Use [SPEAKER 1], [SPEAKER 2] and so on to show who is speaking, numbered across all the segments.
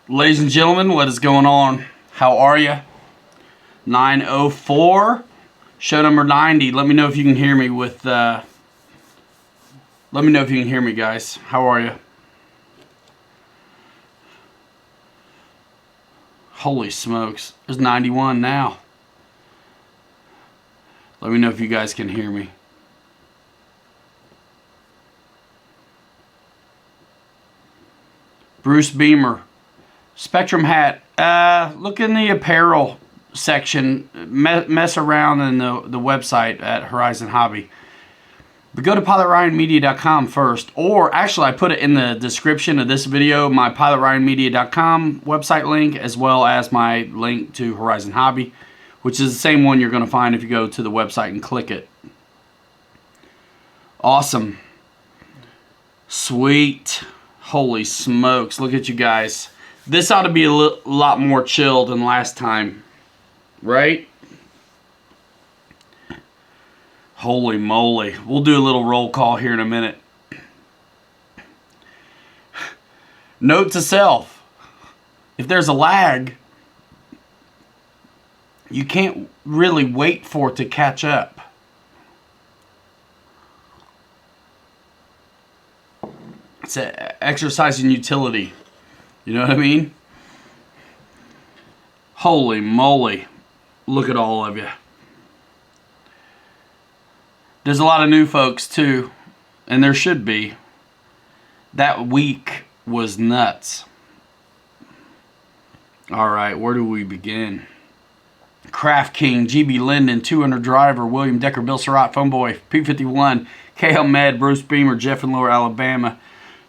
[SPEAKER 1] Ladies and gentlemen, what is going on? How are you? 904, show number 90. Let me know if you can hear me let me know if you can hear me, guys. How are you? Holy smokes. There's 91 now. Let me know if you guys can hear me. Bruce Beamer. Spectrum hat. Look in the apparel section. Mess around in the website at Horizon Hobby. But go to pilotryanmedia.com first. Or actually, I put it in the description of this video, my pilotryanmedia.com website link, as well as my link to Horizon Hobby, which is the same one you're going to find if you go to the website and click it. Awesome. Sweet. Holy smokes. Look at you guys. This ought to be a lot more chill than last time. Right? Holy moly. We'll do a little roll call here in a minute. Note to self. If there's a lag, you can't really wait for it to catch up. It's an exercise in utility. You know what I mean? Holy moly. Look at all of you. There's a lot of new folks too, and there should be. That week was nuts. Alright, where do we begin? Craft King, GB Linden, 200 Driver, William Decker, Bill Surratt, Phoneboy, P51, KL Med, Bruce Beamer, Jeff in Lower Alabama,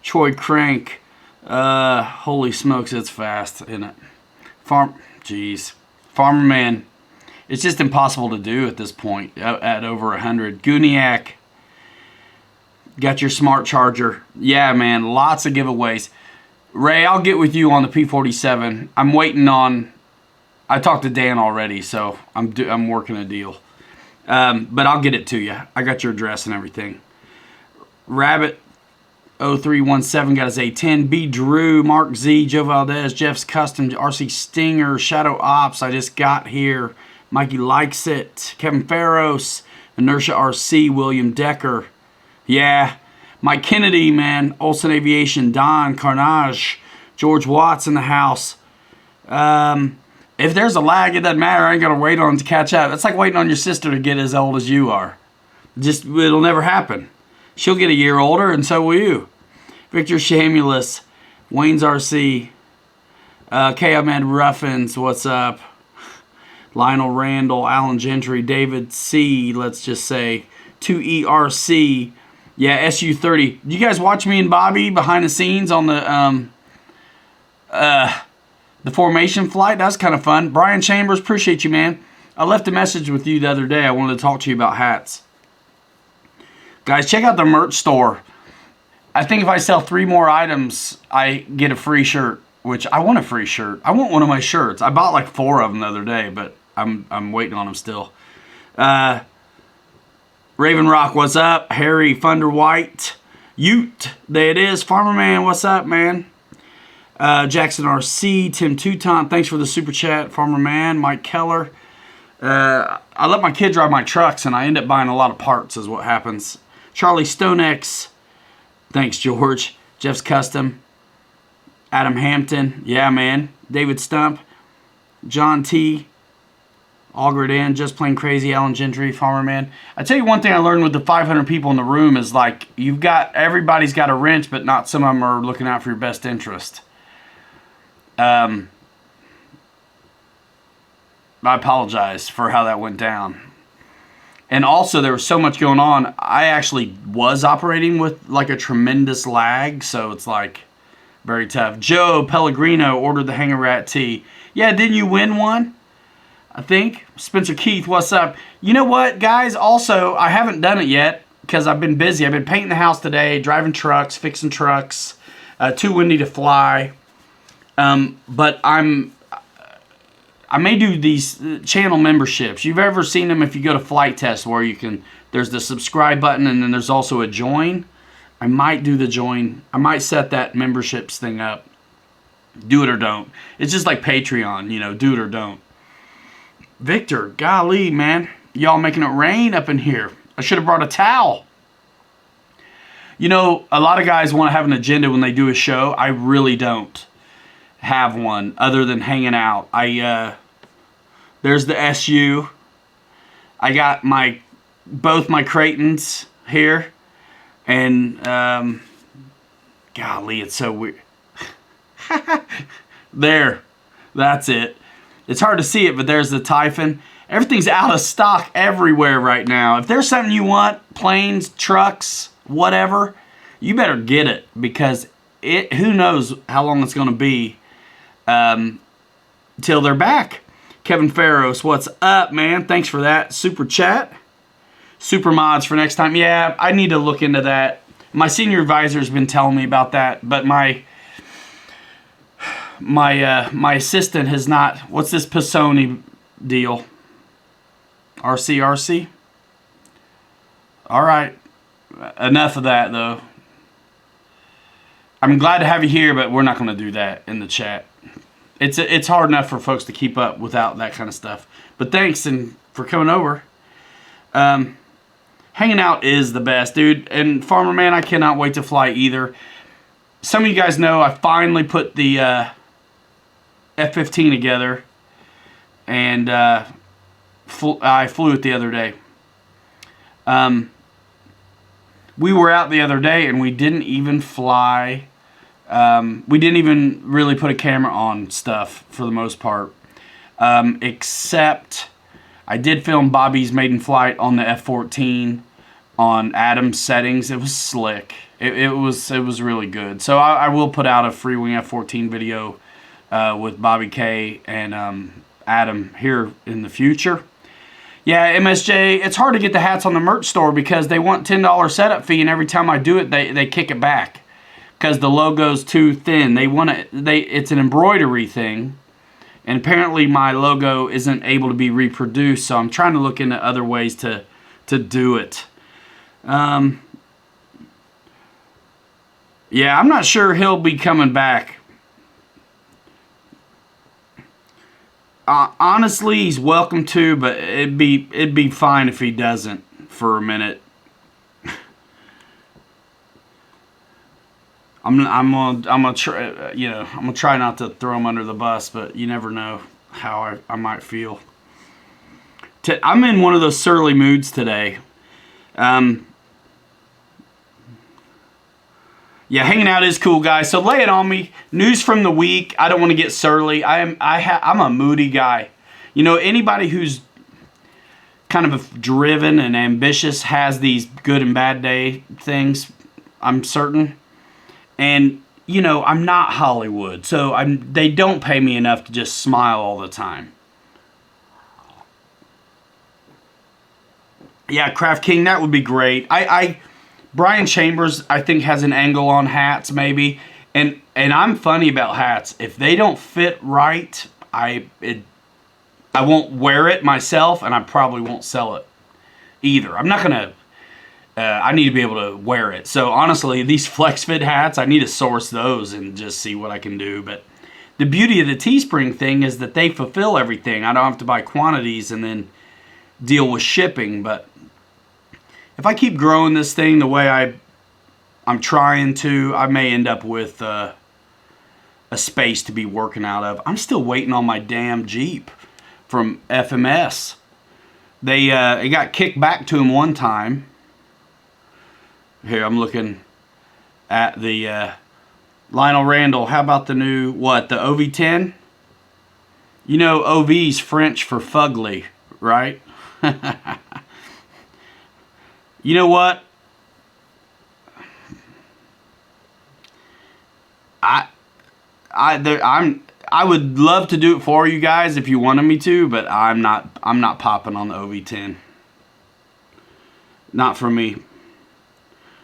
[SPEAKER 1] Troy Crank. Holy smokes, it's fast, isn't it? Farmer Man. It's just impossible to do at this point at over 100. Gooniac. Got your smart charger. Yeah, man, lots of giveaways. Ray, I'll get with you on the P47. I'm waiting on... I talked to Dan already, so I'm working a deal. But I'll get it to you. I got your address and everything. Rabbit 0317 got his A10. B. Drew, Mark Z, Joe Valdez, Jeff's Custom, RC Stinger, Shadow Ops. I just got here. Mikey Likes It. Kevin Farros, Inertia RC, William Decker. Yeah. Mike Kennedy, man. Olsen Aviation, Don, Carnage, George Watts in the house. If there's a lag, it doesn't matter. I ain't gonna wait on it to catch up. It's like waiting on your sister to get as old as you are. It'll never happen. She'll get a year older, and so will you. Victor Shamulus, Wayne's RC, KM Ruffins, what's up? Lionel Randall, Alan Gentry, David C, let's just say, 2ERC, yeah, SU30. You guys watch me and Bobby behind the scenes on the formation flight? That was kind of fun. Brian Chambers, appreciate you, man. I left a message with you the other day. I wanted to talk to you about hats. Guys, check out the merch store. I think if I sell 3 more items, I get a free shirt, which I want a free shirt. I want one of my shirts. I bought like 4 of them the other day, but I'm waiting on them still. Raven Rock, what's up? Harry Thunder White. Ute, there it is. Farmer Man, what's up, man? Jackson RC, Tim Touton, thanks for the super chat. Farmer Man, Mike Keller. I let my kid drive my trucks, and I end up buying a lot of parts is what happens. Charlie Stonex. Thanks, George. Jeff's Custom. Adam Hampton. Yeah, man. David Stump. John T. Algrid N. Just Plain Crazy. Alan Gentry. Farmer Man. I tell you one thing I learned with the 500 people in the room is like everybody's got a wrench, but not some of them are looking out for your best interest. I apologize for how that went down. And also, there was so much going on. I actually was operating with like a tremendous lag, so it's like very tough. Joe Pellegrino ordered the Hanger Rat tee. Yeah, didn't you win one? I think. Spencer Keith, what's up? You know what, guys? Also, I haven't done it yet because I've been busy. I've been painting the house today, driving trucks, fixing trucks. Too windy to fly. But I may do these channel memberships. You've ever seen them if you go to Flight Test where you can, there's the subscribe button and then there's also a join. I might do the join. I might set that memberships thing up. Do it or don't. It's just like Patreon, you know, do it or don't. Victor, golly, man. Y'all making it rain up in here. I should have brought a towel. You know, a lot of guys want to have an agenda when they do a show. I really don't have one other than hanging out. There's the SU. I got both my Creightons here. And, golly, it's so weird. There. That's it. It's hard to see it, but there's the Typhon. Everything's out of stock everywhere right now. If there's something you want, planes, trucks, whatever, you better get it, because who knows how long it's going to be till they're back. Kevin Farros, what's up, man? Thanks for that super chat. Super mods for next time. Yeah, I need to look into that. My senior advisor's been telling me about that, but my assistant has not. What's this Pisoni deal? RCRC? All right. Enough of that, though. I'm glad to have you here, but we're not going to do that in the chat. It's hard enough for folks to keep up without that kind of stuff. But thanks and for coming over. Hanging out is the best, dude. And Farmer Man, I cannot wait to fly either. Some of you guys know I finally put the F-15 together. And I flew it the other day. We were out the other day and we didn't even fly. We didn't even really put a camera on stuff for the most part. Except I did film Bobby's maiden flight on the F-14 on Adam's settings. It was slick. It was really good. So I will put out a free wing F-14 video with Bobby K and Adam here in the future. Yeah, MSJ, it's hard to get the hats on the merch store because they want $10 setup fee, and every time I do it, they kick it back because the logo's too thin. It's an embroidery thing, and apparently my logo isn't able to be reproduced, so I'm trying to look into other ways to do it. Yeah, I'm not sure he'll be coming back. Honestly, he's welcome to, but it'd be fine if he doesn't for a minute. I'm gonna try, I'm gonna try not to throw him under the bus, but you never know how I might feel. I'm in one of those surly moods today. Yeah, hanging out is cool, guys. So lay it on me. News from the week. I don't want to get surly. I'm a moody guy. You know, anybody who's kind of driven and ambitious has these good and bad day things, I'm certain. And, you know, I'm not Hollywood, so they don't pay me enough to just smile all the time. Yeah, Craft King, that would be great. Brian Chambers, I think, has an angle on hats, maybe. And I'm funny about hats. If they don't fit right, I won't wear it myself, and I probably won't sell it either. I'm not going to... I need to be able to wear it. So, honestly, these Flex Fit hats, I need to source those and just see what I can do. But the beauty of the Teespring thing is that they fulfill everything. I don't have to buy quantities and then deal with shipping, but... if I keep growing this thing the way I'm trying to, I may end up with a space to be working out of. I'm still waiting on my damn Jeep from FMS. It got kicked back to him one time. Here, I'm looking at the Lionel Randall. How about the new, the OV10? You know, OV's French for fugly, right? You know what? I would love to do it for you guys if you wanted me to, but I'm not popping on the OV10. Not for me.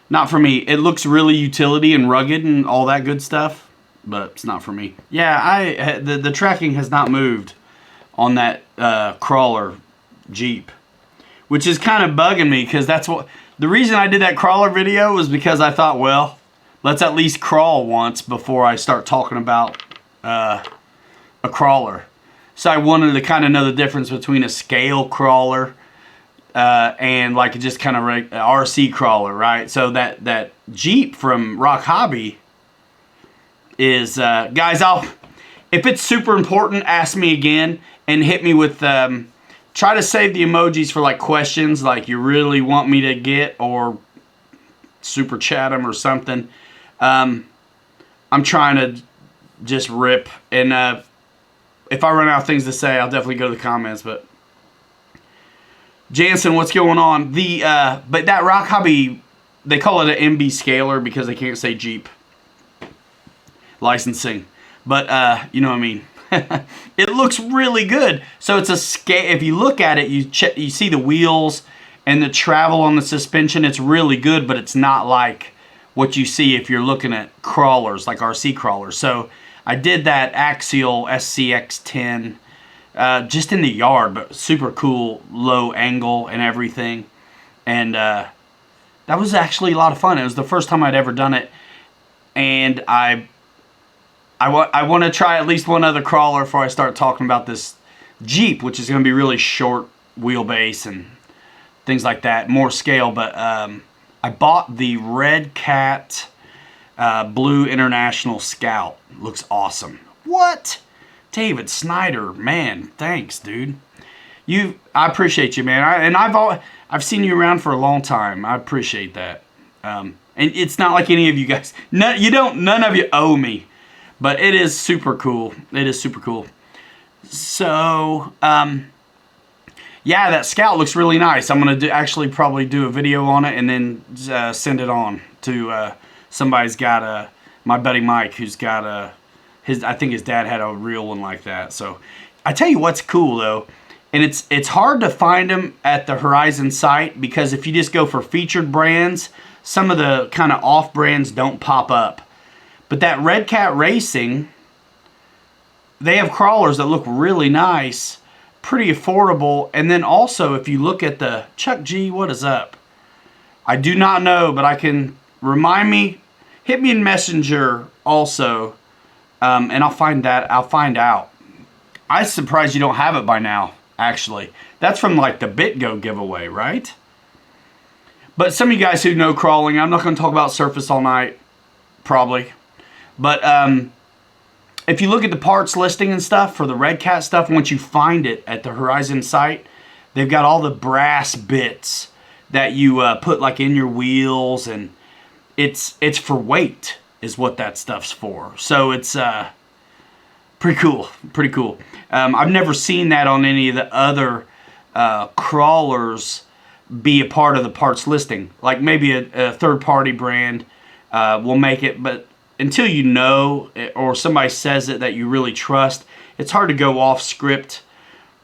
[SPEAKER 1] Not for me. It looks really utility and rugged and all that good stuff, but it's not for me. Yeah, the tracking has not moved on that crawler Jeep, which is kind of bugging me because that's what the reason I did that crawler video was because I thought, well, let's at least crawl once before I start talking about a crawler. So I wanted to kind of know the difference between a scale crawler and like just kind of RC crawler, right? So that Jeep from Rock Hobby is, guys, if it's super important, ask me again and hit me with, try to save the emojis for like questions like you really want me to get, or super chat them or something. I'm trying to just rip, and if I run out of things to say, I'll definitely go to the comments. But Jansen, what's going on? But that Rock Hobby, they call it an MB scaler because they can't say Jeep licensing. But you know what I mean. It looks really good. So it's a scale. If you look at it, you see the wheels and the travel on the suspension. It's really good, but it's not like what you see if you're looking at crawlers, like RC crawlers. So I did that Axial SCX10 just in the yard, but super cool, low angle and everything. And that was actually a lot of fun. It was the first time I'd ever done it. And I want to try at least one other crawler before I start talking about this Jeep, which is going to be really short wheelbase and things like that, more scale. But I bought the Red Cat Blue International Scout. Looks awesome. What? David Snyder, man, thanks, dude. I appreciate you, man. I've seen you around for a long time. I appreciate that. And it's not like any of you guys. None of you owe me. But it is super cool. It is super cool. So, yeah, that Scout looks really nice. I'm going to actually probably do a video on it and then send it on to somebody's got my buddy Mike, who's got I think his dad had a real one like that. So, I tell you what's cool, though. And it's hard to find them at the Horizon site because if you just go for featured brands, some of the kind of off brands don't pop up. But that Red Cat Racing, they have crawlers that look really nice, pretty affordable. And then also, if you look at the Chuck G, what is up? I do not know, but I can remind me. Hit me in Messenger also, and I'll find out. I'm surprised you don't have it by now, actually. That's from like the BitGo giveaway, right? But some of you guys who know crawling, I'm not going to talk about surface all night, probably. But if you look at the parts listing and stuff for the Red Cat stuff, once you find it at the Horizon site, they've got all the brass bits that you put like in your wheels, and it's for weight is what that stuff's for. So it's pretty cool, pretty cool. I've never seen that on any of the other crawlers be a part of the parts listing. Like maybe a third-party brand will make it, but until you know or somebody says it that you really trust, it's hard to go off script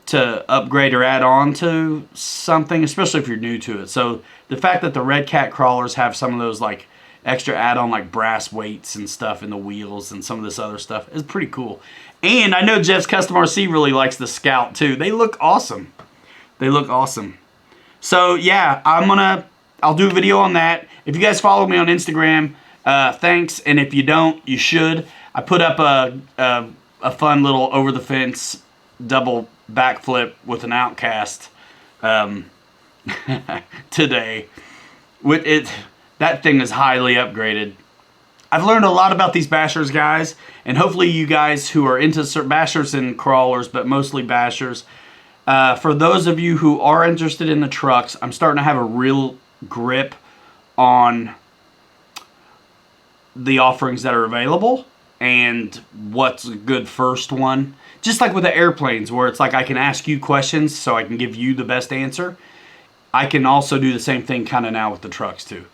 [SPEAKER 1] to upgrade or add on to something, especially if you're new to it. So the fact that the Red Cat crawlers have some of those like extra add-on like brass weights and stuff in the wheels and some of this other stuff is pretty cool. And I know Jeff's Custom RC really likes the Scout too. They look awesome. They look awesome. So yeah, I'll do a video on that. If you guys follow me on Instagram, thanks, and if you don't, you should. I put up a fun little over-the-fence double backflip with an Outcast today. That thing is highly upgraded. I've learned a lot about these bashers, guys, and hopefully you guys who are into bashers and crawlers, but mostly bashers, for those of you who are interested in the trucks, I'm starting to have a real grip on the offerings that are available and what's a good first one. Just like with the airplanes where it's like I can ask you questions so I can give you the best answer. I can also do the same thing kind of now with the trucks too.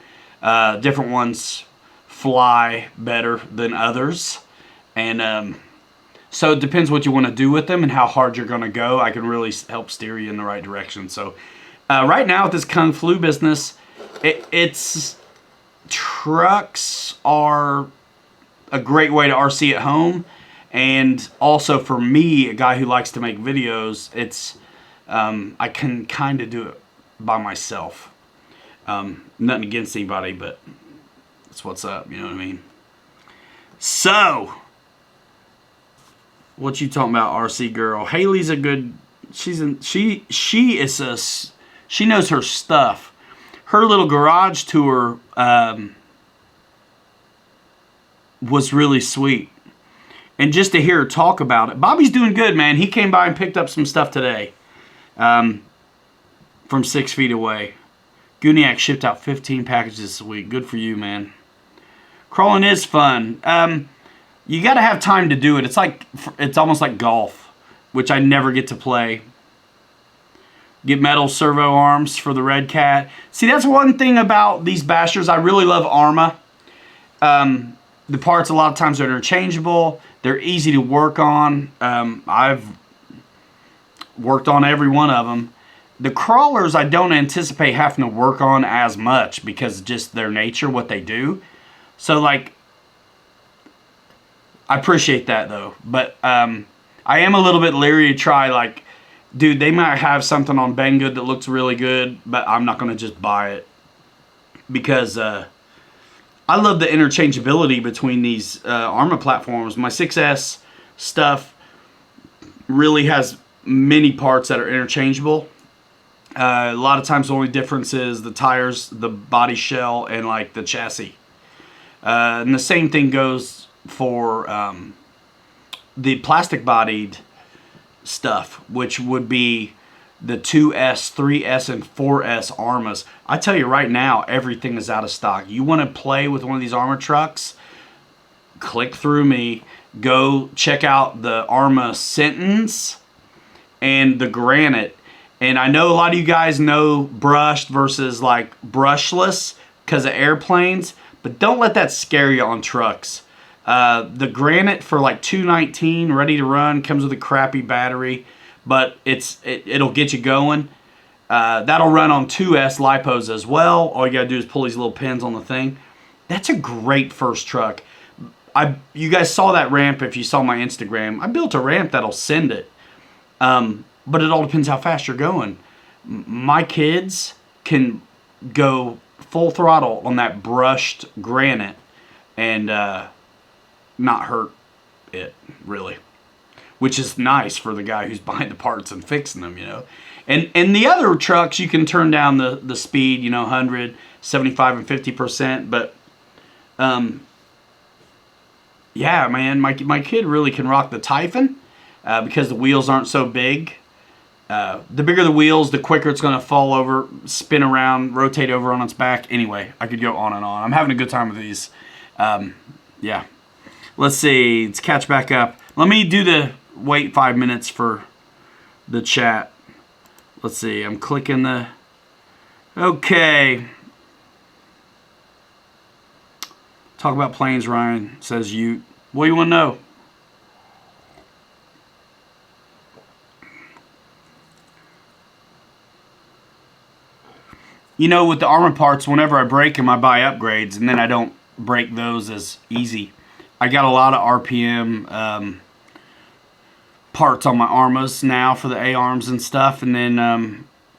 [SPEAKER 1] Different ones fly better than others. And so it depends what you want to do with them and how hard you're going to go. I can really help steer you in the right direction. So right now with this Kung Flu business, it's... trucks are a great way to RC at home, and also for me, a guy who likes to make videos, it's I can kind of do it by myself. Nothing against anybody, but that's what's up, you know what I mean? So What you talking about, RC girl? Haley's a good. She knows her stuff. Her little garage tour was really sweet, and just to hear her talk about it. Bobby's doing good, man. He came by and picked up some stuff today, from 6 feet away. Guniac shipped out 15 packages this week. Good for you, man. Crawling is fun. You got to have time to do it. It's almost like golf, which I never get to play. Get metal servo arms for the Red Cat. See, that's one thing about these bashers. I really love Arrma. The parts a lot of times are interchangeable. They're easy to work on. I've worked on every one of them. The crawlers I don't anticipate having to work on as much because just their nature, what they do. So like, I appreciate that though. But I am a little bit leery to try, like, dude, they might have something on Banggood that looks really good, but I'm not going to just buy it. Because I love the interchangeability between these Arrma platforms. My 6S stuff really has many parts that are interchangeable. A lot of times the only difference is the tires, the body shell, and like the chassis. And the same thing goes for the plastic bodied stuff, which would be the 2S, 3S, and 4S Arrmas. I tell you right now, everything is out of stock. You want to play with one of these Arrma trucks? Click through me. Go check out the Arrma Sentence and the Granite. And I know a lot of you guys know brushed versus like brushless because of airplanes, but don't let that scare you on trucks. The Granite for like $219, ready to run, comes with a crappy battery, but it'll get you going. That'll run on 2S lipos as well. All you gotta do is pull these little pins on the thing. That's a great first truck. You guys saw that ramp if you saw my Instagram. I built a ramp that'll send it. But it all depends how fast you're going. My kids can go full throttle on that brushed Granite and not hurt it, really. Which is nice for the guy who's buying the parts and fixing them, you know. And the other trucks, you can turn down the speed, you know, 100, 75, and 50%. But, yeah, man, my kid really can rock the Typhon because the wheels aren't so big. The bigger the wheels, the quicker it's going to fall over, spin around, rotate over on its back. Anyway, I could go on and on. I'm having a good time with these. Yeah. Let's see. Let's catch back up. Let me do the wait 5 minutes for the chat. Let's see. I'm clicking the... Okay. Talk about planes, Ryan, says you. What do you want to know? You know, with the Arrma parts, whenever I break them, I buy upgrades, and then I don't break those as easy. I got a lot of RPM parts on my Arrmas now for the A-arms and stuff, and then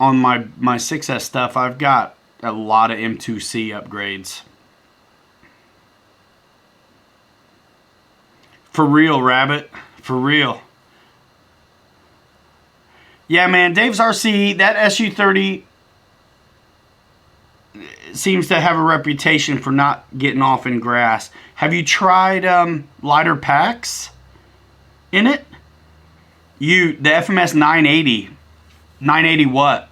[SPEAKER 1] on my 6S stuff, I've got a lot of M2C upgrades. For real, Rabbit. For real. Yeah, man, Dave's RC, that SU30... seems to have a reputation for not getting off in grass. Have you tried lighter packs in it? The FMS 980. 980 what?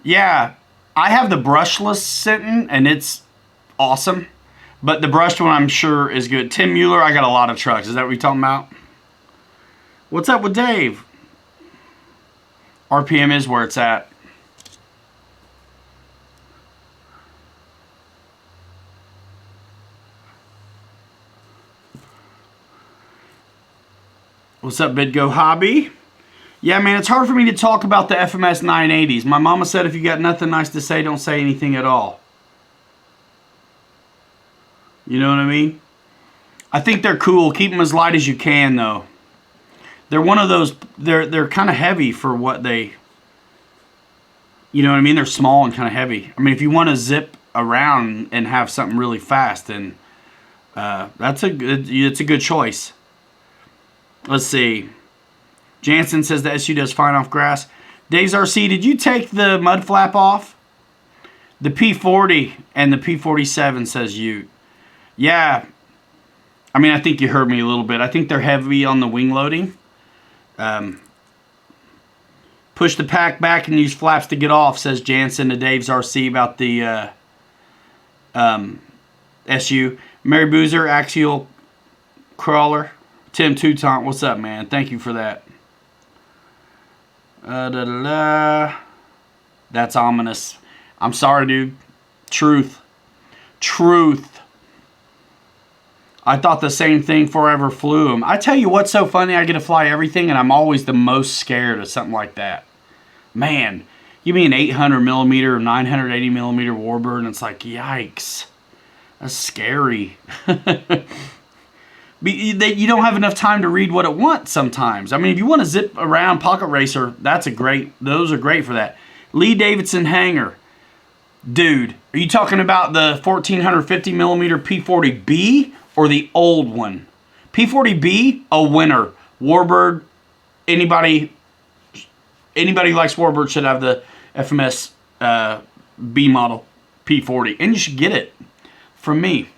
[SPEAKER 1] Yeah, I have the brushless sitting, and it's awesome. But the brushed one, I'm sure, is good. Tim Mueller, I got a lot of trucks. Is that what you're talking about? What's up with Dave? RPM is where it's at. What's up, BidGo Hobby? Yeah, man, it's hard for me to talk about the FMS 980s. My mama said if you got nothing nice to say, don't say anything at all. You know what I mean? I think they're cool. Keep them as light as you can, though. They're one of those, they're kind of heavy for what they, you know what I mean? They're small and kind of heavy. I mean, if you want to zip around and have something really fast, and it's a good choice. Let's see. Jansen says the SU does fine off grass. Dave's RC, did you take the mud flap off? The P40 and the P47 says Ute. Yeah. I mean, I think you heard me a little bit. I think they're heavy on the wing loading. Push the pack back and use flaps to get off, says Jansen to Dave's RC about the SU. Mary Boozer, Axial Crawler. Tim Toutant, what's up, man? Thank you for that. That's ominous. I'm sorry, dude. Truth. I thought the same thing before I ever flew them. I tell you what's so funny, I get to fly everything, and I'm always the most scared of something like that. Man, give me an 800 millimeter or 980 millimeter Warbird, and it's like, yikes. That's scary. You don't have enough time to read what it wants sometimes. I mean, if you want to zip around Pocket Racer, those are great for that. Lee Davidson Hangar. Dude, are you talking about the 1450 millimeter P40B or the old one? P40B, a winner. Warbird, anybody who likes Warbird should have the FMS B model P40. And you should get it from me.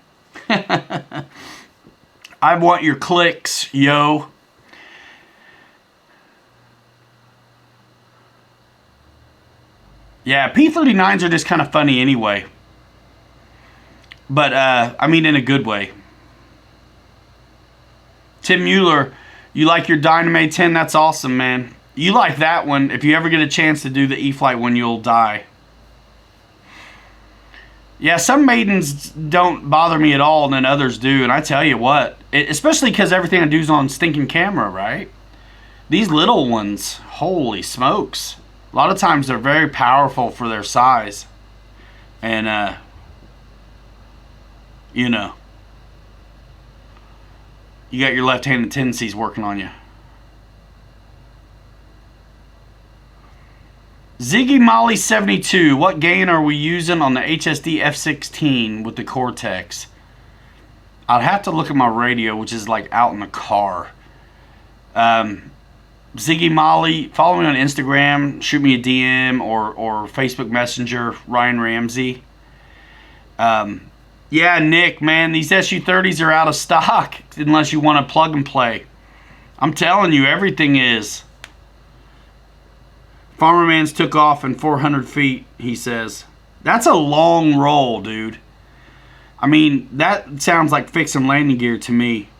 [SPEAKER 1] I want your clicks, yo. Yeah, P39s are just kind of funny anyway. But, I mean in a good way. Tim Mueller, you like your Dynamite 10? That's awesome, man. You like that one. If you ever get a chance to do the E-Flight one, you'll die. Yeah, some maidens don't bother me at all, and then others do. And I tell you what, especially because everything I do is on stinking camera, right? These little ones, holy smokes. A lot of times they're very powerful for their size. And, you know, you got your left-handed tendencies working on you. Ziggy Molly 72. What gain are we using on the HSD F16 with the Cortex? I'd have to look at my radio, which is like out in the car. Ziggy Molly, follow me on Instagram, shoot me a DM or Facebook Messenger, Ryan Ramsey. Yeah, Nick, man, these SU-30s are out of stock unless you want to plug and play. I'm telling you, everything is. Farmerman's took off in 400 feet, he says. That's a long roll, dude. I mean, that sounds like fixing landing gear to me.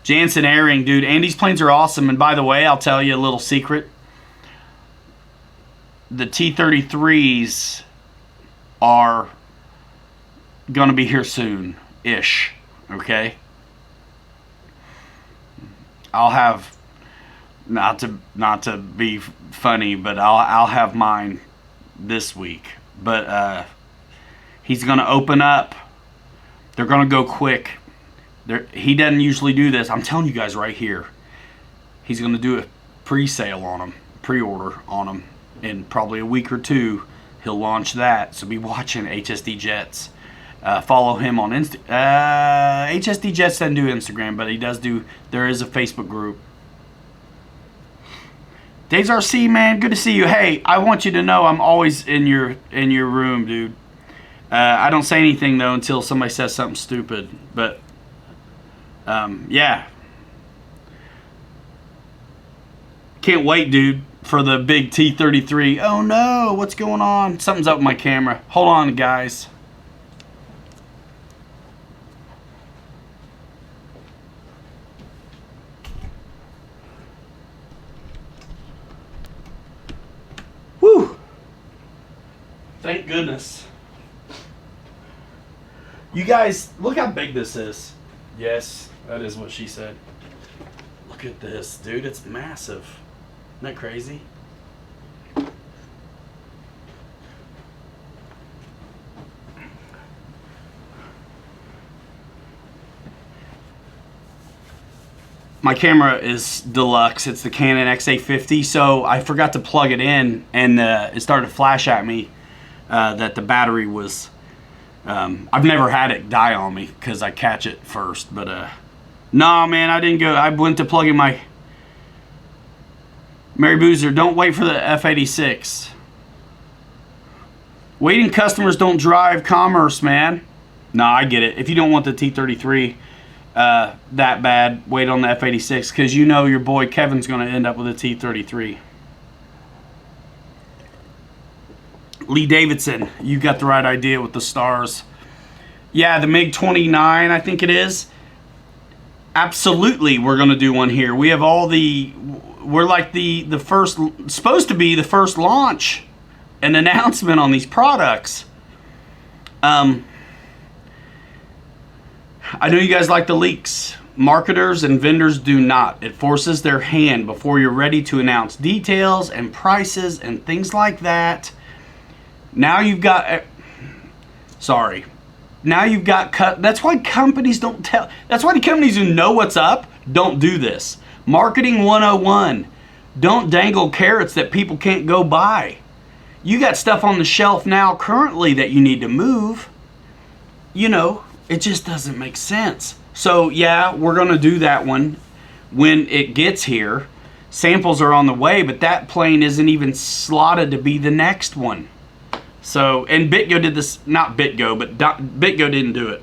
[SPEAKER 1] Jansen Airing, dude. Andy's planes are awesome. And by the way, I'll tell you a little secret. The T-33s are going to be here soon-ish. Okay? I'll have... Not to be funny, but I'll have mine this week. But he's going to open up. They're going to go quick. He doesn't usually do this. I'm telling you guys right here. He's going to do a pre-sale on them, pre-order on them. In probably a week or two, he'll launch that. So be watching HSD Jets. Follow him on HSD Jets doesn't do Instagram, but he does do. There is a Facebook group. Dave's RC, man, good to see you. Hey, I want you to know I'm always in your room, dude. I don't say anything though until somebody says something stupid. But yeah, can't wait, dude, for the big T-33. Oh no, what's going on? Something's up with my camera. Hold on, guys. Whew. Thank goodness. You guys, look how big this is. Yes, that is what she said. Look at this, dude. It's massive. Isn't that crazy? My camera is deluxe. It's the Canon XA50, so I forgot to plug it in, and it started to flash at me that the battery was. I've never had it die on me because I catch it first. But no, man, I didn't go. I went to plug in my Mary Boozer. Don't wait for the F86. Waiting customers don't drive commerce, man. No, I get it. If you don't want the T33 that bad, wait on the F86 because you know your boy Kevin's going to end up with a T33. Lee Davidson, you got the right idea with the stars. Yeah, the MiG-29, I think it is. Absolutely, we're going to do one here. We have all the... We're like the first... Supposed to be the first launch and announcement on these products. I know you guys like the leaks. Marketers and vendors do not. It forces their hand before you're ready to announce details and prices and things like that. Now you've got... Sorry. Now you've got... That's why companies don't tell... That's why the companies who know what's up don't do this. Marketing 101. Don't dangle carrots that people can't go buy. You got stuff on the shelf now currently that you need to move. You know, it just doesn't make sense. So, yeah, we're going to do that one when it gets here. Samples are on the way, but that plane isn't even slotted to be the next one. So, and BitGo did this, not BitGo, but BitGo didn't do it.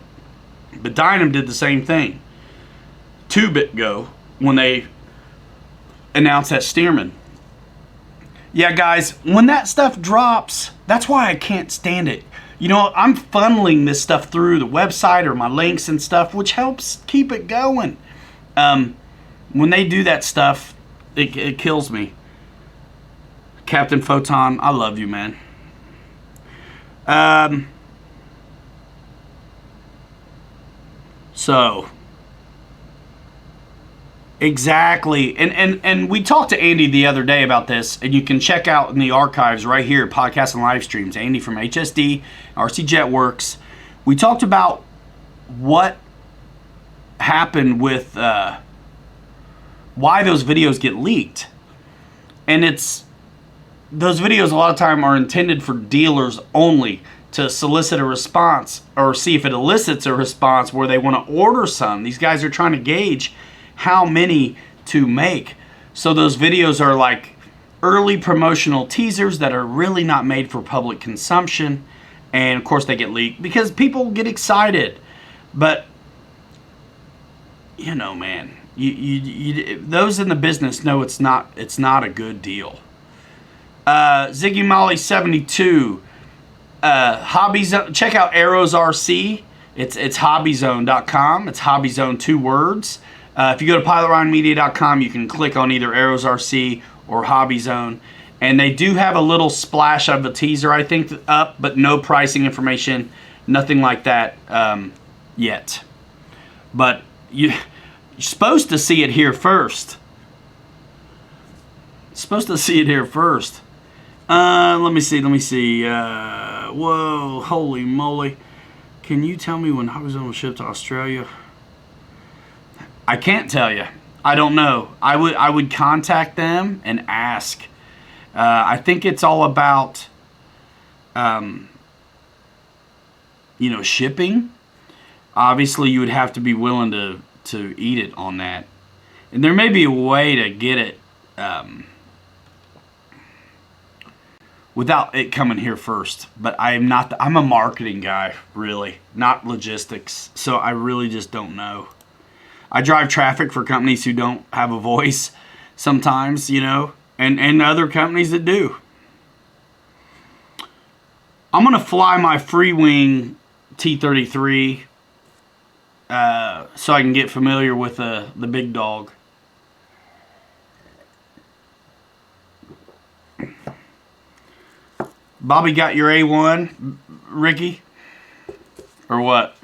[SPEAKER 1] But Dynam did the same thing to BitGo when they announced that Stearman. Yeah, guys, when that stuff drops, that's why I can't stand it. You know, I'm funneling this stuff through the website or my links and stuff, which helps keep it going. When they do that stuff, it kills me. Captain Photon, I love you, man. So exactly, and we talked to Andy the other day about this, and you can check out in the archives right here, podcasts and live streams. Andy from HSD, RC Jetworks. We talked about what happened with why those videos get leaked, and it's those videos a lot of time are intended for dealers only to solicit a response or see if it elicits a response where they want to order some. These guys are trying to gauge how many to make. So those videos are like early promotional teasers that are really not made for public consumption. And of course they get leaked because people get excited. But, you know, man, you those in the business know it's not a good deal. Ziggy Molly 72, Hobby Zone. Check out Arrows RC. It's hobbyzone.com. It's Hobbyzone, 2 words. If you go to pilotryanmedia.com, you can click on either Arrows RC or Hobbyzone, and they do have a little splash of a teaser, I think, up, but no pricing information, nothing like that yet. But you're supposed to see it here first. Supposed to see it here first. Let me see. Whoa, holy moly. Can you tell me when Hobbyzone will ship to Australia? I can't tell you. I don't know. I would contact them and ask. I think it's all about, you know, shipping. Obviously, you would have to be willing to eat it on that. And there may be a way to get it without it coming here first. But I'm a marketing guy, really, not logistics. So I really just don't know. I drive traffic for companies who don't have a voice sometimes, you know, and other companies that do. I'm going to fly my Freewing T33 so I can get familiar with the big dog. Bobby got your A1, Ricky? Or what?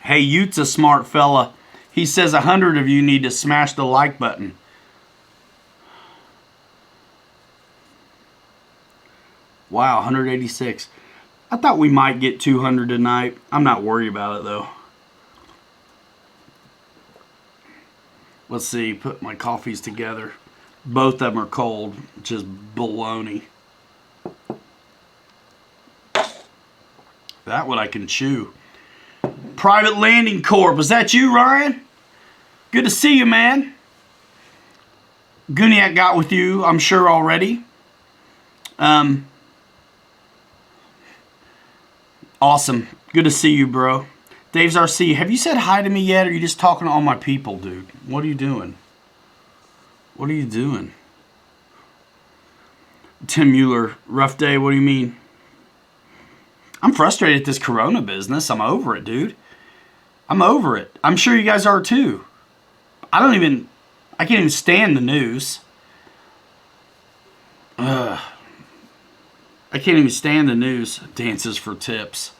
[SPEAKER 1] Hey, Ute's a smart fella. He says 100 of you need to smash the like button. Wow, 186. I thought we might get 200 tonight. I'm not worried about it, though. Let's see, put my coffees together. Both of them are cold, which is baloney. That one I can chew. Private Landing Corp. Is that you, Ryan? Good to see you, man. Guniac got with you, I'm sure, already. Awesome. Good to see you, bro. Dave's RC, have you said hi to me yet, or are you just talking to all my people, dude? What are you doing? What are you doing? Tim Mueller, rough day, what do you mean? I'm frustrated at this Corona business. I'm over it, dude. I'm over it. I'm sure you guys are too. I can't even stand the news. I can't even stand the news. Dances for tips.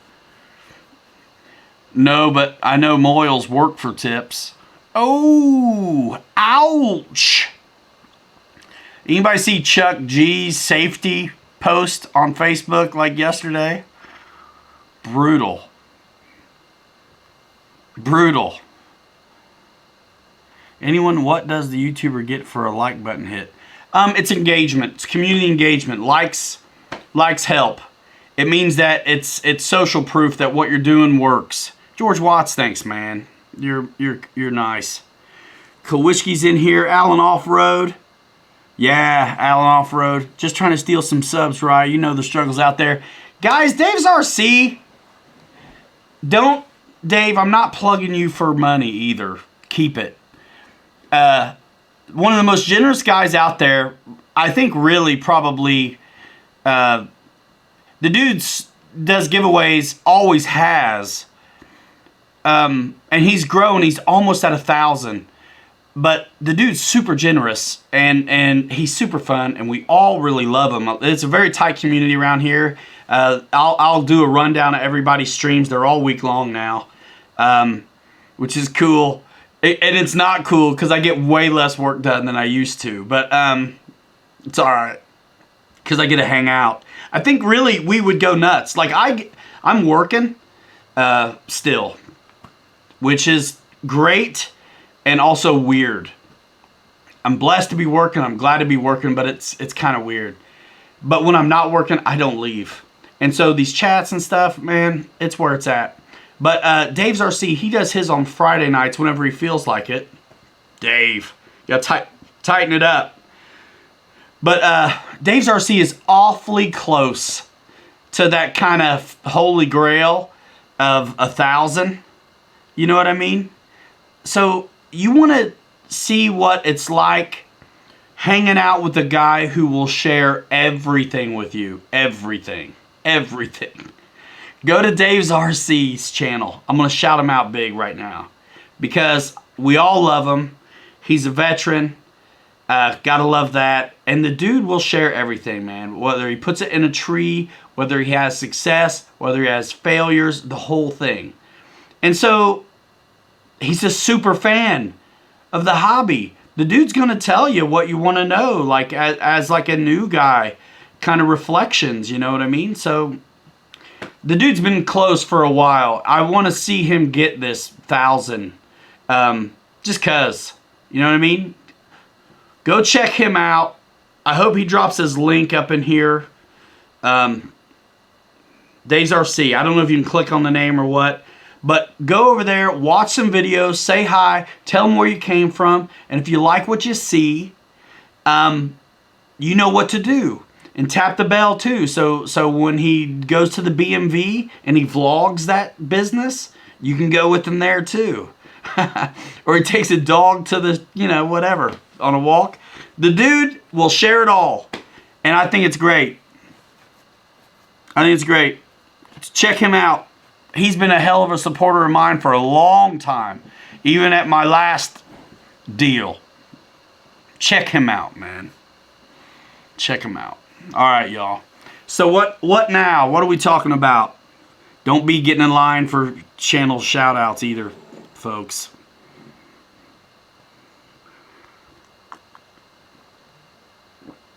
[SPEAKER 1] No, but I know Moyles work for tips. Oh, ouch. Anybody see Chuck G's safety post on Facebook like yesterday? Brutal. Brutal. Anyone, what does the YouTuber get for a like button hit? It's engagement. It's community engagement. Likes help. It means that it's social proof that what you're doing works. George Watts, thanks, man. You're nice. Kowishki's in here. Alan Off-Road. Yeah, Alan Off-Road. Just trying to steal some subs, right? You know the struggles out there. Guys, Dave's RC. Dave, I'm not plugging you for money either. Keep it. One of the most generous guys out there, I think really probably, the dude does giveaways, always has. And he's grown, he's almost at 1,000. But the dude's super generous, and he's super fun, and we all really love him. It's a very tight community around here. I'll do a rundown of everybody's streams. They're all week long now, which is cool. And it's not cool because I get way less work done than I used to. But it's all right because I get to hang out. I think really we would go nuts. Like I'm working still, which is great and also weird. I'm blessed to be working. I'm glad to be working, but it's kind of weird. But when I'm not working, I don't leave. And so these chats and stuff, man, it's where it's at. But Dave's RC, he does his on Friday nights whenever he feels like it. Dave, you gotta tighten it up. But Dave's RC is awfully close to that kind of holy grail of 1,000. You know what I mean? So you want to see what it's like hanging out with a guy who will share everything with you. Everything. Everything. Go to Dave's RC's channel. I'm going to shout him out big right now because we all love him. He's a veteran. Gotta love that. And the dude will share everything, man. Whether he puts it in a tree, whether he has success, whether he has failures, the whole thing. And so he's a super fan of the hobby. The dude's going to tell you what you want to know, like as like a new guy, kind of reflections, you know what I mean? So the dude's been close for a while. I want to see him get this 1,000. Just cause, you know what I mean? Go check him out. I hope he drops his link up in here. Dave's RC. I don't know if you can click on the name or what. But go over there, watch some videos, say hi, tell them where you came from. And if you like what you see, you know what to do. And tap the bell too. So when he goes to the BMV and he vlogs that business, you can go with him there too. Or he takes a dog to the, whatever, on a walk. The dude will share it all. And I think it's great. Check him out. He's been a hell of a supporter of mine for a long time. Even at my last deal. Check him out, man. Check him out. All right, y'all. So what now? What are we talking about? Don't be getting in line for channel shout-outs either, folks.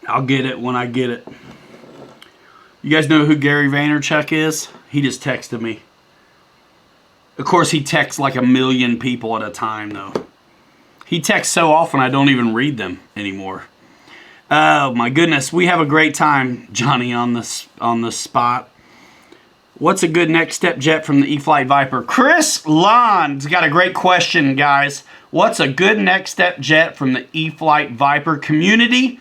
[SPEAKER 1] I'll get it when I get it. You guys know who Gary Vaynerchuk is? He just texted me. Of course, he texts like 1 million people at a time, though. He texts so often I don't even read them anymore. Oh my goodness, we have a great time, Johnny, on this spot. What's a good next step jet from the E-flite Viper? Chris Lond's got a great question, guys. What's a good next step jet from the E-flite Viper? Community,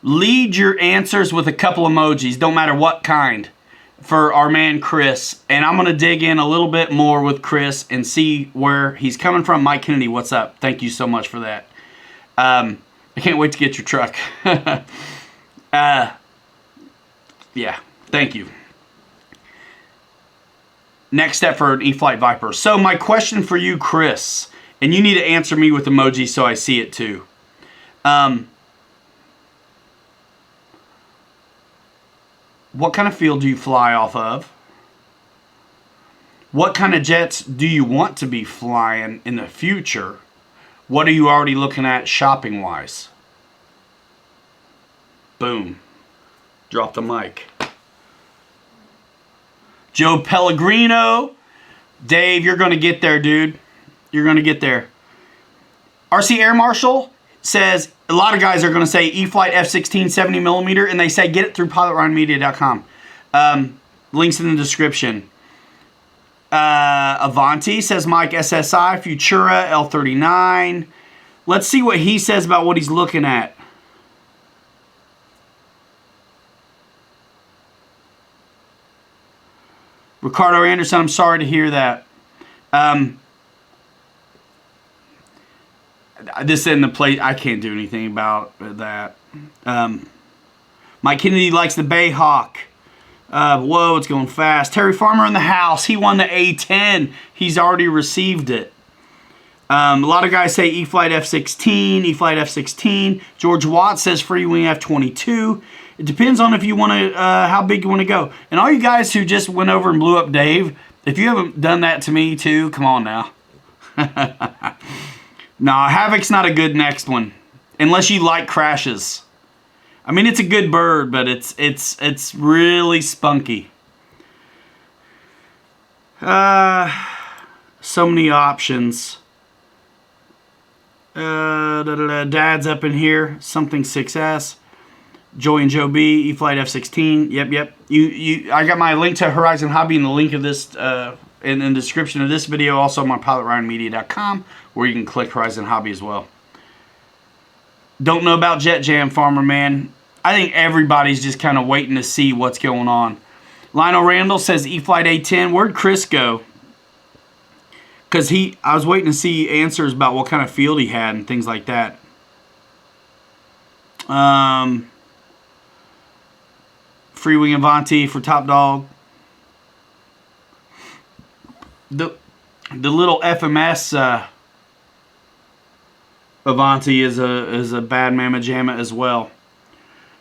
[SPEAKER 1] lead your answers with a couple emojis, don't matter what kind, for our man Chris. And I'm going to dig in a little bit more with Chris and see where he's coming from. Mike Kennedy, what's up? Thank you so much for that. I can't wait to get your truck. Yeah, thank you. Next step for an E-flite Viper. So my question for you, Chris, and you need to answer me with emojis so I see it too. What kind of field do you fly off of? What kind of jets do you want to be flying in the future? What are you already looking at shopping-wise? Boom. Drop the mic. Joe Pellegrino. Dave, you're going to get there, dude. You're going to get there. RC Air Marshal says, a lot of guys are going to say E-flite F-16 70mm, and they say get it through pilotryanmedia.com. Links in the description. Avanti says Mike SSI, Futura L39. Let's see what he says about what he's looking at. Ricardo Anderson, I'm sorry to hear that. This isn't the place. I can't do anything about that. Mike Kennedy likes the Bayhawk. Whoa, it's going fast. Terry Farmer in the house. He won the A10. He's already received it. A lot of guys say E-flite F-16, E-flite F-16. George Watts says Free Wing F-22. It depends on if you want to, how big you want to go. And all you guys who just went over and blew up Dave, if you haven't done that to me too, come on now. Nah, Havoc's not a good next one, unless you like crashes. I mean, it's a good bird, but it's really spunky. So many options. Dad's up in here. Something 6S. Joey and Joe B. E-flite F-16. Yep. I got my link to Horizon Hobby in the link of this in the description of this video. Also on my pilotryanmedia.com, where you can click Horizon Hobby as well. Don't know about Jet Jam, Farmer Man. I think everybody's just kind of waiting to see what's going on. Lionel Randall says E-flite A10. Where'd Chris go? Because I was waiting to see answers about what kind of field he had and things like that. Free Wing Avanti for Top Dog. The little FMS Avanti is a bad mamma jamma as well.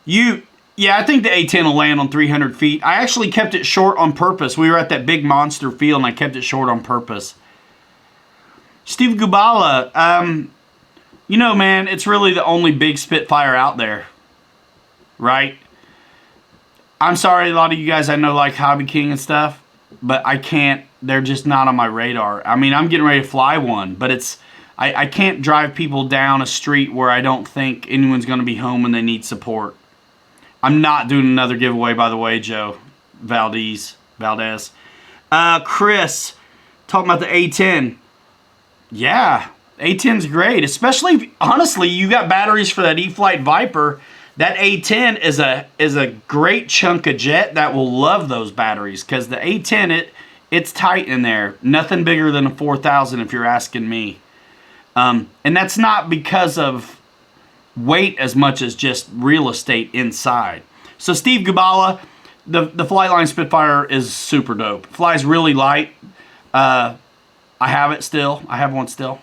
[SPEAKER 1] Yeah, I think the A10 will land on 300 feet. I actually kept it short on purpose. We were at that big monster field, and I kept it short on purpose. Steve Gubala, you know, man, it's really the only big Spitfire out there, right? I'm sorry, a lot of you guys I know like Hobby King and stuff, but I can't. They're just not on my radar. I mean, I'm getting ready to fly one, but I can't drive people down a street where I don't think anyone's going to be home and they need support. I'm not doing another giveaway, by the way, Joe Valdez. Chris, talking about the A10. Yeah, A10's great, especially if, honestly, you got batteries for that E-flite Viper. That A10 is a great chunk of jet that will love those batteries, because the A10, it's tight in there. Nothing bigger than a 4000 if you're asking me. And that's not because of weight as much as just real estate inside. So Steve Gubala, the Flightline Spitfire is super dope. Flies really light. I have it still. I have one still.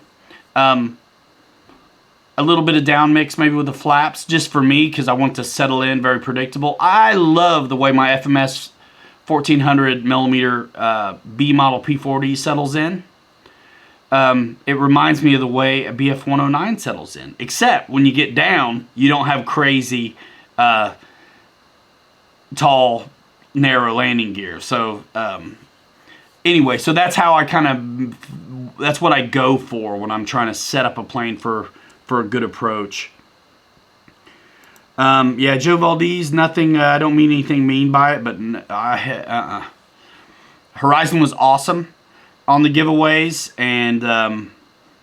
[SPEAKER 1] A little bit of down mix maybe with the flaps, just for me, because I want to settle in, very predictable. I love the way my FMS 1400mm B model P40 settles in. It reminds me of the way a BF 109 settles in, except when you get down, you don't have crazy tall, narrow landing gear. So anyway, so that's how I kind of what I go for when I'm trying to set up a plane for a good approach. Yeah, Joe Valdez, nothing. I don't mean anything mean by it, but Horizon was awesome on the giveaways, and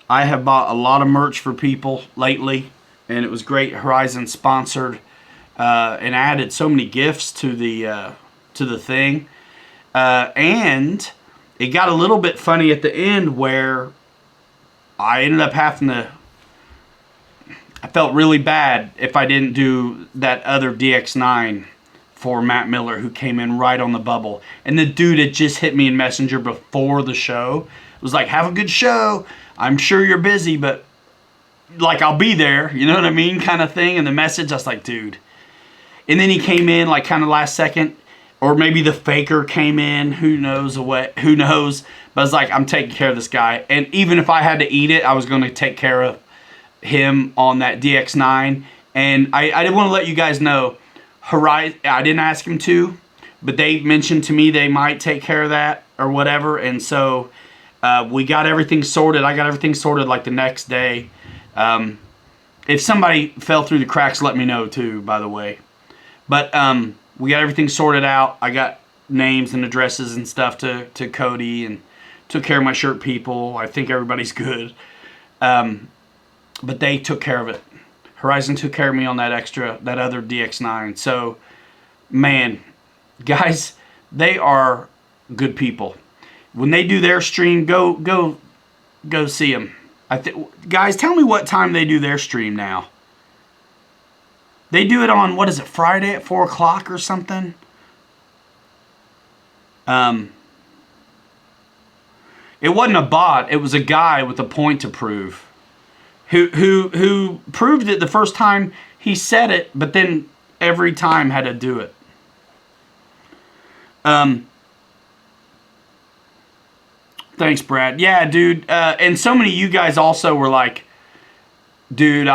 [SPEAKER 1] I have bought a lot of merch for people lately, and it was great. Horizon sponsored and added so many gifts to the thing, and it got a little bit funny at the end where I ended up having to. I felt really bad if I didn't do that other DX9 for Matt Miller, who came in right on the bubble. And the dude had just hit me in Messenger before the show. It was like, have a good show. I'm sure you're busy, but like, I'll be there. You know what I mean? Kind of thing. And the message, I was like, dude. And then he came in like kind of last second. Or maybe the faker came in. Who knows? Who knows? But I was like, I'm taking care of this guy. And even if I had to eat it, I was going to take care of him on that DX9. And I did want to let you guys know, Horizon, I didn't ask him to, but they mentioned to me they might take care of that or whatever. And so we got everything sorted. I got everything sorted like the next day. If somebody fell through the cracks, let me know too, by the way. But we got everything sorted out. I got names and addresses and stuff to Cody, and took care of my shirt people. I think everybody's good. But they took care of it. Horizon took care of me on that other DX9. So, man, guys, they are good people. When they do their stream, go see them. Guys, tell me what time they do their stream now. They do it on, what is it, Friday at 4 o'clock or something? It wasn't a bot. It was a guy with a point to prove. Who proved it the first time he said it, but then every time had to do it. Thanks, Brad. Yeah, dude. And so many of you guys also were like, dude,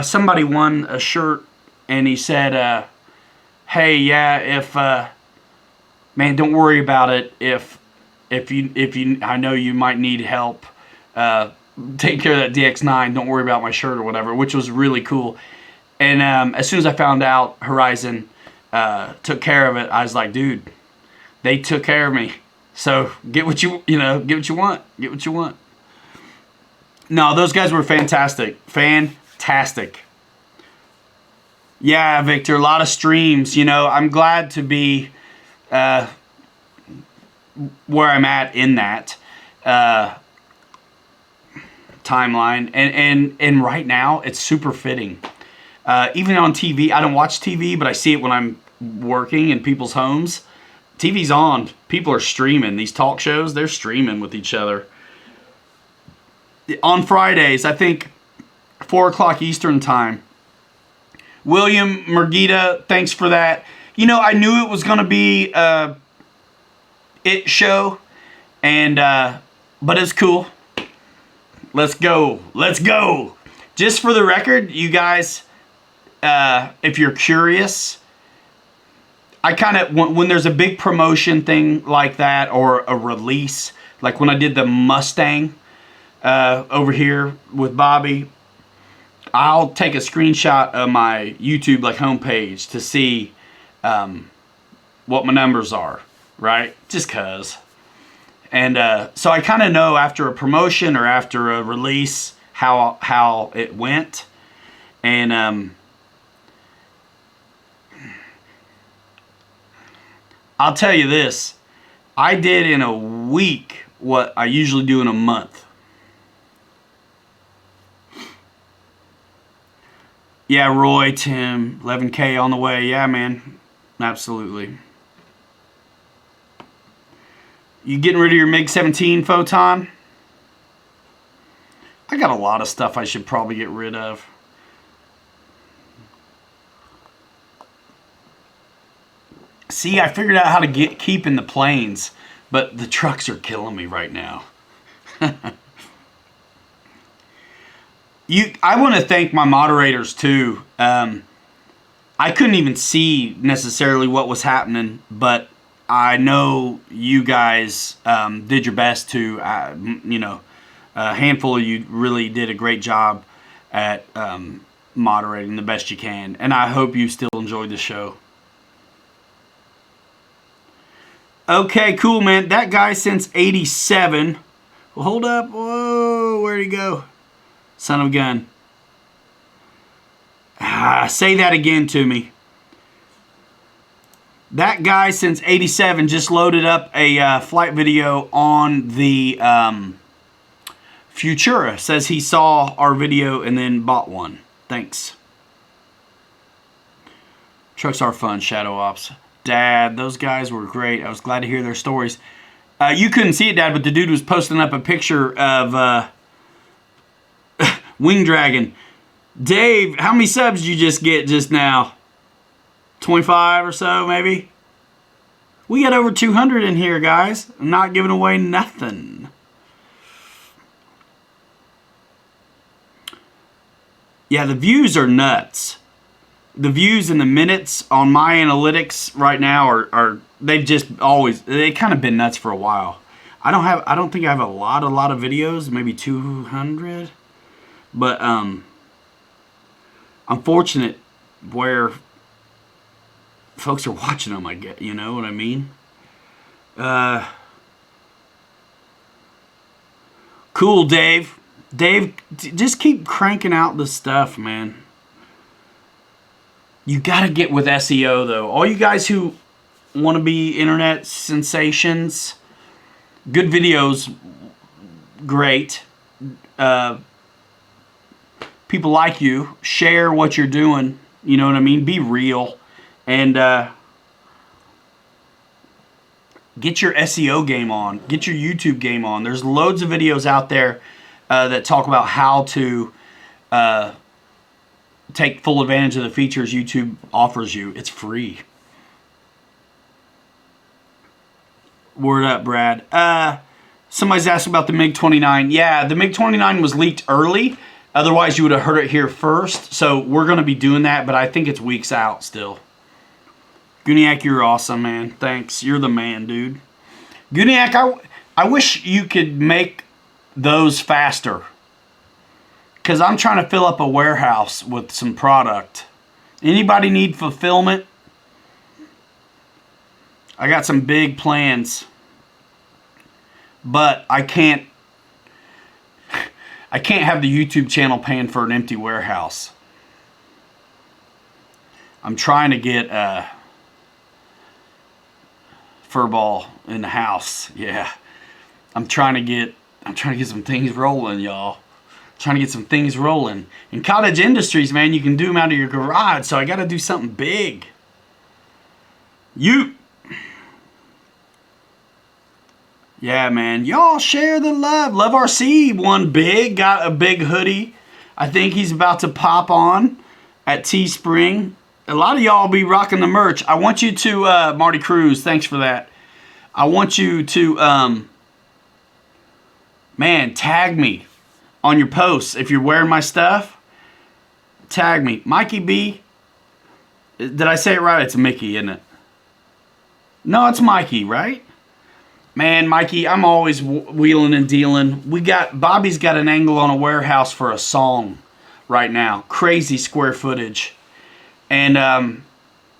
[SPEAKER 1] somebody won a shirt, and he said, hey, yeah, if man, don't worry about it. If you, I know you might need help. Take care of that DX9. Don't worry about my shirt or whatever, which was really cool. And as soon as I found out Horizon took care of it, I was like, dude, they took care of me. So get what you want. Get what you want. No, those guys were fantastic. Fantastic. Yeah, Victor, a lot of streams. I'm glad to be where I'm at in that timeline, and right now it's super fitting. Even on TV, I don't watch TV, but I see it when I'm working in people's homes. TV's on. People are streaming. These talk shows, they're streaming with each other. On Fridays, I think 4 o'clock Eastern time. William Mergita, thanks for that. I knew it was going to be it show, and but it's cool. Let's go. Just for the record, you guys, if you're curious, I kind of, when there's a big promotion thing like that, or a release, like when I did the Mustang over here with Bobby, I'll take a screenshot of my YouTube homepage to see what my numbers are, right? Just cause. And so I kind of know after a promotion or after a release how it went. And I'll tell you this. I did in a week what I usually do in a month. Yeah, Roy, Tim, 11K on the way. Yeah, man. Absolutely. You getting rid of your MiG-17, Photon? I got a lot of stuff I should probably get rid of. See, I figured out how to keep in the planes, but the trucks are killing me right now. I want to thank my moderators too. I couldn't even see necessarily what was happening, but I know you guys did your best to, a handful of you really did a great job at moderating the best you can. And I hope you still enjoyed the show. Okay, cool, man. That guy since 87. Well, hold up. Whoa, where'd he go? Son of a gun. Say that again to me. That guy since 87 just loaded up a flight video on the Futura. Says he saw our video and then bought one. Thanks. Trucks are fun, Shadow Ops. Dad, those guys were great. I was glad to hear their stories. You couldn't see it, Dad, but the dude was posting up a picture of Wing Dragon. Dave, how many subs did you just get just now? 25 or so, maybe? We got over 200 in here, guys. I'm not giving away nothing. Yeah, the views are nuts. The views and the minutes on my analytics right now are they've kind of been nuts for a while. I don't think I have a lot of videos, maybe 200. But I'm fortunate where folks are watching them, I get, you know what I mean? Cool, Dave. Dave, just keep cranking out the stuff, man. You got to get with SEO, though. All you guys who want to be internet sensations, good videos, great. People like you. Share what you're doing. You know what I mean? Be real. And get your SEO game on. Get your YouTube game on. There's loads of videos out there that talk about how to take full advantage of the features YouTube offers you. It's free. Word up, Brad. Somebody's asked about the MiG-29. Yeah, the MiG-29 was leaked early. Otherwise, you would have heard it here first. So we're going to be doing that, but I think it's weeks out still. Guniac, you're awesome, man. Thanks. You're the man, dude. Guniac, I wish you could make those faster. Because I'm trying to fill up a warehouse with some product. Anybody need fulfillment? I got some big plans. But I can't have the YouTube channel paying for an empty warehouse. I'm trying to get Furball in the house. Yeah. I'm trying to get some things rolling, y'all. Trying to get some things rolling. In cottage industries, man, you can do them out of your garage, so I got to do something big. Yeah, man. Y'all share the love. Love RC won big. Got a big hoodie. I think he's about to pop on at Teespring. A lot of y'all be rocking the merch. I want you to, Marty Cruz, thanks for that. I want you to, man, tag me on your posts. If you're wearing my stuff, tag me. Mikey B. Did I say it right? It's Mickey, isn't it? No, it's Mikey, right? Man, Mikey, I'm always wheeling and dealing. Bobby's got an angle on a warehouse for a song right now. Crazy square footage. And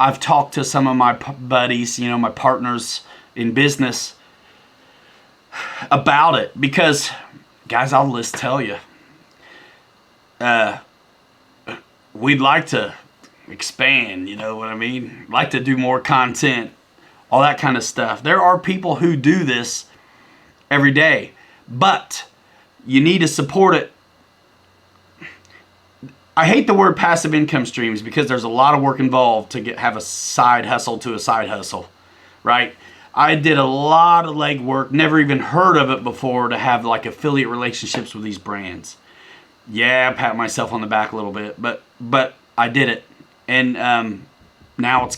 [SPEAKER 1] I've talked to some of my buddies, you know, my partners in business about it. Because, guys, I'll just tell you. We'd like to expand, you know what I mean? Like to do more content. All that kind of stuff. There are people who do this every day, but you need to support it. I hate the word passive income streams because there's a lot of work involved to have a side hustle to a side hustle, right? I did a lot of legwork, never even heard of it before, to have like affiliate relationships with these brands. Yeah, I pat myself on the back a little bit, but I did it. And now it's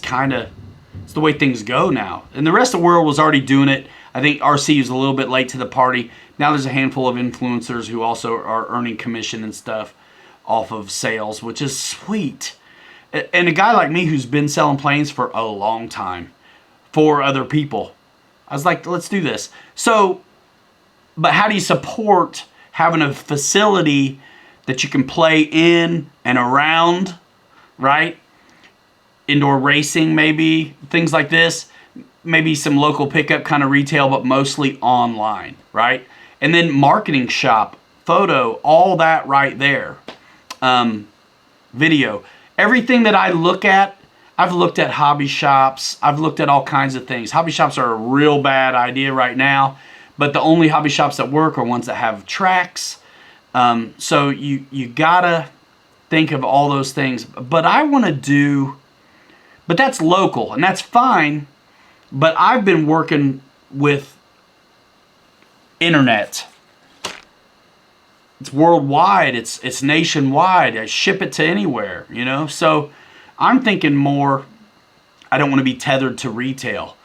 [SPEAKER 1] it's the way things go now. And the rest of the world was already doing it. I think RC was a little bit late to the party. Now there's a handful of influencers who also are earning commission and stuff off of sales, which is sweet. And a guy like me who's been selling planes for a long time, for other people. I was like, let's do this. So, but how do you support having a facility that you can play in and around, right? Indoor racing, maybe, things like this. Maybe some local pickup kind of retail, but mostly online, right? And then marketing shop, photo, all that right there. Video. Everything that I look at, I've looked at hobby shops. I've looked at all kinds of things. Hobby shops are a real bad idea right now, but the only hobby shops that work are ones that have tracks. So you gotta think of all those things. But I want to do, but that's local, and that's fine. But I've been working with internet. It's worldwide. It's nationwide. I ship it to anywhere, you know. So I'm thinking more. I don't want to be tethered to retail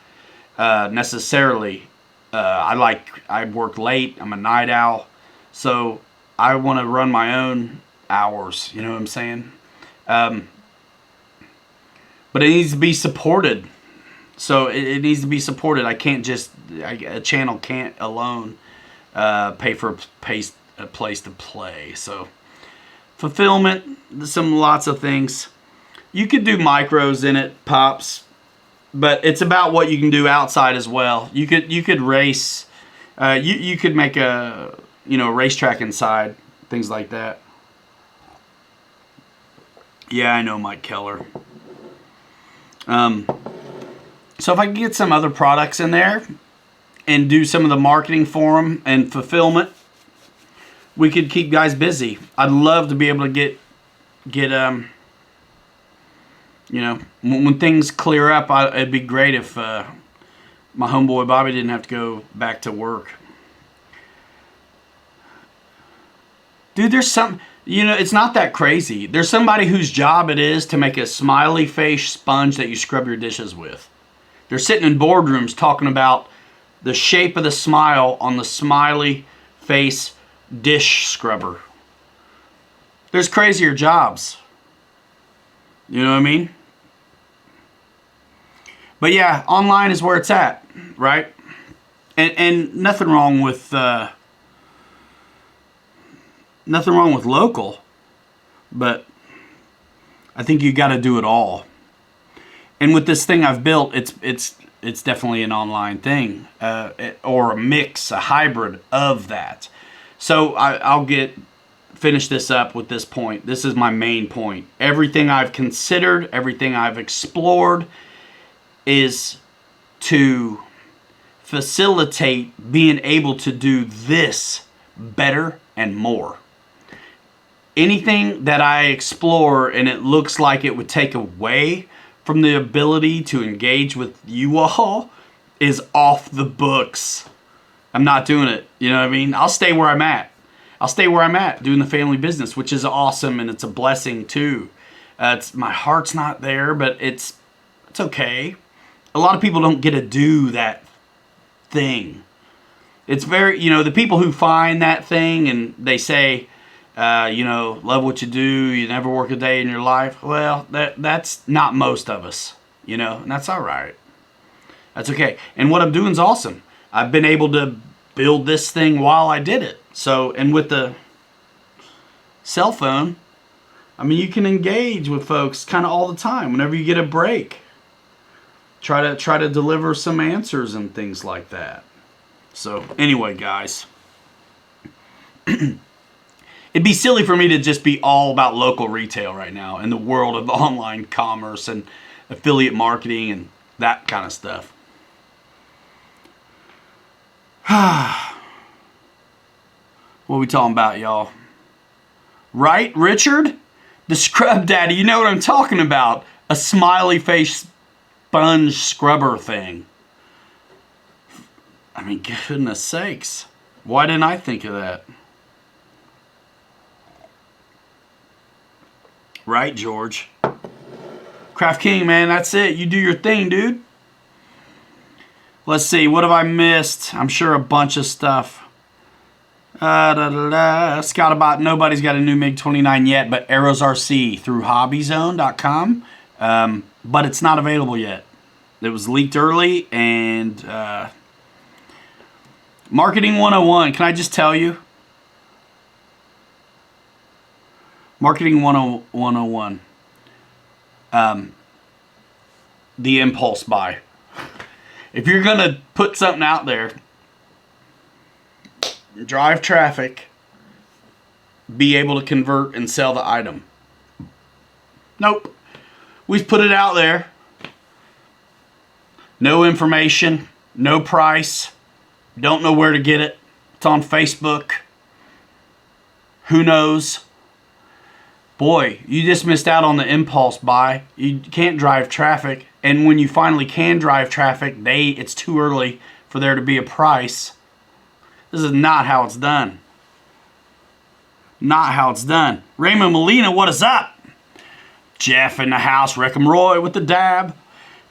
[SPEAKER 1] necessarily. I work late. I'm a night owl, so I want to run my own hours. You know what I'm saying? But it needs to be supported. So it needs to be supported. I can't just, a channel can't alone pay for a place to play. So fulfillment, lots of things. You could do micros in it, pops, but it's about what you can do outside as well. You could race, you could make a racetrack inside, things like that. Yeah, I know, Mike Keller. So if I can get some other products in there and do some of the marketing for them and fulfillment, we could keep guys busy. I'd love to be able to get when things clear up, it'd be great if my homeboy Bobby didn't have to go back to work. Dude, there's some, it's not that crazy. There's somebody whose job it is to make a smiley face sponge that you scrub your dishes with. They're sitting in boardrooms talking about the shape of the smile on the smiley face dish scrubber. There's crazier jobs. You know what I mean? But yeah, online is where it's at, right? And nothing wrong with local, but I think you got to do it all. And with this thing I've built, it's definitely an online thing, or a mix, a hybrid of that. So I'll finish this up with this point. This is my main point. Everything I've considered, everything I've explored is to facilitate being able to do this better and more. Anything that I explore and it looks like it would take away from the ability to engage with you all is off the books. I'm not doing it. You know what I mean? I'll stay where I'm at. Doing the family business, which is awesome, and it's a blessing too. My heart's not there, but it's okay. A lot of people don't get to do that thing. It's very, the people who find that thing and they say, love what you do, you never work a day in your life. Well, that's not most of us, and that's all right. That's okay. And what I'm doing is awesome. I've been able to build this thing while I did it. So, and with the cell phone, you can engage with folks kind of all the time whenever you get a break. Try to deliver some answers and things like that. So, anyway, guys. It'd be silly for me to just be all about local retail right now in the world of online commerce and affiliate marketing and that kind of stuff. What are we talking about, y'all? Right, Richard? The Scrub Daddy, you know what I'm talking about. A smiley face sponge scrubber thing. Goodness sakes. Why didn't I think of that? Right, George? Craft King, man, that's it. You do your thing, dude. Let's see, what have I missed? I'm sure a bunch of stuff. Scottabot, nobody's got a new MiG-29 yet, but Arrows RC through hobbyzone.com. But it's not available yet. It was leaked early, and Marketing 101, can I just tell you? Marketing 101. The impulse buy. If you're going to put something out there, drive traffic, be able to convert and sell the item. Nope. We've put it out there. No information, no price, don't know where to get it. It's on Facebook. Who knows? Boy, you just missed out on the impulse buy. You can't drive traffic. And when you finally can drive traffic, it's too early for there to be a price. This is not how it's done. Not how it's done. Raymond Molina, what is up? Jeff in the house. Reckham Roy with the dab.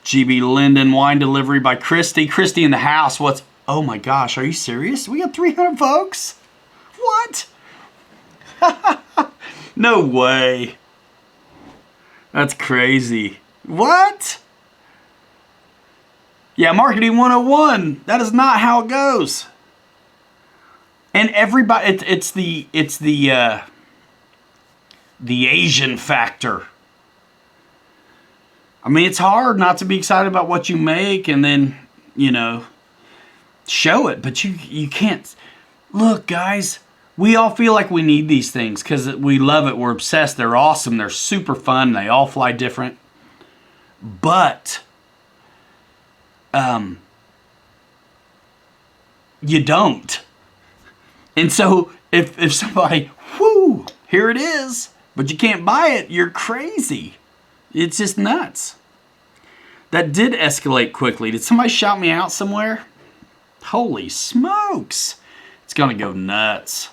[SPEAKER 1] GB Linden wine delivery by Christy. Christy in the house. Oh my gosh, are you serious? We got 300 folks? What? No way. That's crazy. What? Yeah, Marketing 101. That is not how it goes. And everybody, it's the Asian factor. I mean, it's hard not to be excited about what you make and then, show it. But you can't. Look, guys, we all feel like we need these things because we love it. We're obsessed. They're awesome. They're super fun. They all fly different. But you don't. And so if somebody, here it is, but you can't buy it, you're crazy. It's just nuts. That did escalate quickly. Did somebody shout me out somewhere? Holy smokes. It's going to go nuts.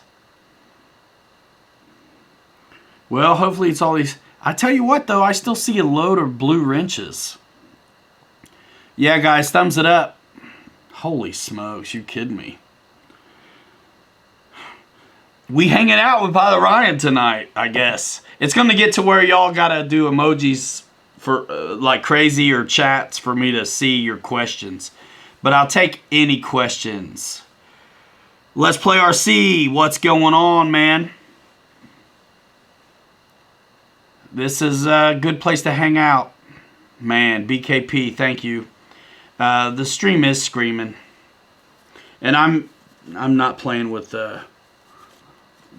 [SPEAKER 1] Well, hopefully it's all these. I tell you what, though, I still see a load of blue wrenches. Yeah, guys, thumbs it up. Holy smokes, you kidding me? We hanging out with Father Ryan tonight, I guess. It's going to get to where y'all got to do emojis for like crazy or chats for me to see your questions. But I'll take any questions. Let's Play RC. What's going on, man? This is a good place to hang out. Man, BKP, thank you. The stream is screaming. And I'm not playing with the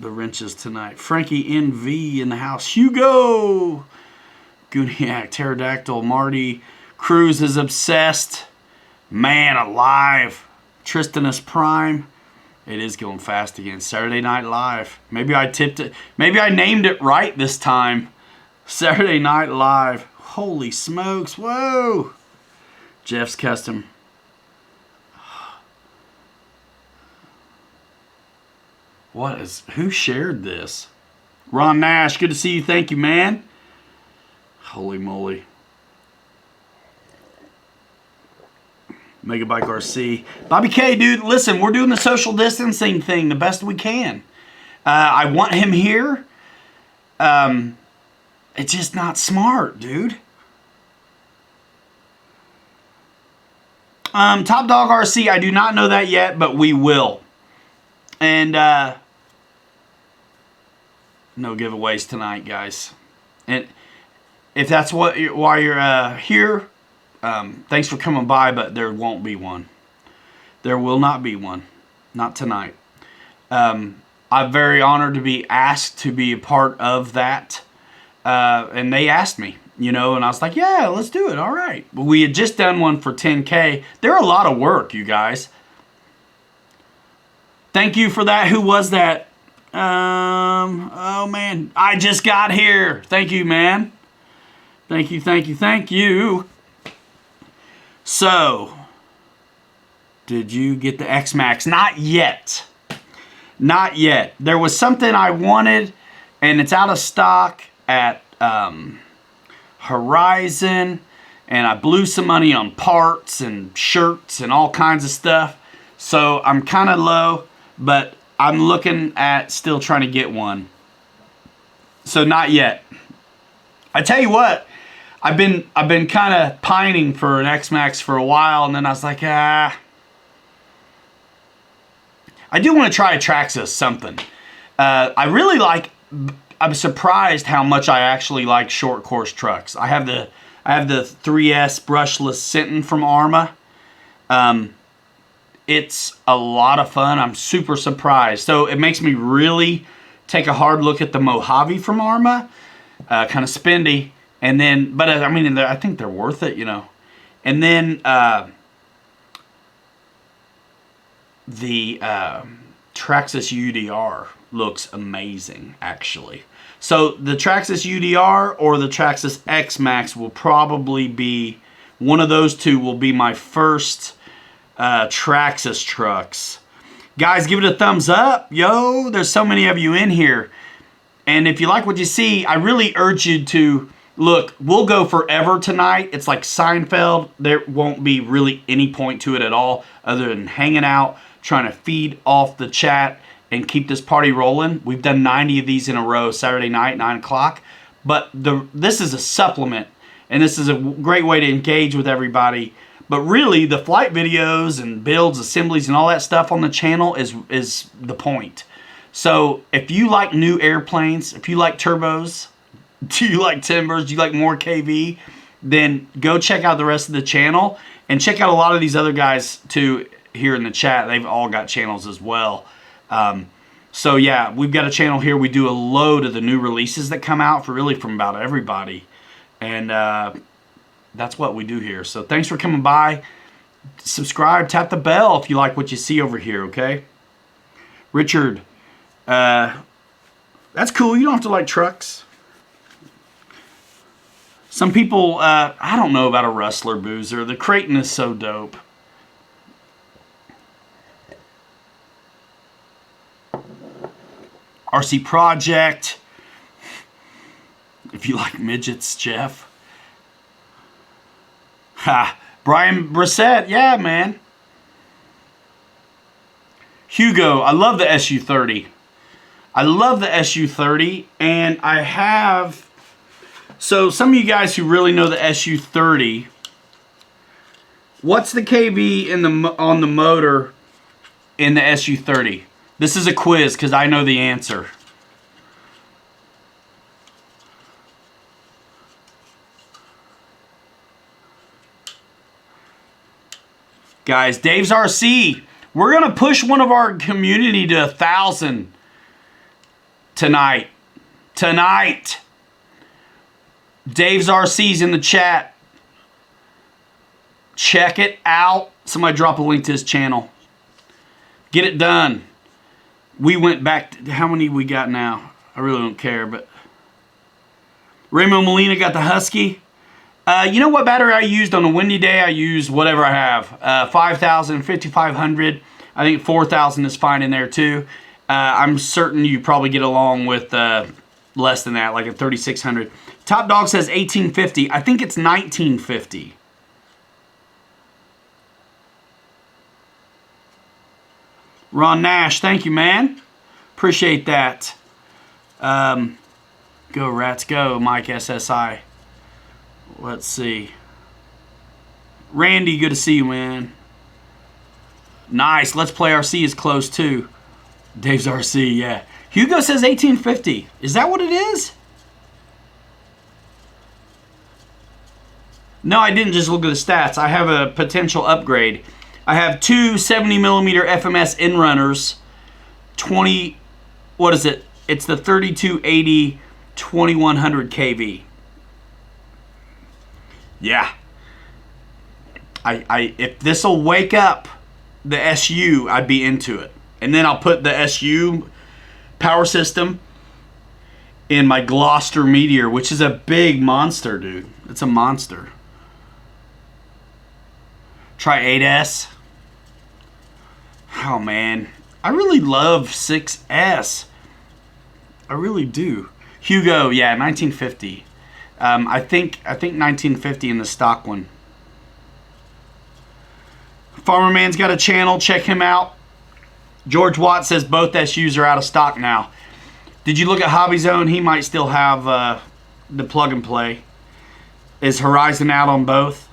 [SPEAKER 1] wrenches tonight. Frankie NV in the house. Hugo! Gooniac, Pterodactyl, Marty. Cruz is obsessed. Man alive. Tristanus Prime. It is going fast again. Saturday Night Live. Maybe I tipped it. Maybe I named it right this time. Saturday Night Live. Holy smokes. Whoa. Jeff's Custom. Who shared this? Ron Nash, good to see you. Thank you, man. Holy moly. Megabike RC. Bobby K, dude, listen, we're doing the social distancing thing the best we can. I want him here. It's just not smart, dude. Top Dog RC, I do not know that yet, but we will. And no giveaways tonight, guys. And if that's why you're here, thanks for coming by, but there won't be one. There will not be one. Not tonight. I'm very honored to be asked to be a part of that. And they asked me, and I was like, yeah, let's do it. All right. But we had just done one for 10K. They're a lot of work, you guys. Thank you for that. Who was that? Oh, man. I just got here. Thank you, man. Thank you, thank you, thank you. So, did you get the X-Max? Not yet. Not yet. There was something I wanted, and it's out of stock at Horizon, and I blew some money on parts and shirts and all kinds of stuff. So, I'm kind of low, but I'm looking at still trying to get one. So, not yet. I tell you what, I've been kind of pining for an X-Max for a while, and then I was like, I do want to try a Traxxas something. I really like. I'm surprised how much I actually like short course trucks. I have the 3S brushless Sinton from Arrma. It's a lot of fun. I'm super surprised. So it makes me really take a hard look at the Mojave from Arrma. Kind of spendy. And then, but I mean, I think they're worth it, you know. And then the Traxxas UDR looks amazing, actually. So the Traxxas UDR or the Traxxas X-Max will probably be, one of those two will be my first Traxxas trucks. Guys, give it a thumbs up. Yo, there's so many of you in here. And if you like what you see, I really urge you to look. We'll go forever tonight. It's like Seinfeld. There won't be really any point to it at all other than hanging out, trying to feed off the chat and keep this party rolling. We've done 90 of these in a row Saturday night, 9 o'clock. But this is a supplement, and this is a great way to engage with everybody. But really, the flight videos and builds, assemblies, and all that stuff on the channel is the point. So if you like new airplanes, if you like turbos, do you like timbers, do you like more KV, then go check out the rest of the channel. And check out a lot of these other guys, too, here in the chat. They've all got channels as well. So yeah, we've got a channel here. We do a load of the new releases that come out from about everybody. And that's what we do here. So thanks for coming by. Subscribe, tap the bell if you like what you see over here, okay? Richard, that's cool. You don't have to like trucks. Some people, I don't know about a Rustler Boozer. The Creighton is so dope. RC Project. If you like midgets, Jeff. Ha. Brian Brissett. Yeah, man. Hugo. I love the SU30. I love the SU30. And I have... So some of you guys who really know the SU30... What's the KV on the motor in the SU30? This is a quiz because I know the answer. Guys, Dave's RC. We're going to push one of our community to 1,000 tonight. Tonight. Dave's RC's in the chat. Check it out. Somebody drop a link to his channel. Get it done. We went back to how many we got now. I really don't care, but Raymond Molina got the Husky. You know what battery I used on a windy day? I used whatever I have. 5,000, 5,500. I think 4,000 is fine in there too. I'm certain you probably get along with less than that, like a 3,600. Top Dog says 1850. I think it's 1950. Ron Nash, thank you, man. Appreciate that. Go Rats, go, Mike SSI. Let's see. Randy, good to see you, man. Nice. Let's Play RC is close, too. Dave's RC, yeah. Hugo says 1850. Is that what it is? No, I didn't just look at the stats. I have a potential upgrade. I have two 70mm FMS Inrunners, 20, what is it? It's the 3280 2100 kV. Yeah. If this will wake up the SU, I'd be into it. And then I'll put the SU power system in my Gloster Meteor, which is a big monster, dude. It's a monster. Try 8S. Oh, man. I really love 6S. I really do. Hugo, yeah, 1950. I think 1950 in the stock one. Farmer Man's got a channel. Check him out. George Watt says both SUs are out of stock now. Did you look at Hobby Zone? He might still have the plug and play. Is Horizon out on both?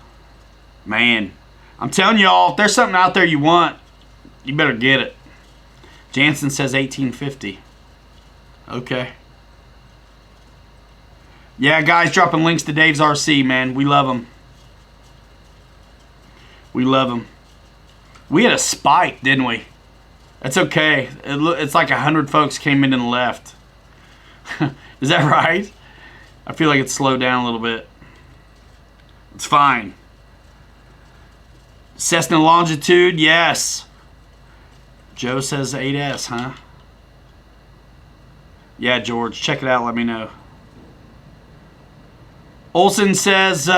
[SPEAKER 1] Man, I'm telling y'all, if there's something out there you want, you better get it. Jansen says 1850. Okay. Yeah, guys, dropping links to Dave's RC, man. We love him. We love him. We had a spike, didn't we? That's okay. It's like 100 folks came in and left. Is that right? I feel like it's slowed down a little bit. It's fine. Cessna Longitude, yes. Joe says 8S, huh? Yeah, George, check it out. Let me know. Olson says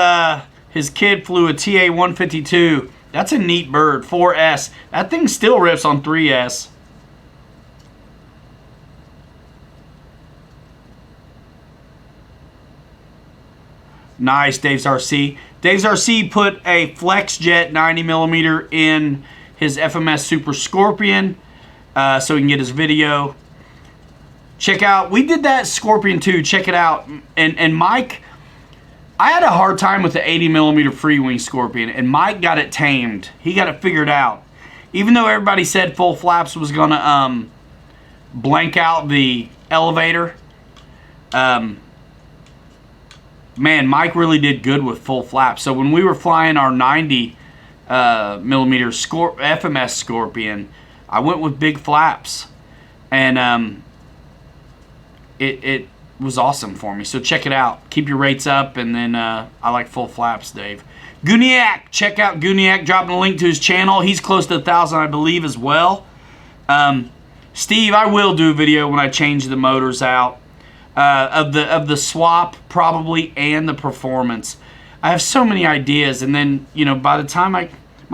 [SPEAKER 1] his kid flew a TA-152. That's a neat bird. 4S. That thing still rips on 3S. Nice, Dave's RC. Dave's RC put a FlexJet 90mm in his FMS Super Scorpion so he can get his video. Check out, we did that Scorpion too. Check it out. And Mike, I had a hard time with the 80mm free wing Scorpion, and Mike got it tamed. He got it figured out. Even though everybody said full flaps was gonna blank out the elevator, man, Mike really did good with full flaps. So when we were flying our 90mm FMS Scorpion, I went with big flaps, and it was awesome for me. So check it out. Keep your rates up, and then I like full flaps, Dave. Guniac, check out Guniac. Dropping a link to his channel. He's close to 1,000, I believe, as well. Steve, I will do a video when I change the motors out. Of the swap probably, and the performance. I have so many ideas, and then, you know, by the time my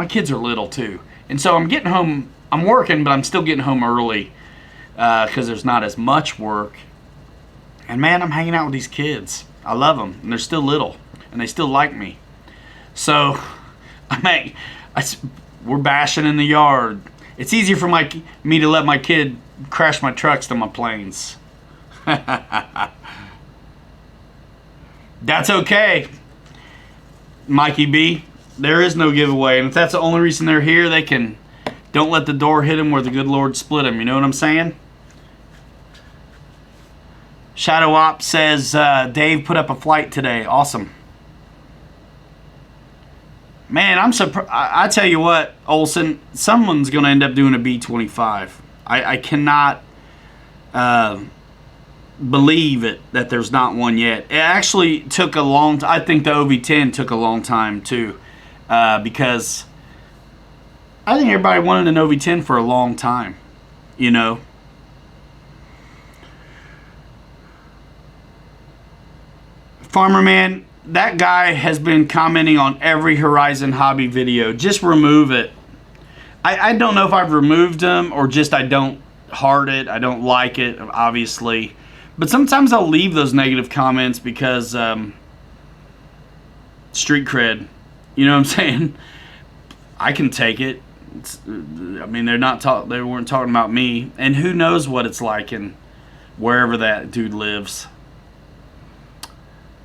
[SPEAKER 1] kids are little too, and so I'm getting home, I'm working, but I'm still getting home early because there's not as much work. And man, I'm hanging out with these kids. I love them, and they're still little, and they still like me. So we're bashing in the yard. It's easier for me to let my kid crash my trucks than my planes. That's okay, Mikey B. There is no giveaway, and if that's the only reason they're here, they can. Don't let the door hit them where the good Lord split them. You know what I'm saying? Shadow Op says Dave put up a flight today. Awesome, man. I'm surprised. I tell you what, Olson, someone's going to end up doing a B-25. I cannot. Believe it that there's not one yet. It actually took a long time. I think the OV10 took a long time too, because I think everybody wanted an OV10 for a long time, you know. Farmer Man, that guy has been commenting on every Horizon Hobby video. Just remove it. I don't know if I've removed them or just I don't heart it. I don't like it, obviously. But sometimes I'll leave those negative comments because street cred. You know what I'm saying? I can take it. I mean, they weren't talking about me, and who knows what it's like in wherever that dude lives.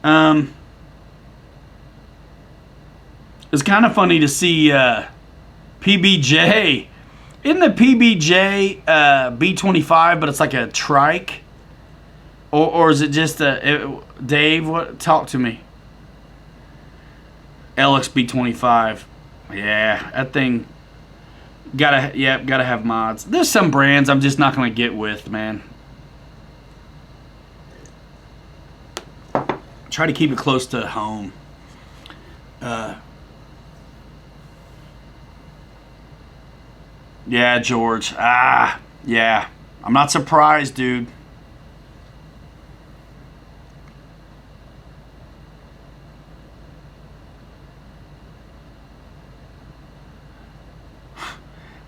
[SPEAKER 1] It's kind of funny to see PBJ. Isn't the PBJ B-25, but it's like a trike? Or is it just Dave? What? Talk to me. LXB-25. Yeah, that thing. Gotta have mods. There's some brands I'm just not gonna get with, man. Try to keep it close to home. Yeah, George. Yeah. I'm not surprised, dude.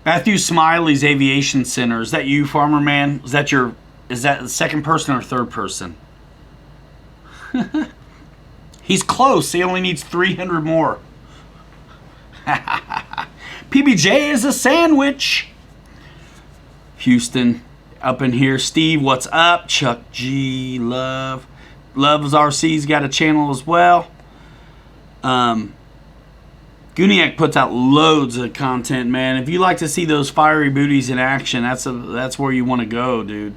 [SPEAKER 1] Matthew Smiley's Aviation Center. Is that you, Farmer Man? Is that the second person or third person? He's close. He only needs 300 more. PBJ is a sandwich. Houston, up in here. Steve, what's up? Chuck G, Love's RC's got a channel as well. Guniak puts out loads of content, man. If you like to see those fiery booties in action, that's where you want to go, dude.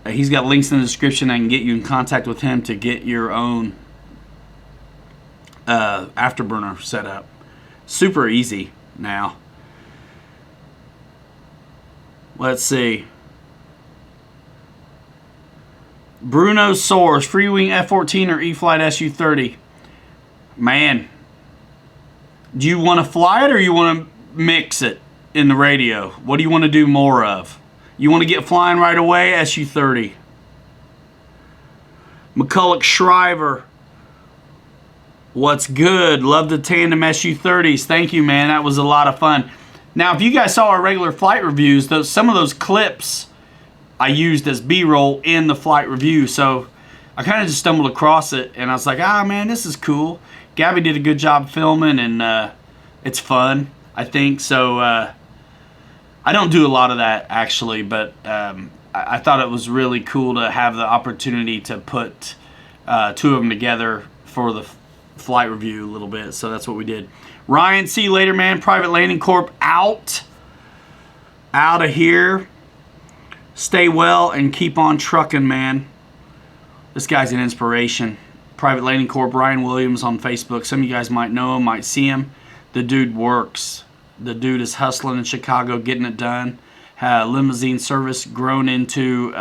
[SPEAKER 1] He's got links in the description that can get you in contact with him to get your own afterburner set up. Super easy now. Let's see. Bruno Soares, Freewing F-14 or E-flite Su-30? Man, do you want to fly it or you want to mix it in the radio? What do you want to do more of? You want to get flying right away? Su-30. McCulloch Shriver, what's good? Love the tandem Su-30s. Thank you, man. That was a lot of fun. Now, if you guys saw our regular flight reviews, some of those clips I used as B-roll in the flight review. So I kind of just stumbled across it, and I was like, man, this is cool. Gabby did a good job filming, and it's fun, I think. So I don't do a lot of that, actually, but I thought it was really cool to have the opportunity to put two of them together for the flight review a little bit. So that's what we did. Ryan, see you later, man. Private Landing Corp out of here. Stay well and keep on trucking, man. This guy's an inspiration. Private Landing Corp, Ryan Williams on Facebook. Some of you guys might know him, might see him. The dude works. The dude is hustling in Chicago, getting it done. Limousine service grown into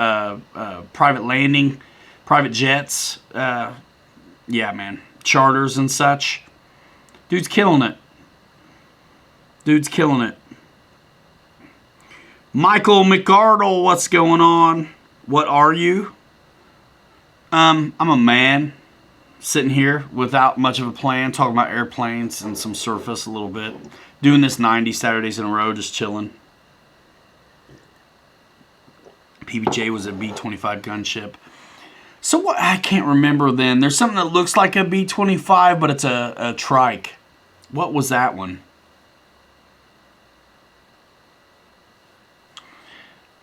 [SPEAKER 1] private landing, private jets. Yeah, man. Charters and such. Dude's killing it. Dude's killing it. Michael McArdle, what's going on? What are you? I'm a man sitting here without much of a plan, talking about airplanes and some surface a little bit. Doing this 90 Saturdays in a row, just chilling. PBJ was a B-25 gunship. So what? I can't remember then. There's something that looks like a B-25, but it's a trike. What was that one?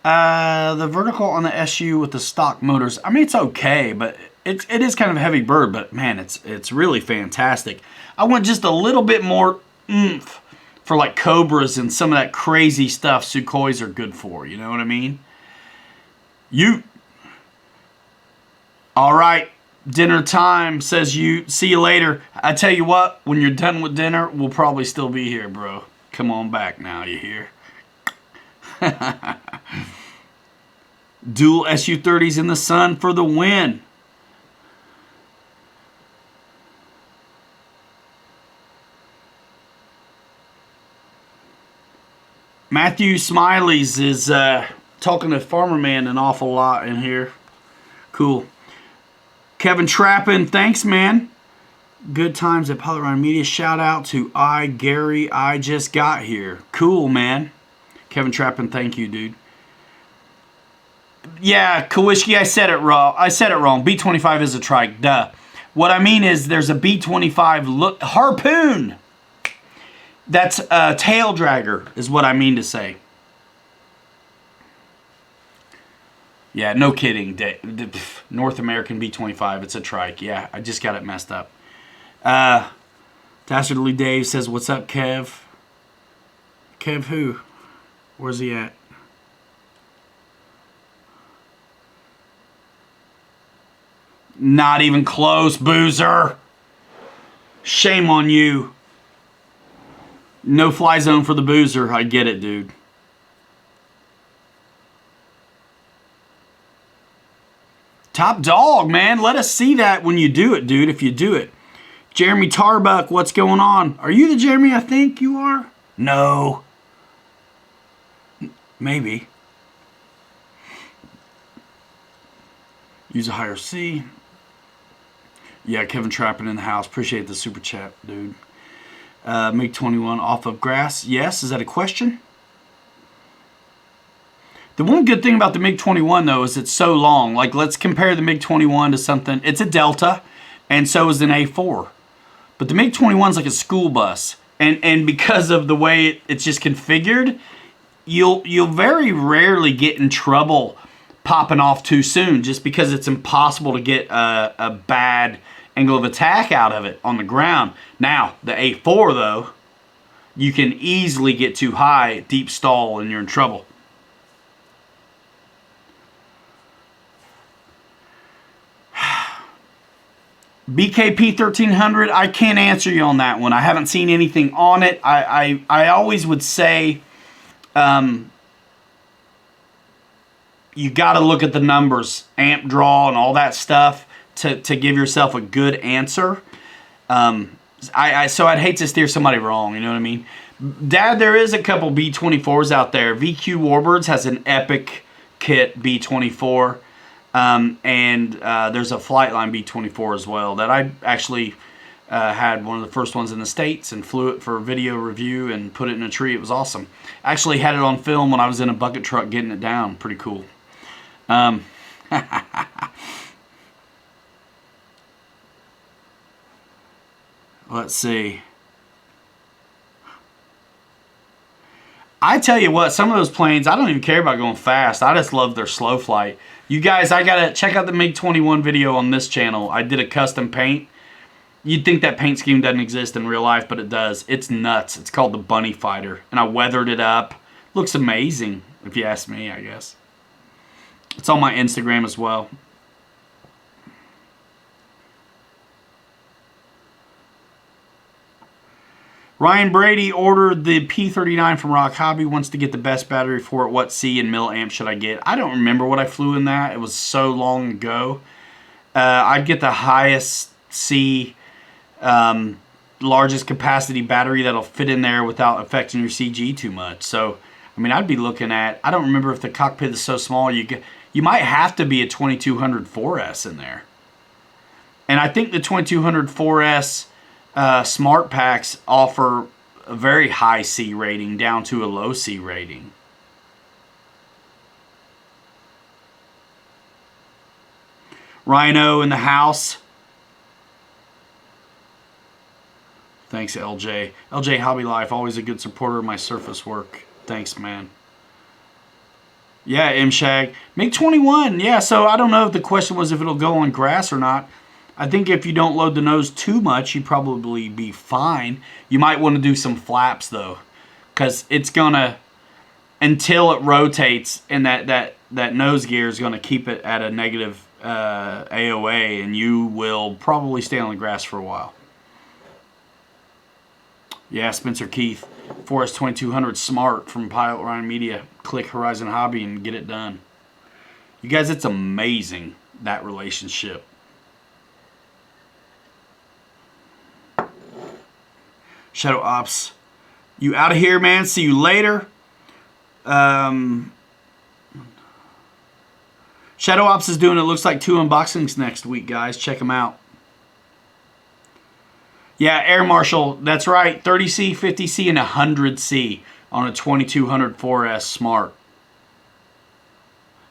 [SPEAKER 1] The vertical on the SU with the stock motors. I mean, it's okay, but it is kind of a heavy bird. But man, it's really fantastic. I want just a little bit more oomph for like Cobras and some of that crazy stuff Sukhois are good for. You know what I mean? All right, dinner time, says you. See you later. I tell you what, when you're done with dinner, we'll probably still be here, bro. Come on back now, you hear? Dual Su-30s in the sun for the win. Matthew Smileys is talking to Farmer Man an awful lot in here. Cool. Kevin Trappin, thanks, man. Good times at Pilot Ryan Media. Shout out to Gary. I just got here. Cool, man. Kevin Trappin, thank you, dude. Yeah, Kowishki, I said it wrong. B-25 is a trike. Duh. What I mean is there's a B-25 harpoon. That's a tail dragger is what I mean to say. Yeah, no kidding. North American B-25, it's a trike. Yeah, I just got it messed up. Dastardly Dave says, what's up, Kev? Kev who? Where's he at? Not even close, Boozer. Shame on you. No fly zone for the Boozer. I get it, dude. Top dog, man. Let us see that when you do it, dude, if you do it. Jeremy Tarbuck, what's going on? Are you the Jeremy I think you are? No. Maybe. Use a higher C. Yeah, Kevin Trappin in the house. Appreciate the super chat, dude. MiG-21 off of grass. Yes, is that a question? The one good thing about the MiG-21, though, is it's so long. Like, let's compare the MiG-21 to something. It's a Delta, and so is an A4. But the MiG-21 is like a school bus. And because of the way it's just configured, you'll very rarely get in trouble popping off too soon, just because it's impossible to get a bad angle of attack out of it on the ground. Now, the A4 though, you can easily get too high, deep stall, and you're in trouble. BKP 1300, I can't answer you on that one. I haven't seen anything on it. I always would say you got to look at the numbers, amp draw, and all that stuff to give yourself a good answer. So I'd hate to steer somebody wrong, you know what I mean? Dad, there is a couple B24s out there. VQ Warbirds has an epic kit B24. And there's a Flightline B24 as well that I actually had one of the first ones in the States and flew it for video review and put it in a tree. It was awesome. I actually had it on film when I was in a bucket truck getting it down. Pretty cool. Let's see. I tell you what, some of those planes, I don't even care about going fast. I just love their slow flight. You guys, I gotta check out the MiG-21 video on this channel. I did a custom paint. You'd think that paint scheme doesn't exist in real life, but it does. It's nuts. It's called the Bunny Fighter. And I weathered it up. Looks amazing, if you ask me, I guess. It's on my Instagram as well. Ryan Brady ordered the P39 from Rock Hobby, wants to get the best battery for it. What C and milliamp should I get? I don't remember what I flew in that. It was so long ago. I'd get the highest C, largest capacity battery that'll fit in there without affecting your CG too much. So, I mean, I'd be looking at, I don't remember if the cockpit is so small, you might have to be a 2200 4S in there. And I think the 2200 4S smart packs offer a very high C rating down to a low C rating. Rhino in the house. Thanks, LJ. LJ Hobby Life, always a good supporter of my surface work. Thanks, man. Yeah, M-Shag. MiG-21, yeah, so I don't know if the question was if it'll go on grass or not. I think if you don't load the nose too much, you'd probably be fine. You might want to do some flaps, though, because it's going to, until it rotates, and that nose gear is going to keep it at a negative AOA, and you will probably stay on the grass for a while. Yeah, Spencer Keith, Forest 2200 Smart from Pilot Ryan Media. Click Horizon Hobby and get it done. You guys, it's amazing, that relationship. Shadow Ops, you out of here, man. See you later. Shadow Ops is doing, it looks like 2 unboxings next week, guys. Check them out. Yeah, Air Marshal, that's right. 30C, 50C, and 100C on a 2200 4S Smart.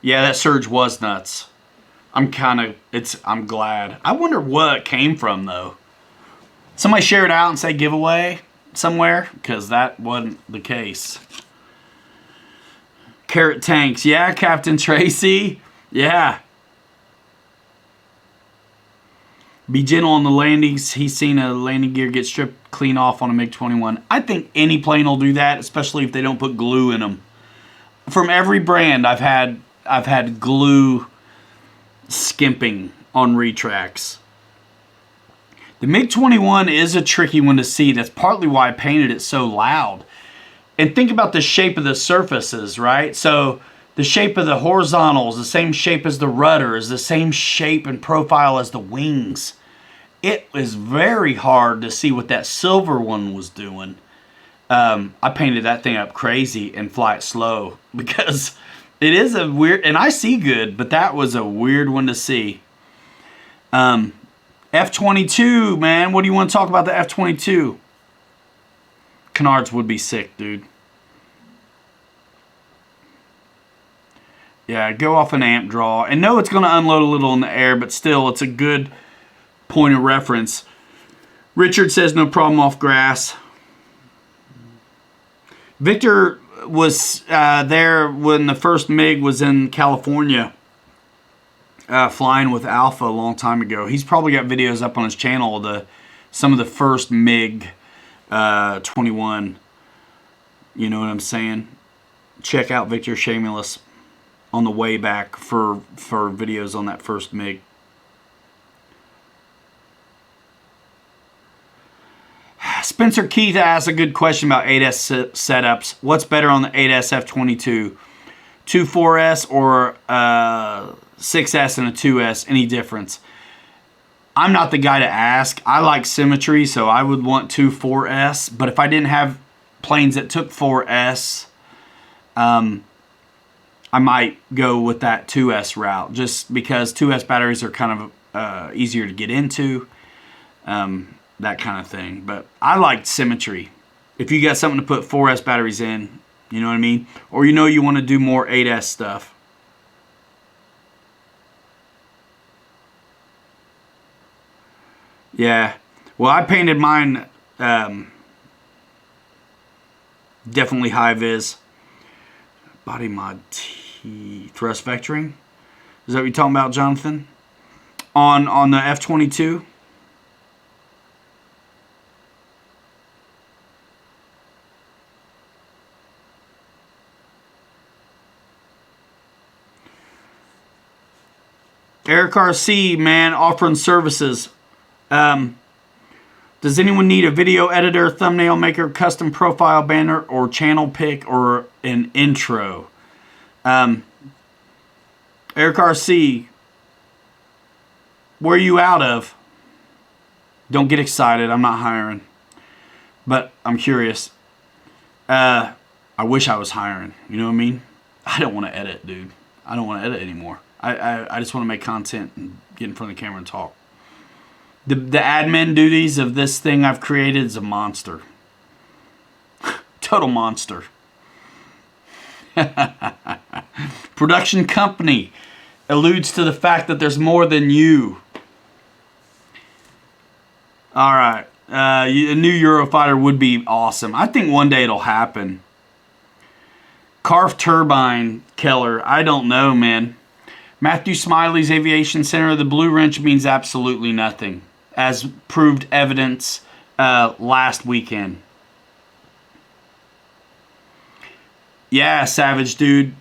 [SPEAKER 1] Yeah, that surge was nuts. I'm glad. I wonder what it came from, though. Somebody share it out and say giveaway somewhere, because that wasn't the case. Carrot Tanks. Yeah, Captain Tracy. Yeah. Be gentle on the landings. He's seen a landing gear get stripped clean off on a MiG-21. I think any plane will do that, especially if they don't put glue in them. From every brand, I've had glue skimping on retracts. The MiG-21 is a tricky one to see. That's partly why I painted it so loud. And think about the shape of the surfaces, right? So the shape of the horizontal is the same shape as the rudder, is the same shape and profile as the wings. It is very hard to see what that silver one was doing. I painted that thing up crazy and fly it slow because it is a weird, and I see good, but that was a weird one to see. F-22, man. What do you want to talk about the F-22? Canards would be sick, dude. Yeah, go off an amp draw. And no, it's going to unload a little in the air, but still, it's a good point of reference. Richard says no problem off grass. Victor was there when the first MiG was in California. flying with Alpha a long time ago. He's probably got videos up on his channel of some of the first MiG 21. You know what I'm saying? Check out Victor Shameless on the way back for videos on that first MiG. Spencer Keith asked a good question about 8S setups. What's better on the 8S F22? 2 4S or 6S and a 2S? Any difference? I'm not the guy to ask. I like symmetry, so I would want 2 4S. But if I didn't have planes that took 4S, I might go with that 2S route, just because 2S batteries are kind of easier to get into. That kind of thing. But I like symmetry. If you got something to put 4S batteries in, you know what I mean? Or you want to do more 8S stuff. Yeah. Well, I painted mine definitely high vis. Body mod T. Thrust vectoring. Is that what you're talking about, Jonathan? On the F22? Eric RC, man, offering services. Does anyone need a video editor, thumbnail maker, custom profile banner, or channel pick, or an intro? Eric RC, where are you out of? Don't get excited. I'm not hiring. But I'm curious. I wish I was hiring. You know what I mean? I don't want to edit, dude. I don't want to edit anymore. I just want to make content and get in front of the camera and talk. The admin duties of this thing I've created is a monster. Total monster. Production company alludes to the fact that there's more than you. Alright. A new Eurofighter would be awesome. I think one day it'll happen. Carf Turbine Keller. I don't know, man. Matthew Smiley's Aviation Center, the blue wrench means absolutely nothing, as proved evidence last weekend. Yeah, Savage, dude.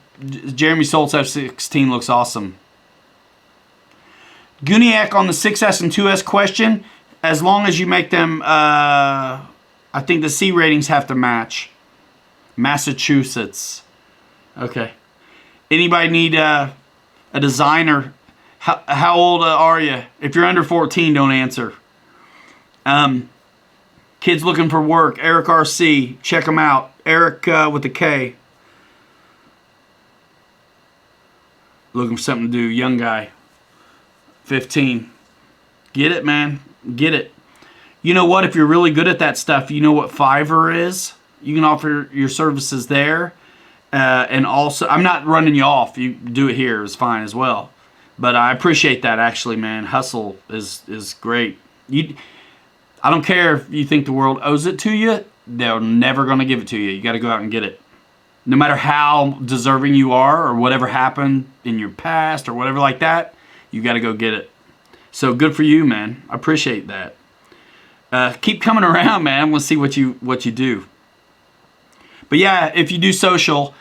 [SPEAKER 1] Jeremy Solt's F-16 looks awesome. Guniac on the 6S and 2S question, as long as you make them, I think the C ratings have to match. Massachusetts. Okay. Anybody need a designer? How old are you? If you're under 14, don't answer. Kids looking for work. Eric RC. Check him out. Eric with a K. Looking for something to do. Young guy. 15. Get it, man. Get it. You know what? If you're really good at that stuff, you know what Fiverr is? You can offer your services there. And also, I'm not running you off. You do it here is fine as well. But I appreciate that, actually, man. Hustle is great. I don't care if you think the world owes it to you. They're never going to give it to you. You got to go out and get it. No matter how deserving you are or whatever happened in your past or whatever like that, you got to go get it. So good for you, man. I appreciate that. Keep coming around, man. We'll see what you do. But yeah, if you do social,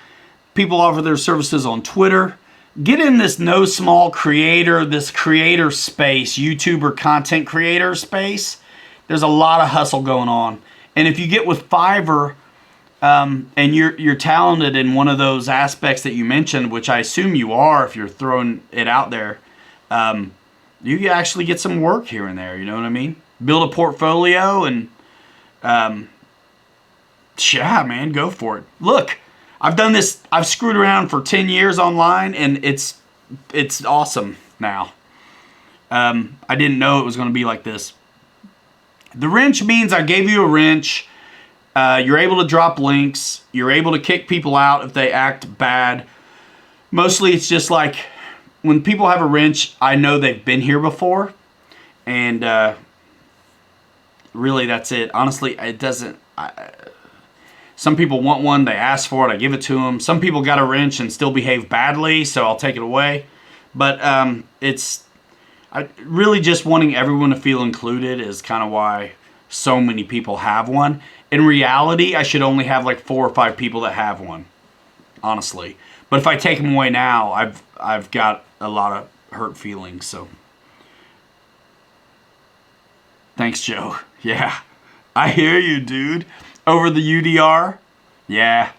[SPEAKER 1] people offer their services on Twitter. Get in this no small creator, this creator space, YouTuber content creator space. There's a lot of hustle going on. And if you get with Fiverr and you're talented in one of those aspects that you mentioned, which I assume you are if you're throwing it out there, you can actually get some work here and there. You know what I mean? Build a portfolio and yeah, man, go for it. Look, I've done this. I've screwed around for 10 years online, and it's awesome now. I didn't know it was going to be like this. The wrench means I gave you a wrench. You're able to drop links. You're able to kick people out if they act bad. Mostly it's just like when people have a wrench, I know they've been here before. And really that's it. Honestly, it doesn't... Some people want one, they ask for it, I give it to them. Some people got a wrench and still behave badly, so I'll take it away. But it's really just wanting everyone to feel included is kind of why so many people have one. In reality, I should only have like 4 or 5 people that have one, honestly. But if I take them away now, I've got a lot of hurt feelings. So, thanks, Joe. Yeah, I hear you, dude. Over the UDR, yeah.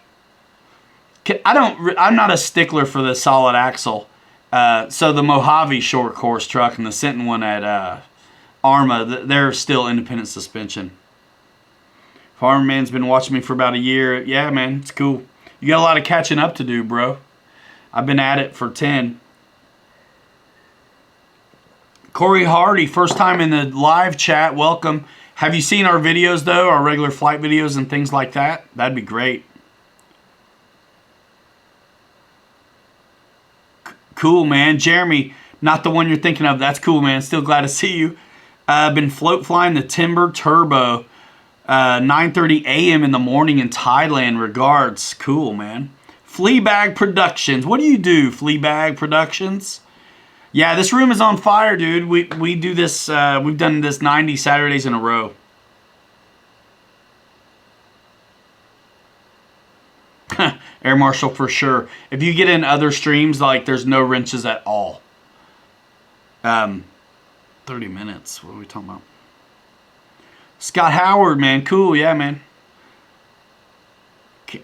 [SPEAKER 1] I'm not a stickler for the solid axle. So the Mojave short course truck and the Sinton one at Arma, they're still independent suspension. Farmer Man's been watching me for about a year. Yeah, man, it's cool. You got a lot of catching up to do, bro. I've been at it for 10. Corey Hardy, first time in the live chat. Welcome. Have you seen our videos, though? Our regular flight videos and things like that? That'd be great. Cool, man. Jeremy, not the one you're thinking of. That's cool, man. Still glad to see you. Been float flying the Timber Turbo. 9:30 a.m. in the morning in Thailand. Regards. Cool, man. Fleabag Productions. What do you do, Fleabag Productions? Yeah, this room is on fire, dude. We do this. We've done this 90 Saturdays in a row. Air Marshal for sure. If you get in other streams, like there's no wrenches at all. 30 minutes. What are we talking about? Scott Howard, man. Cool, yeah, man.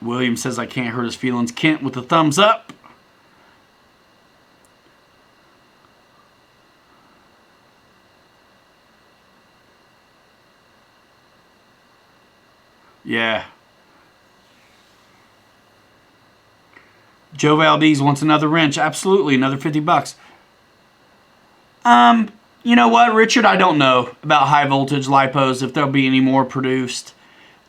[SPEAKER 1] William says I can't hurt his feelings. Kent with the thumbs up. Yeah. Joe Valdez wants another wrench. Absolutely, another $50. You know what, Richard? I don't know about high voltage lipos, if there'll be any more produced.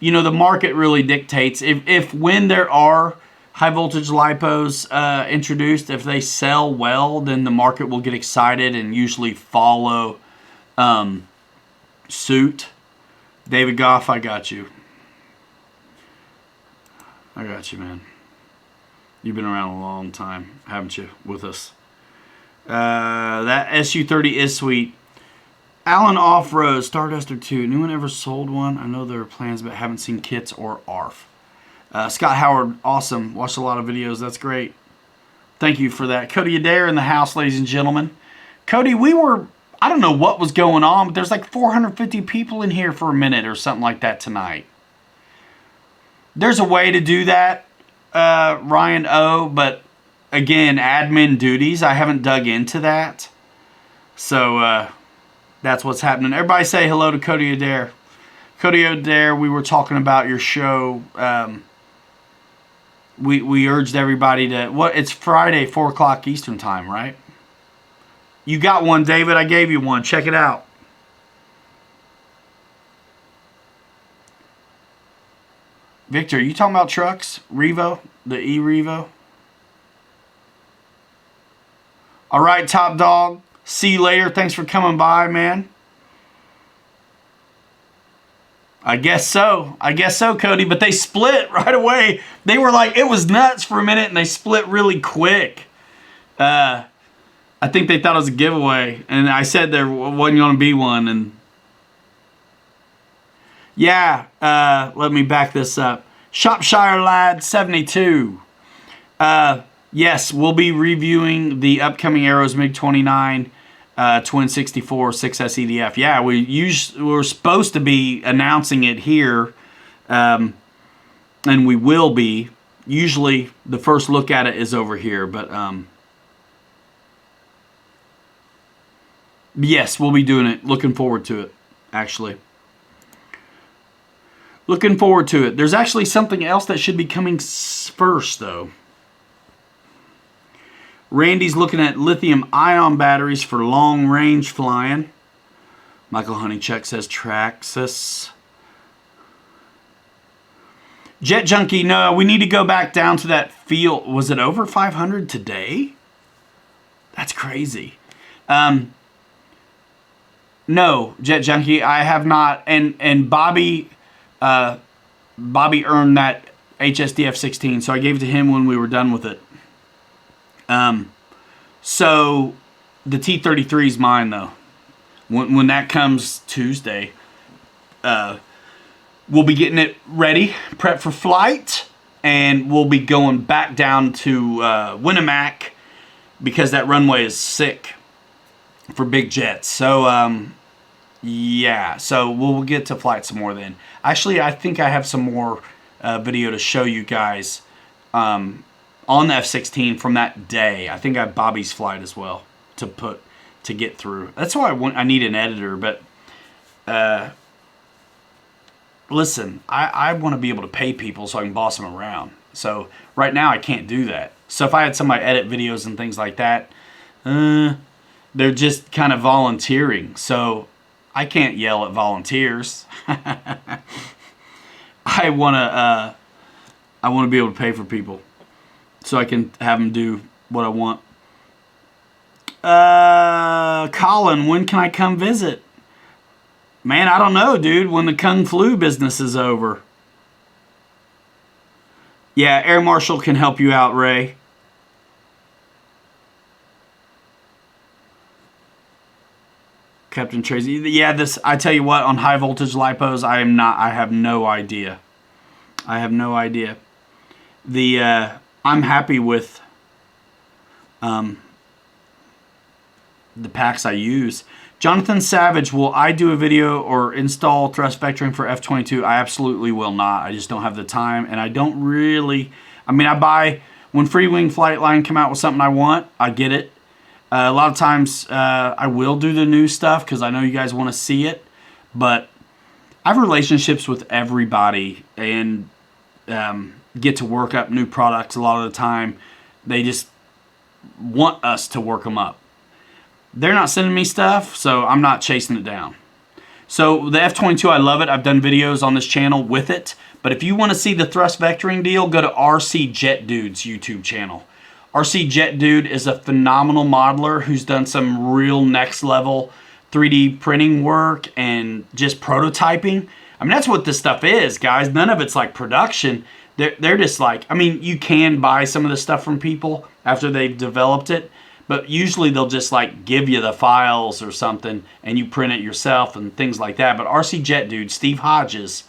[SPEAKER 1] You know, the market really dictates. If when there are high voltage lipos introduced, if they sell well, then the market will get excited and usually follow suit. David Goff, I got you. I got you, man. You've been around a long time, haven't you, with us? That SU30 is sweet. Alan Off-Road, Starduster 2. Anyone ever sold one? I know there are plans, but haven't seen kits or ARF. Scott Howard, awesome. Watched a lot of videos. That's great. Thank you for that. Cody Adair in the house, ladies and gentlemen. Cody, I don't know what was going on, but there's like 450 people in here for a minute or something like that tonight. There's a way to do that, Ryan O, but again, admin duties. I haven't dug into that. So that's what's happening. Everybody say hello to Cody Adair. Cody Adair, we were talking about your show. We urged everybody to... It's Friday, 4 o'clock Eastern time, right? You got one, David. I gave you one. Check it out. Victor, you talking about trucks? Revo? The E-Revo? All right, Top Dog. See you later. Thanks for coming by, man. I guess so. I guess so, Cody. But they split right away. They were like, it was nuts for a minute, and they split really quick. I think they thought it was a giveaway. And I said there wasn't going to be one. And yeah, let me back this up. Shropshire Lad 72. Yes, we'll be reviewing the upcoming Arrows MiG-29 Twin 64 6S EDF. Yeah, we're supposed to be announcing it here, and we will be. Usually, the first look at it is over here, but yes, we'll be doing it. Looking forward to it, actually. Looking forward to it. There's actually something else that should be coming first, though. Randy's looking at lithium-ion batteries for long-range flying. Michael Honeychuck says Traxxas. Jet Junkie, no, we need to go back down to that field. Was it over 500 today? That's crazy. No, Jet Junkie, I have not. And Bobby earned that HSDF 16, so I gave it to him when we were done with it. So the T-33 is mine, though. When that comes Tuesday, we'll be getting it ready, prep for flight, and we'll be going back down to Winnemac because that runway is sick for big jets. So, yeah, so we'll get to flight some more then. Actually, I think I have some more video to show you guys on the F-16 from that day. I think I have Bobby's flight as well to get through. That's why I need an editor, but listen, I want to be able to pay people so I can boss them around. So right now I can't do that. So if I had somebody edit videos and things like that, they're just kind of volunteering. So I can't yell at volunteers. I want to be able to pay for people so I can have them do what I want. Colin, when can I come visit? Man, I don't know, dude. When the Kung Flu business is over. Yeah, Air Marshal can help you out, Ray. Captain Tracy. Yeah, I tell you what, on high voltage lipos, I have no idea. I have no idea. I'm happy with the packs I use. Jonathan Savage, will I do a video or install thrust vectoring for F-22? I absolutely will not. I just don't have the time, and I don't really. I mean, when Free Wing Flight Line come out with something I want, I get it. A lot of times I will do the new stuff because I know you guys want to see it, but I have relationships with everybody and get to work up new products a lot of the time. They just want us to work them up. They're not sending me stuff, so I'm not chasing it down. So the F-22, I love it. I've done videos on this channel with it. But if you want to see the thrust vectoring deal, go to RC Jet Dude's YouTube channel. RC Jet Dude is a phenomenal modeler who's done some real next level 3D printing work and just prototyping. I mean, that's what this stuff is, guys. None of it's like production. They're just like, I mean, you can buy some of this stuff from people after they've developed it, but usually they'll just like give you the files or something and you print it yourself and things like that. But RC Jet Dude, Steve Hodges,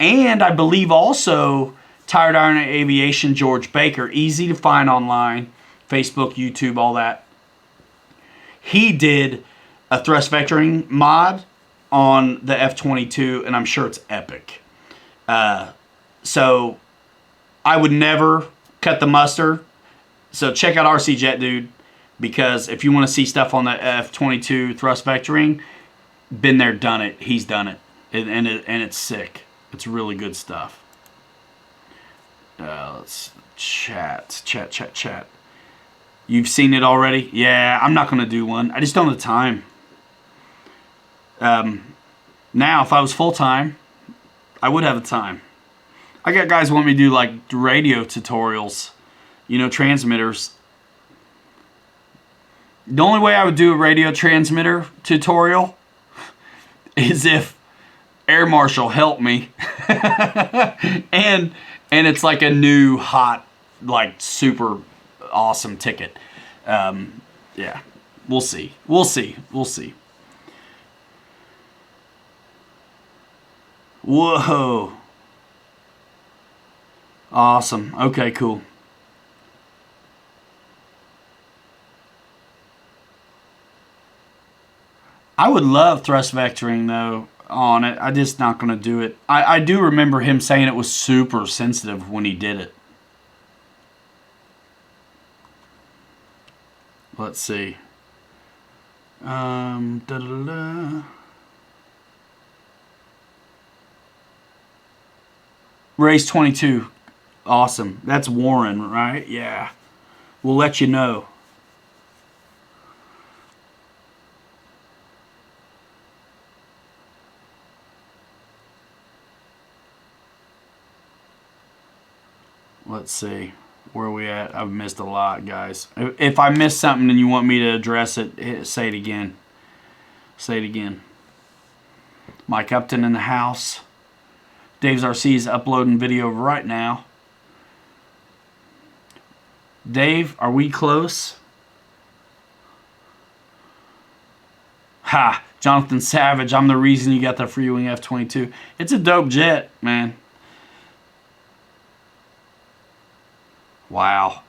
[SPEAKER 1] and I believe also Tired Iron Aviation, George Baker, easy to find online, Facebook, YouTube, all that. He did a thrust vectoring mod on the F-22, and I'm sure it's epic. So I would never cut the mustard. So check out RC Jet Dude, because if you want to see stuff on the F-22 thrust vectoring, been there, done it. He's done it, and it's sick. It's really good stuff. Let's chat. You've seen it already? Yeah, I'm not going to do one. I just don't have the time. Now, if I was full-time, I would have the time. I got guys who want me to do like radio tutorials, transmitters. The only way I would do a radio transmitter tutorial is if Air Marshal helped me. and it's like a new hot, like super awesome ticket. Yeah, we'll see. Whoa. Awesome. Okay, cool. I would love thrust vectoring though on it. I'm just not going to do it. I do remember him saying it was super sensitive when he did it. Let's see. Race 22. Awesome. That's Warren, right? Yeah. We'll let you know. Let's see. Where are we at? I've missed a lot, guys. If I missed something and you want me to address it, say it again. Say it again. Mike Upton in the house. Dave's RC is uploading video right now. Dave, are we close? Ha! Jonathan Savage, I'm the reason you got the Freewing F-22. It's a dope jet, man. Wow.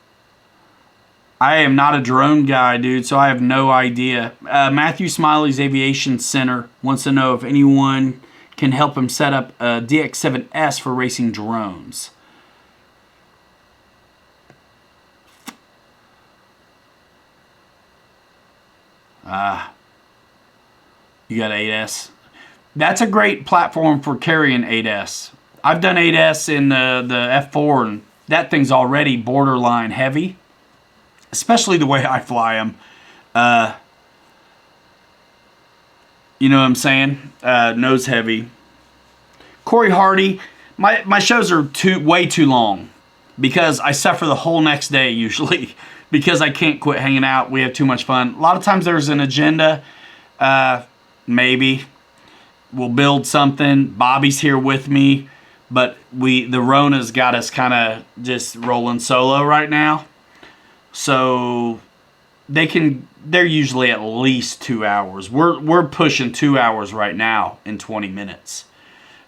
[SPEAKER 1] I am not a drone guy, dude, so I have no idea. Matthew Smiley's Aviation Center wants to know if anyone can help him set up a DX7S for racing drones. You got 8S. That's a great platform for carrying 8S. I've done 8S in the F4, and that thing's already borderline heavy, especially the way I fly them. You know what I'm saying? Nose heavy. Corey Hardy, my shows are way too long because I suffer the whole next day usually because I can't quit hanging out. We have too much fun. A lot of times there's an agenda. Maybe we'll build something. Bobby's here with me, but the Rona's got us kind of just rolling solo right now. So they're usually at least 2 hours. We're pushing 2 hours right now in 20 minutes.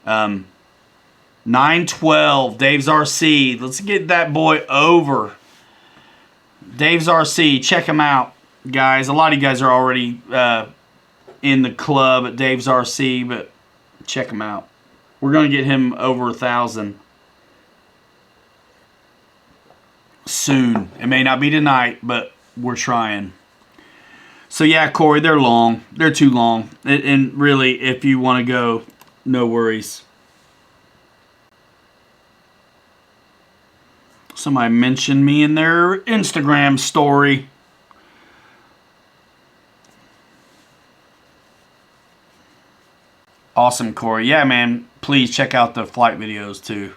[SPEAKER 1] 912 Dave's RC. Let's get that boy over. Dave's RC, check him out, guys. A lot of you guys are already in the club at Dave's RC, but check him out. We're going to get him over 1,000 soon. It may not be tonight, but we're trying. So yeah, Corey, they're long. They're too long. And really, if you want to go, no worries. Somebody mentioned me in their Instagram story. Awesome, Corey. Yeah, man. Please check out the flight videos, too.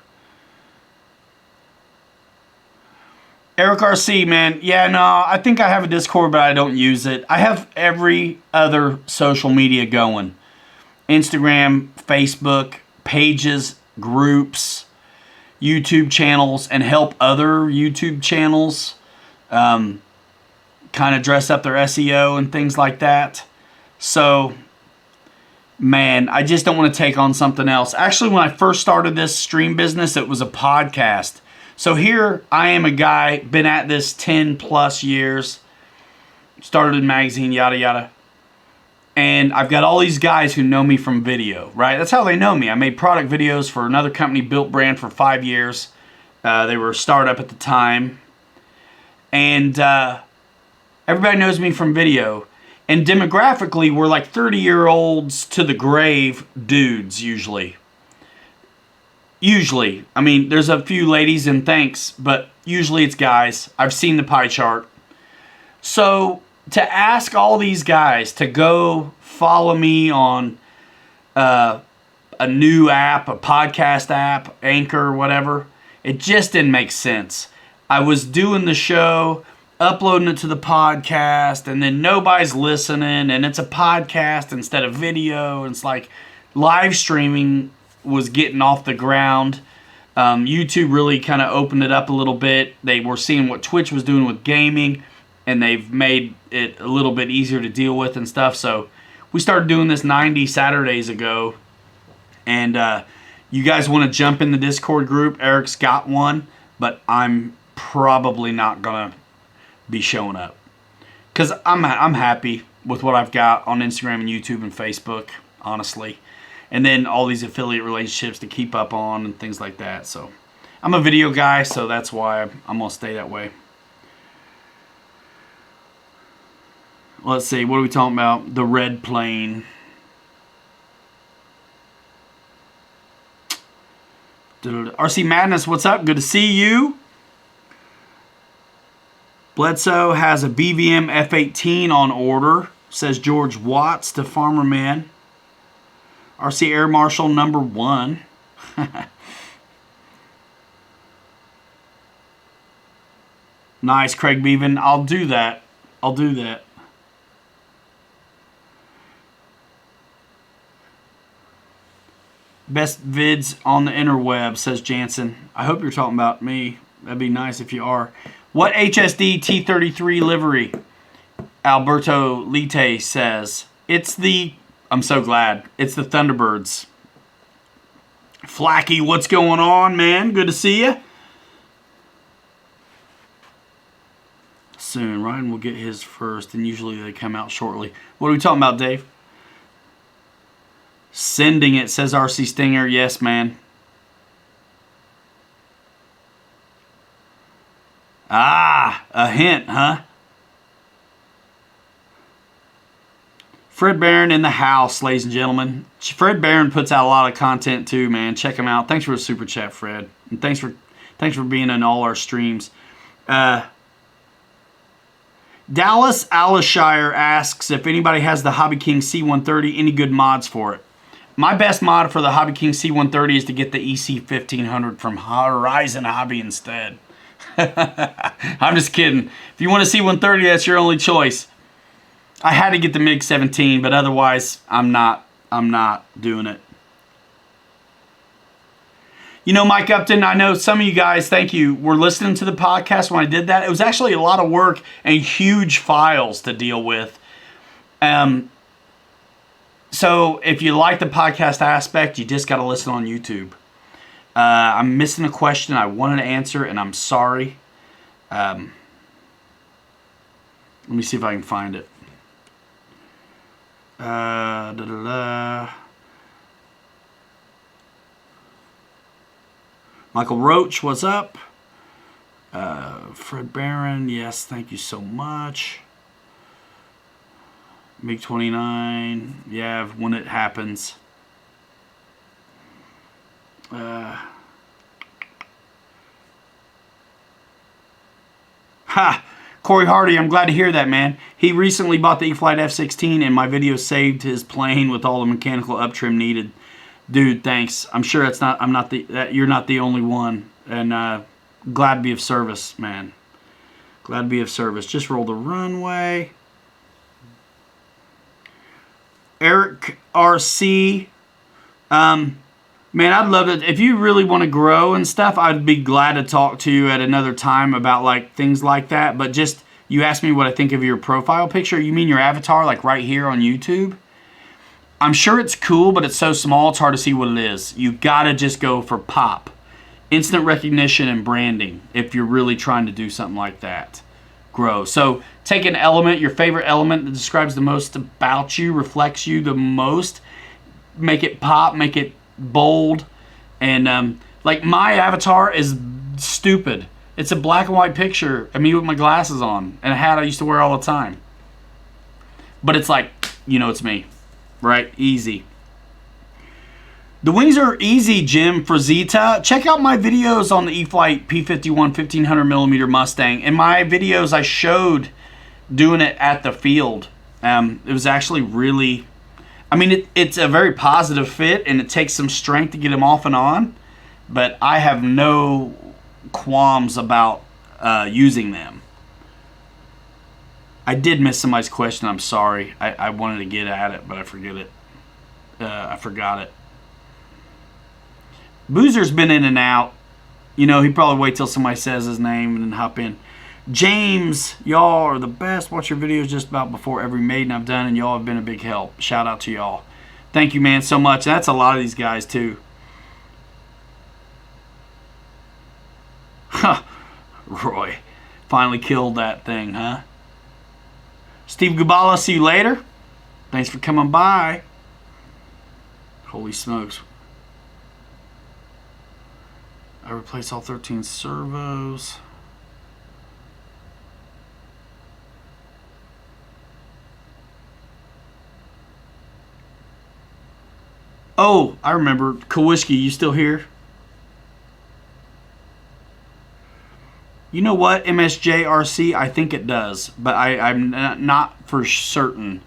[SPEAKER 1] Eric RC, man. Yeah, no, I think I have a Discord, but I don't use it. I have every other social media going. Instagram, Facebook, pages, groups, YouTube channels, and help other YouTube channels kind of dress up their SEO and things like that. So, man, I just don't want to take on something else. Actually, when I first started this stream business, it was a podcast. So here I am, a guy, been at this 10 plus years, started a magazine, yada, yada. And I've got all these guys who know me from video, right? That's how they know me. I made product videos for another company, Built Brand, for 5 years. They were a startup at the time. And everybody knows me from video. And demographically, we're like 30-year-olds to the grave dudes, usually. Usually. I mean, there's a few ladies, and thanks, but usually it's guys. I've seen the pie chart. So to ask all these guys to go follow me on a new app, a podcast app, Anchor, whatever, it just didn't make sense. I was doing the show, uploading it to the podcast, and then nobody's listening, and it's a podcast instead of video. And it's like live streaming was getting off the ground. YouTube really kind of opened it up a little bit. They were seeing what Twitch was doing with gaming, and they've made it a little bit easier to deal with and stuff. So we started doing this 90 Saturdays ago. And you guys want to jump in the Discord group? Eric's got one, but I'm probably not going to be showing up. Because I'm happy with what I've got on Instagram and YouTube and Facebook, honestly. And then all these affiliate relationships to keep up on and things like that. So I'm a video guy, so that's why I'm going to stay that way. Let's see, what are we talking about? The red plane. RC Madness, what's up? Good to see you. Bledsoe has a BVM F-18 on order, says George Watts to Farmer Man. RC Air Marshal number 1. Nice, Craig Beaven. I'll do that. I'll do that. Best vids on the interweb, says Jansen. I hope you're talking about me. That'd be nice if you are. What HSD T33 livery? Alberto Lite says. I'm so glad. It's the Thunderbirds. Flacky, what's going on, man? Good to see you. Soon. Ryan will get his first, and usually they come out shortly. What are we talking about, Dave? Sending it, says RC Stinger. Yes, man. Ah, a hint, huh? Fred Barron in the house, ladies and gentlemen. Fred Barron puts out a lot of content too, man. Check him out. Thanks for the super chat, Fred, and thanks for being in all our streams. Dallas Alishire asks if anybody has the Hobby King C130, any good mods for it. My best mod for the Hobby King C130 is to get the EC1500 from Horizon Hobby instead. I'm just kidding. If you want a C130, that's your only choice. I had to get the MiG-17, but otherwise, I'm not doing it. You know, Mike Upton, I know some of you guys, thank you, were listening to the podcast when I did that. It was actually a lot of work and huge files to deal with. So if you like the podcast aspect, you just got to listen on YouTube. I'm missing a question I wanted to answer, and I'm sorry. Let me see if I can find it. Michael Roach, what's up? Fred Barron, yes, thank you so much. MiG-29, yeah, when it happens. Corey Hardy, I'm glad to hear that, man. He recently bought the E-flite F-16, and my video saved his plane with all the mechanical uptrim needed. Dude, thanks. I'm sure you're not the only one, and glad to be of service, man. Glad to be of service. Just roll the runway. Eric RC, man, I'd love it. If you really want to grow and stuff, I'd be glad to talk to you at another time about like things like that. But just, you asked me what I think of your profile picture. You mean your avatar, like right here on YouTube? I'm sure it's cool, but it's so small, it's hard to see what it is. You gotta just go for pop. Instant recognition and branding if you're really trying to do something like that. Grow. So take an element, your favorite element that describes the most about you, reflects you the most, make it pop, make it bold, and like my avatar is stupid. It's a black and white picture of me with my glasses on and a hat I used to wear all the time. But it's like, you know, it's me, right? Easy. The wings are easy, Jim Frazita. Check out my videos on the E-flite P-51 1500mm Mustang. In my videos, I showed doing it at the field. It was actually really, I mean, it's a very positive fit, and it takes some strength to get them off and on. But I have no qualms about using them. I did miss somebody's question. I'm sorry. I wanted to get at it, but I forget it. I forgot it. Boozer's been in and out. You know, he probably wait till somebody says his name and then hop in. James, y'all are the best. Watch your videos just about before every maiden I've done, and y'all have been a big help. Shout out to y'all. Thank you, man, so much. That's a lot of these guys, too. Huh. Roy. Finally killed that thing, huh? Steve Gubala, see you later. Thanks for coming by. Holy smokes. I replaced all 13 servos. Oh, I remember. Kowalski, you still here? You know what, MSJRC? I think it does, but I'm not for certain.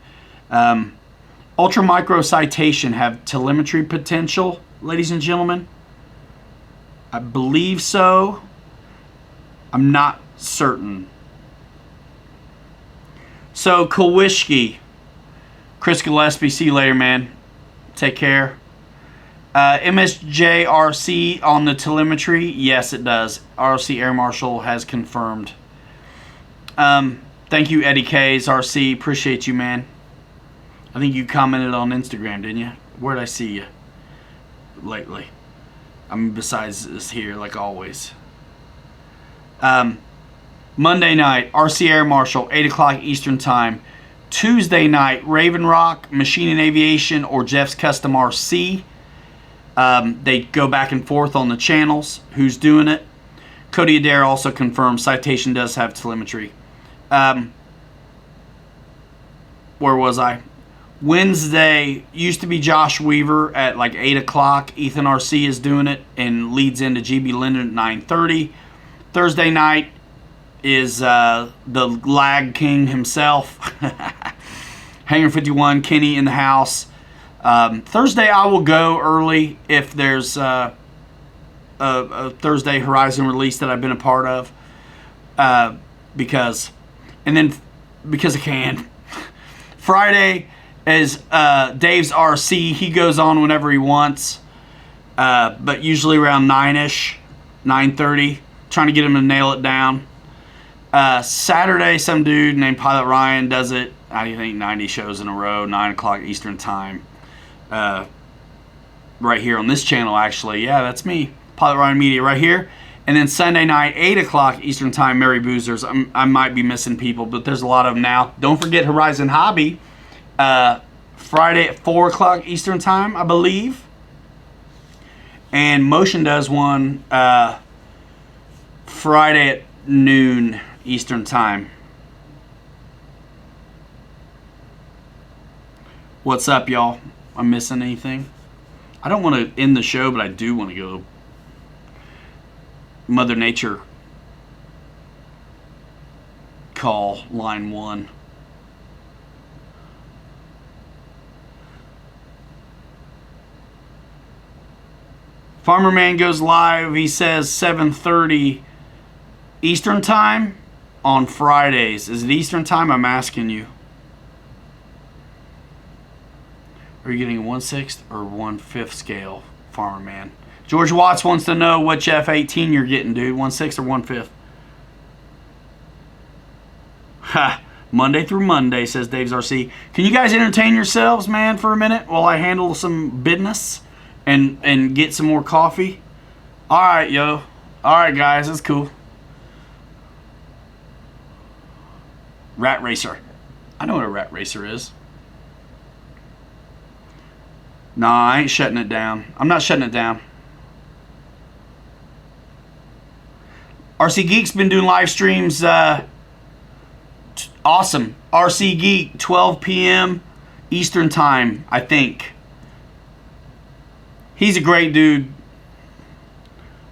[SPEAKER 1] Ultra Micro Citation have telemetry potential, ladies and gentlemen? I believe so. I'm not certain. So, Kowalski. Chris Gillespie, see you later, man. Take care. MSJRC on the telemetry. Yes, it does. RC Air Marshal has confirmed. Thank you, Eddie K's RC. Appreciate you, man. I think you commented on Instagram, didn't you? Where'd I see you lately? I mean, besides this here, like always. Monday night, RC Air Marshal, 8 o'clock Eastern Time. Tuesday night, Raven Rock, Machine and Aviation, or Jeff's Custom RC. They go back and forth on the channels, who's doing it. Cody Adair also confirmed Citation does have telemetry. Where was I? Wednesday used to be Josh Weaver at like 8 o'clock. Ethan RC is doing it and leads into GB Linden at 9:30. Thursday night is the lag king himself. Hangar 51, Kenny in the house. Thursday I will go early if there's a Thursday Horizon release that I've been a part of. Because I can. Friday is Dave's RC. He goes on whenever he wants, but usually around 9-ish, 9:30. Trying to get him to nail it down. Saturday, some dude named Pilot Ryan does it. I think 90 shows in a row, 9 o'clock Eastern Time. Right here on this channel, actually. Yeah, that's me. Pilot Ryan Media right here. And then Sunday night, 8 o'clock Eastern Time, Mary Boozers. I might be missing people, but there's a lot of them now. Don't forget Horizon Hobby. Friday at 4 o'clock Eastern Time, I believe. And Motion does one Friday at noon Eastern Time. What's up, y'all? I'm missing anything? I don't want to end the show, but I do want to go Mother Nature call line 1. Farmer Man goes live. He says 7:30 Eastern Time on Fridays. Is it Eastern Time? I'm asking you. Are you getting a 1/6 or 1/5 scale, Farmer Man? George Watts wants to know which F-18 you're getting, dude. 1/6 or 1/5? Ha! Monday through Monday, says Dave's RC. Can you guys entertain yourselves, man, for a minute while I handle some business and get some more coffee? All right, yo. All right, guys. That's cool. Rat Racer. I know what a rat racer is. Nah, I ain't shutting it down. I'm not shutting it down. RC Geek's been doing live streams. Awesome. RC Geek, 12 p.m. Eastern Time, I think. He's a great dude.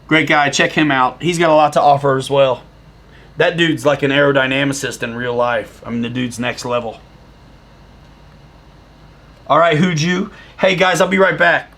[SPEAKER 1] Great guy. Check him out. He's got a lot to offer as well. That dude's like an aerodynamicist in real life. I mean, the dude's next level. All right, who'd you? Hey, guys, I'll be right back.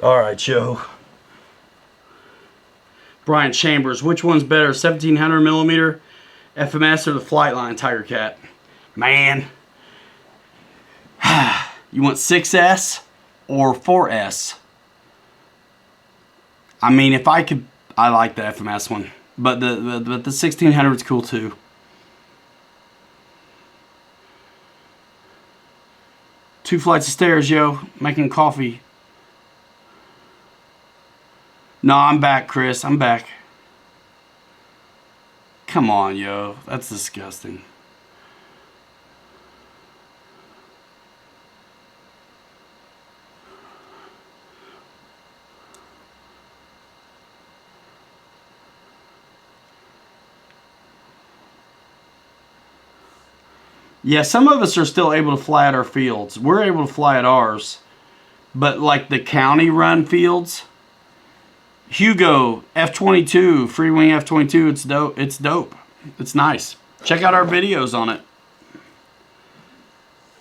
[SPEAKER 1] All right, Joe. Bryant Chambers, which one's better, 1700 millimeter FMS or the Flightline Tiger Cat? Man, you want 6S or 4S? I mean, if I could, I like the FMS one, but the 1600 is cool too. Two flights of stairs, yo, making coffee. No, I'm back, Chris. I'm back. Come on, yo. That's disgusting. Yeah, some of us are still able to fly at our fields. We're able to fly at ours. But like the county run fields, Hugo F-22, free wing F-22, it's dope. It's dope. It's nice. Check out our videos on it.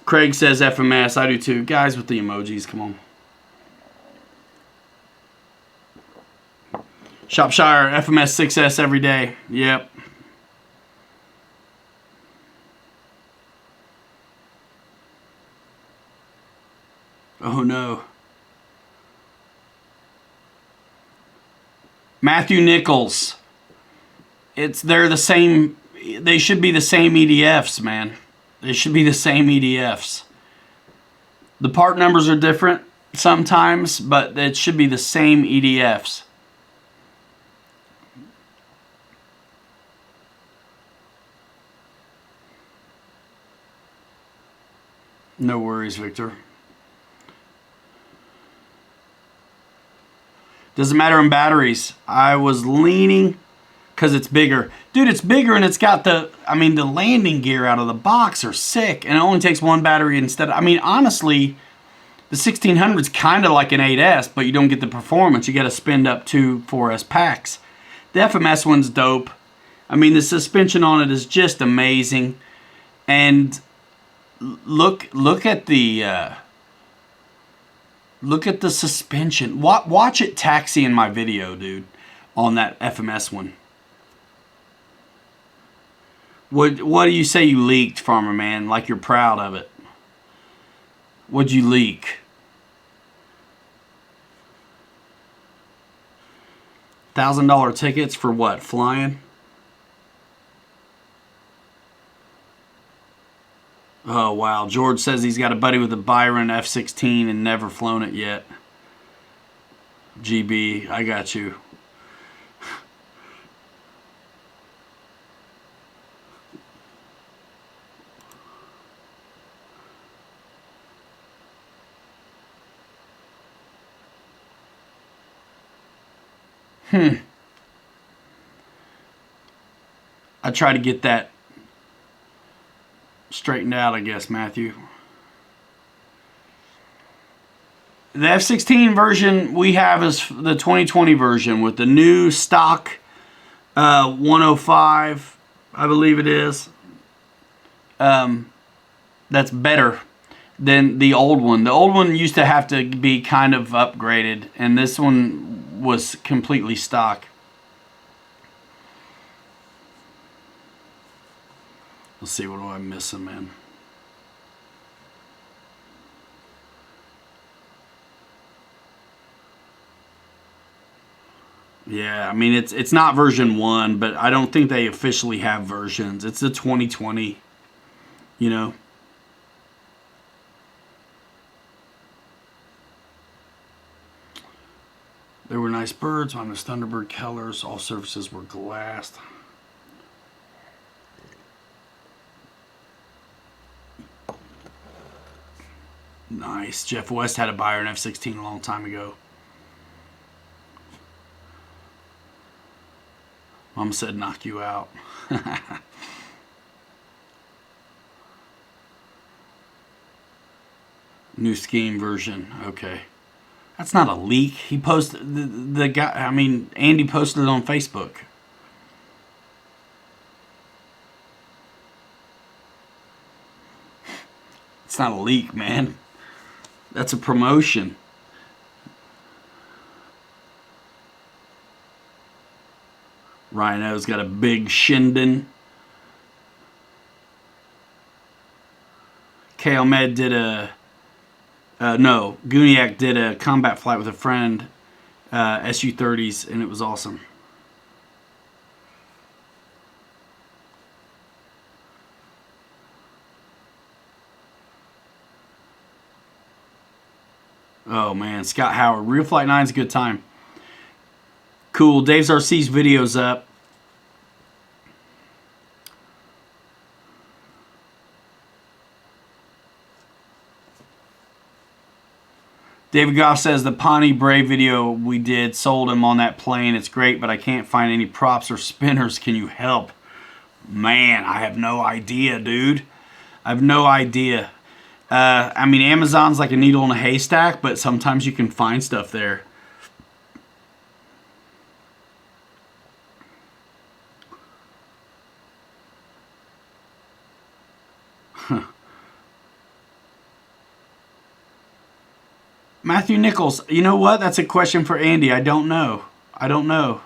[SPEAKER 1] Craig says FMS. I do too. Guys with the emojis, come on. Shropshire FMS 6S every day. Yep. Oh no. Matthew Nichols. They're the same. They should be the same EDFs, man. They should be the same EDFs. The part numbers are different sometimes, but it should be the same EDFs. No worries, Victor. Doesn't matter in batteries. I was leaning because it's bigger. Dude, it's bigger and it's got the landing gear out of the box are sick. And it only takes one battery instead. Honestly, the 1600 is kind of like an 8S, but you don't get the performance. You got to spend up 2 4S packs. The FMS one's dope. The suspension on it is just amazing. And look at the... Look at the suspension. Watch it taxi in my video, dude, on that FMS one. What do you say you leaked, Farmer Man? Like you're proud of it. What'd you leak? $1,000 tickets for what? Flying? Oh, wow. George says he's got a buddy with a Byron F-16 and never flown it yet. GB, I got you. I try to get that straightened out, I guess, Matthew. The F-16 version we have is the 2020 version with the new stock 105, I believe it is. That's better than the old one. The old one used to have to be kind of upgraded, and this one was completely stock. Let's see, what am I missing, man? Yeah, it's not version 1, but I don't think they officially have versions. It's the 2020, you know. There were nice birds on the Thunderbird colors. All surfaces were glassed. Nice. Jeff West had a Byron F-16 a long time ago. Mom said knock you out. New scheme version. Okay. That's not a leak. He posted the guy. Andy posted it on Facebook. It's not a leak, man. That's a promotion. Rhino's got a big Shinden. KL Med did a... no, Guniac did a combat flight with a friend, Su-30s, and it was awesome. Oh man, Scott Howard. Real Flight 9's a good time. Cool. Dave's RC's video's up. David Goff says the Pawnee Brave video we did sold him on that plane. It's great, but I can't find any props or spinners. Can you help? Man, I have no idea, dude. I have no idea. I mean, Amazon's like a needle in a haystack, but sometimes you can find stuff there. Huh. Matthew Nichols, you know what? That's a question for Andy. I don't know. I don't know.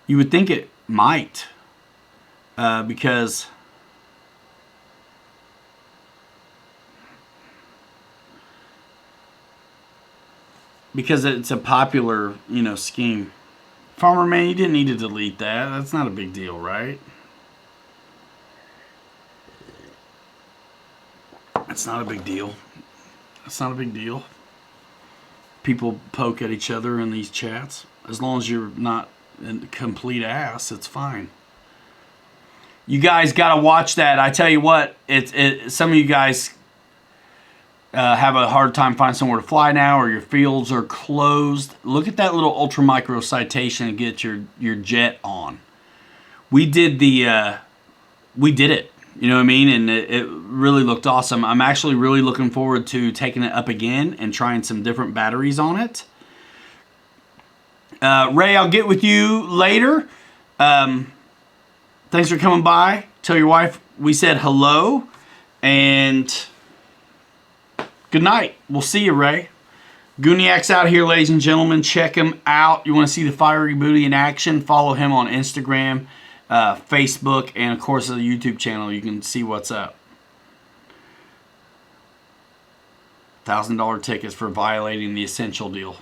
[SPEAKER 1] You would think it might. Because... it's a popular, scheme. Farmer Man, you didn't need to delete that. That's not a big deal, right? That's not a big deal. That's not a big deal. People poke at each other in these chats. As long as you're not a complete ass, it's fine. You guys got to watch that. I tell you what, some of you guys... have a hard time finding somewhere to fly now, or your fields are closed. Look at that little ultra micro citation and get your jet on. We did it. You know what I mean? And it really looked awesome. I'm actually really looking forward to taking it up again and trying some different batteries on it. Ray, I'll get with you later. Thanks for coming by. Tell your wife we said hello, and good night. We'll see you, Ray. Guniac's out here, ladies and gentlemen. Check him out. You want to see the Fiery Booty in action? Follow him on Instagram, Facebook, and of course the YouTube channel. You can see what's up. $1,000 tickets for violating the essential deal.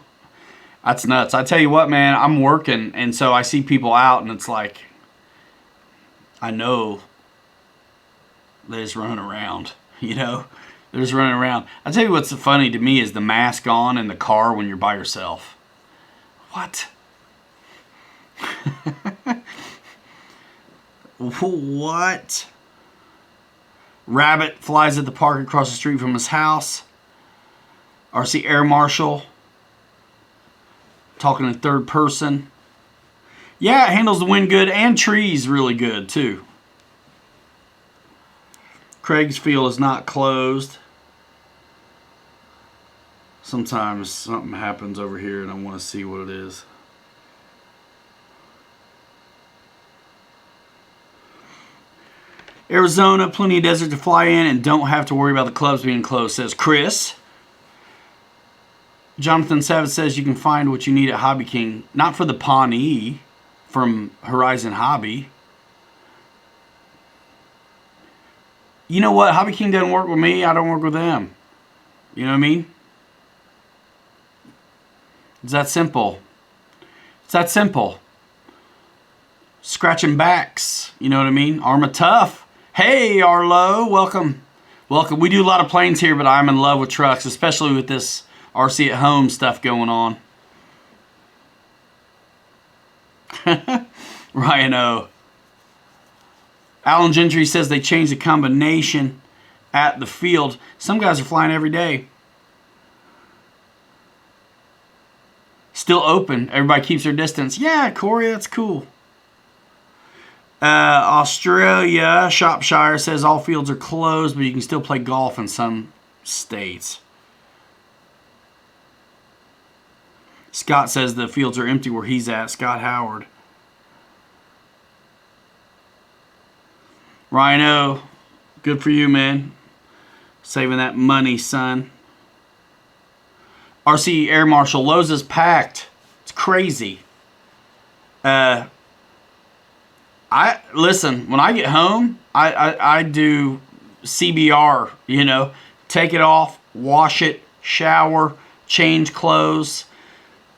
[SPEAKER 1] That's nuts. I tell you what, man, I'm working, and so I see people out, and it's like, I know they're just running around, They're just running around. I tell you what's funny to me is the mask on in the car when you're by yourself. What? What? Rabbit flies at the park across the street from his house. RC Air Marshal. Talking in third person. Yeah, it handles the wind good and trees really good too. Craig's field is not closed. Sometimes something happens over here and I want to see what it is. Arizona, plenty of desert to fly in and don't have to worry about the clubs being closed, says Chris. Jonathan Savage says you can find what you need at Hobby King. Not for the Pawnee from Horizon Hobby. You know what? Hobby King doesn't work with me. I don't work with them. You know what I mean? It's that simple. It's that simple. Scratching backs. You know what I mean? Arma Tough. Hey, Arlo. Welcome. Welcome. We do a lot of planes here, but I'm in love with trucks, especially with this RC at home stuff going on. Ryan O. Alan Gentry says they changed the combination at the field. Some guys are flying every day. Still open. Everybody keeps their distance. Yeah, Corey, that's cool. Australia, Shropshire says all fields are closed, but you can still play golf in some states. Scott says the fields are empty where he's at. Scott Howard. Rhino, good for you, man. Saving that money, son. RC Air Marshal, Lowe's is packed. It's crazy. Listen, when I get home, I do CBR, you know, take it off, wash it, shower, change clothes.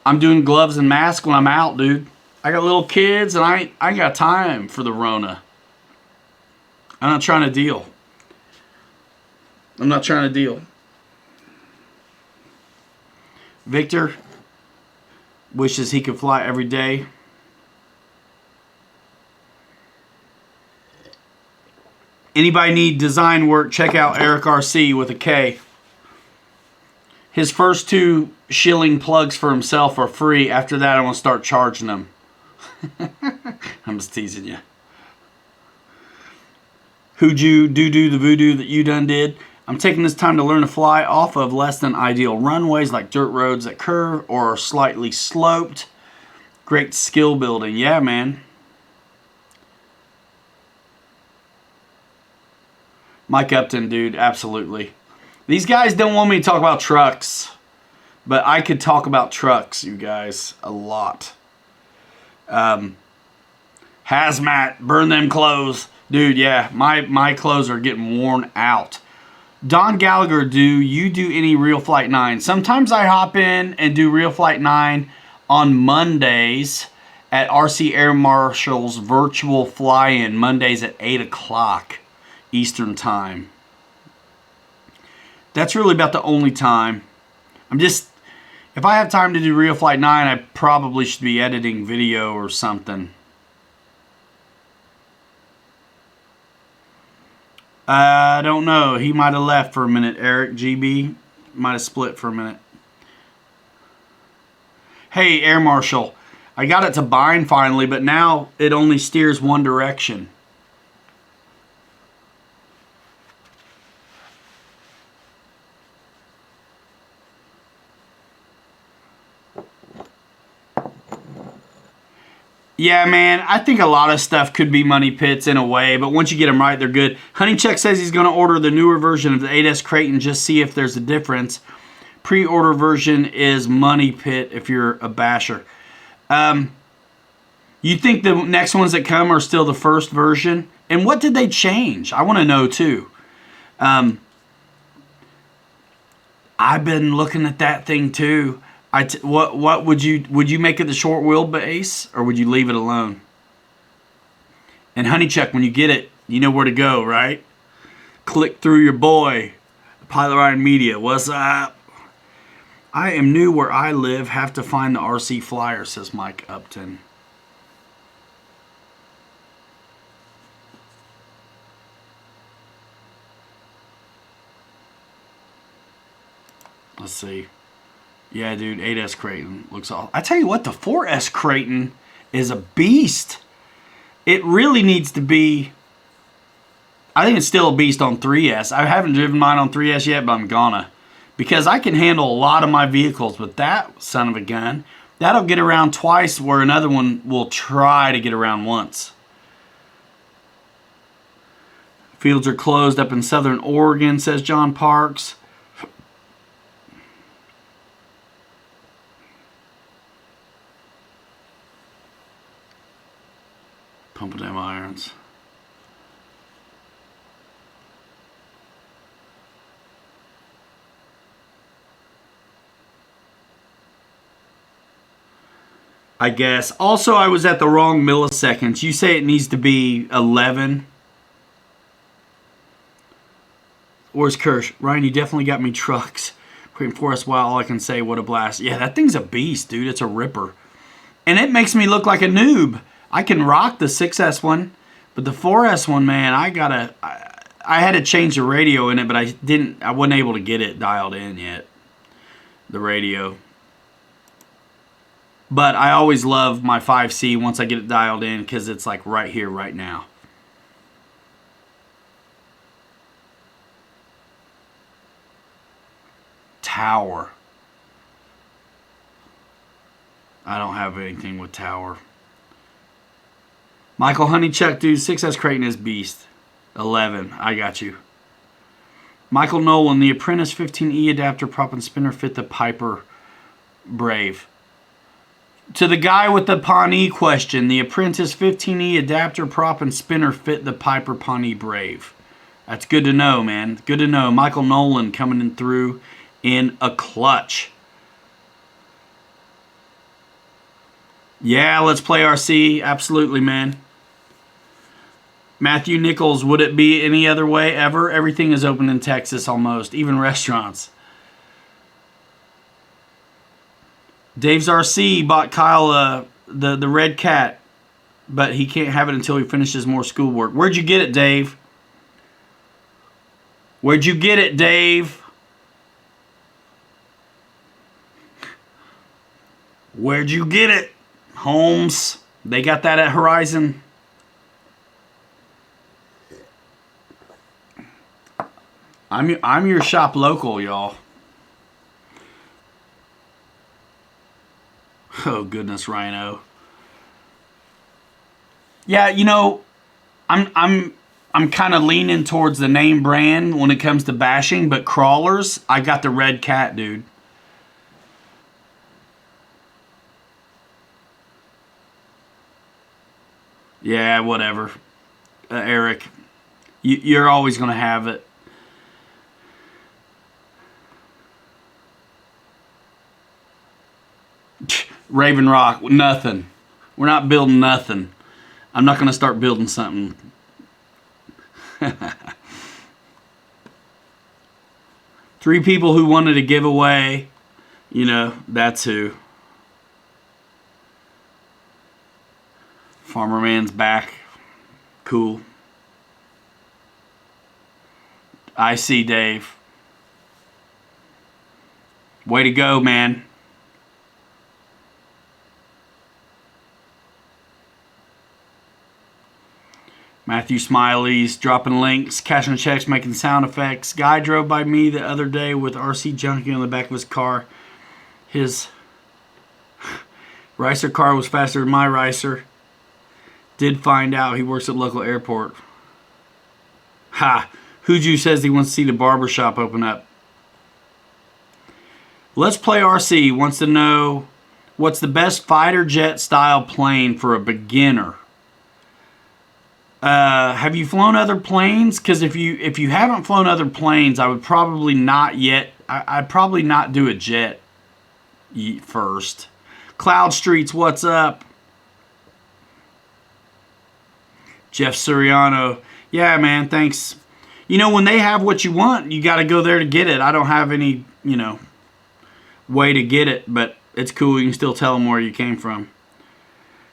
[SPEAKER 1] I'm doing gloves and mask when I'm out, dude. I got little kids, and I ain't got time for the Rona. I'm not trying to deal. I'm not trying to deal. Victor wishes he could fly every day. Anybody need design work, check out Eric RC with a K. His first 2 shilling plugs for himself are free. After that, I want to start charging them. I'm just teasing you. Who'd you do the voodoo that you done did? I'm taking this time to learn to fly off of less than ideal runways like dirt roads that curve or are slightly sloped. Great skill building. Yeah, man. Mike Upton, dude, absolutely. These guys don't want me to talk about trucks, but I could talk about trucks, you guys, a lot. Hazmat, burn them clothes. Dude, yeah, my clothes are getting worn out. Don Gallagher, do you do any Real Flight 9? Sometimes I hop in and do Real Flight 9 on Mondays at RC Air Marshal's virtual fly-in, Mondays at 8 o'clock Eastern Time. That's really about the only time. If I have time to do Real Flight 9, I probably should be editing video or something. I don't know. He might have left for a minute. Eric GB might have split for a minute. Hey, Air Marshal. I got it to bind finally, but now it only steers one direction. Yeah, man, I think a lot of stuff could be money pits in a way, but once you get them right, they're good. Honeycheck says he's going to order the newer version of the 8S Creighton, just see if there's a difference. Pre-order version is money pit if you're a basher. You think the next ones that come are still the first version? And what did they change? I want to know too. I've been looking at that thing too. What would you make it the short wheelbase, or would you leave it alone? And Honeycheck, when you get it, you know where to go, right? Click through your boy, Pilot Ryan Media. What's up? I am new where I live. Have to find the RC flyer, says Mike Upton. Let's see. Yeah, dude, 8S Creighton looks awesome. I tell you what, the 4S Creighton is a beast. It really needs to be... I think it's still a beast on 3S. I haven't driven mine on 3S yet, but I'm gonna. Because I can handle a lot of my vehicles, but that son of a gun, that'll get around twice where another one will try to get around once. Fields are closed up in Southern Oregon, says John Parks. Pumping them irons. I guess. Also, I was at the wrong milliseconds. You say it needs to be 11. Where's Kirsch? Ryan, you definitely got me trucks. Waiting for us, while all I can say, what a blast. Yeah, that thing's a beast, dude. It's a ripper. And it makes me look like a noob. I can rock the 6S one, but the 4S one, man, I had to change the radio in it, but I wasn't able to get it dialed in yet. The radio. But I always love my 5C once I get it dialed in because it's like right here, right now. Tower. I don't have anything with Tower. Michael Honeychuck, dude, 6S Creighton is beast. 11, I got you. Michael Nolan, the Apprentice 15E adapter prop and spinner fit the Piper Brave. To the guy with the Pawnee question, the Apprentice 15E adapter, prop, and spinner fit the Piper Pawnee Brave. That's good to know, man. Good to know. Michael Nolan coming in through in a clutch. Yeah, let's play RC. Absolutely, man. Matthew Nichols, would it be any other way ever? Everything is open in Texas almost, even restaurants. Dave's RC bought Kyle the red cat, but he can't have it until he finishes more schoolwork. Where'd you get it, Dave? Where'd you get it, Dave? Where'd you get it, Holmes? They got that at Horizon. I'm your shop local, y'all. Oh goodness, Rhino. Yeah, you know, I'm kind of leaning towards the name brand when it comes to bashing, but crawlers, I got the red cat, dude. Yeah, whatever. Eric, you're always going to have it. Raven Rock, nothing. We're not building nothing. I'm not going to start building something. Three people who wanted to give away, you know, that's who. Farmer Man's back. Cool. I see, Dave. Way to go, man. Matthew Smiley's dropping links, cashing checks, making sound effects. Guy drove by me the other day with RC junkie on the back of his car. His Ricer car was faster than my Ricer. Did find out he works at local airport. Ha! Huju says he wants to see the barbershop open up. Let's Play RC wants to know what's the best fighter jet style plane for a beginner. Have you flown other planes? Because if you haven't flown other planes, I would probably not yet. I'd probably not do a jet first. Cloud Streets, what's up? Jeff Suriano, yeah, man, thanks. You know, when they have what you want, you got to go there to get it. I don't have any, you know, way to get it, but it's cool. You can still tell them where you came from.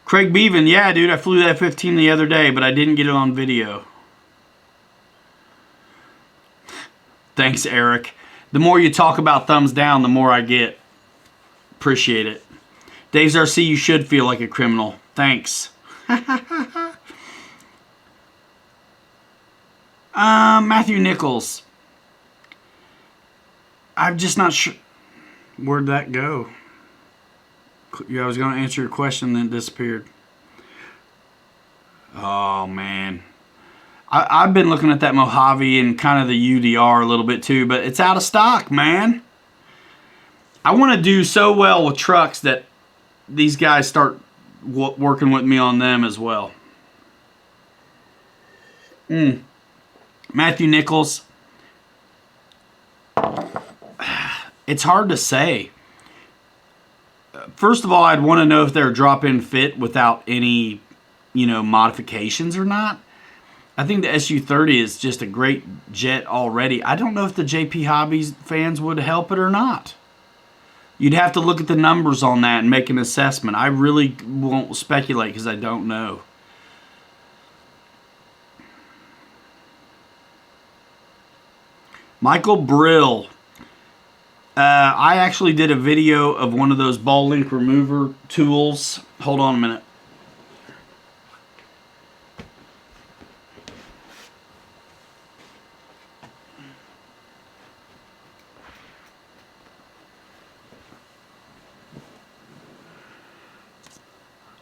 [SPEAKER 1] Craig Beaven, yeah, dude, I flew that 15 the other day, but I didn't get it on video. Thanks, Eric. The more you talk about thumbs down, the more I get. Appreciate it. Dave's RC, you should feel like a criminal. Thanks. Matthew Nichols. I'm just not sure. Where'd that go? Yeah, I was going to answer your question, then it disappeared. Oh, man. I've been looking at that Mojave and kind of the UDR a little bit too, but it's out of stock, man. I want to do so well with trucks that these guys start working with me on them as well. Matthew Nichols. It's hard to say. First of all, I'd want to know if they're drop-in fit without any, you know, modifications or not. I think the SU-30 is just a great jet already. I don't know if the JP Hobbies fans would help it or not. You'd have to look at the numbers on that and make an assessment. I really won't speculate because I don't know. Michael Brill. I actually did a video of one of those ball link remover tools. Hold on a minute.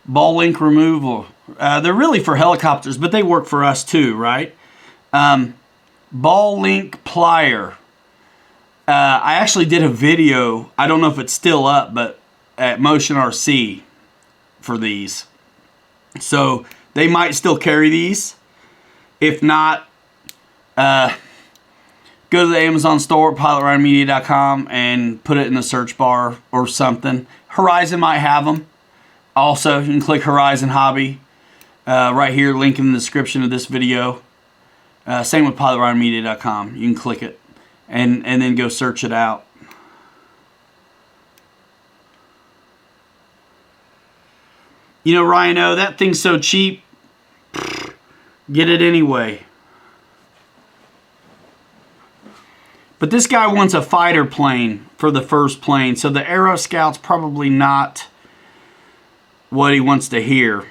[SPEAKER 1] Ball link removal. They're really for helicopters, but they work for us too, right? Ball link plier. I actually did a video. I don't know if it's still up, but at Motion RC. for these. So they might still carry these. If not, go to the Amazon store, pilotryanmedia.com, and put it in the search bar or something. Horizon might have them. Also, you can click Horizon Hobby right here, link in the description of this video. Same with pilotryanmedia.com. You can click it and then go search it out. You know, Rhino, that thing's so cheap. Get it anyway. But this guy wants a fighter plane for the first plane, so the Aero Scout's probably not what he wants to hear.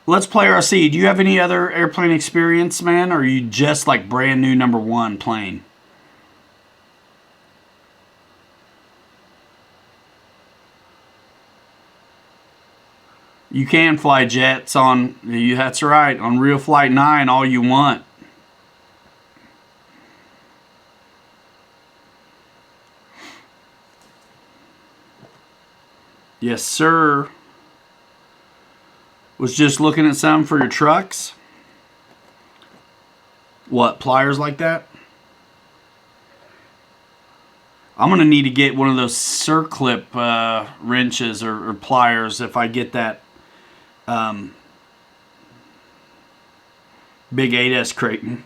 [SPEAKER 1] Let's Play RC. Do you have any other airplane experience, man? Or are you just like brand new #1 plane? You can fly jets on, that's right, on Real Flight 9 all you want. Yes, sir. Was just looking at some for your trucks. What, pliers like that? I'm going to need to get one of those circlip wrenches or pliers if I get that big 8S Creighton.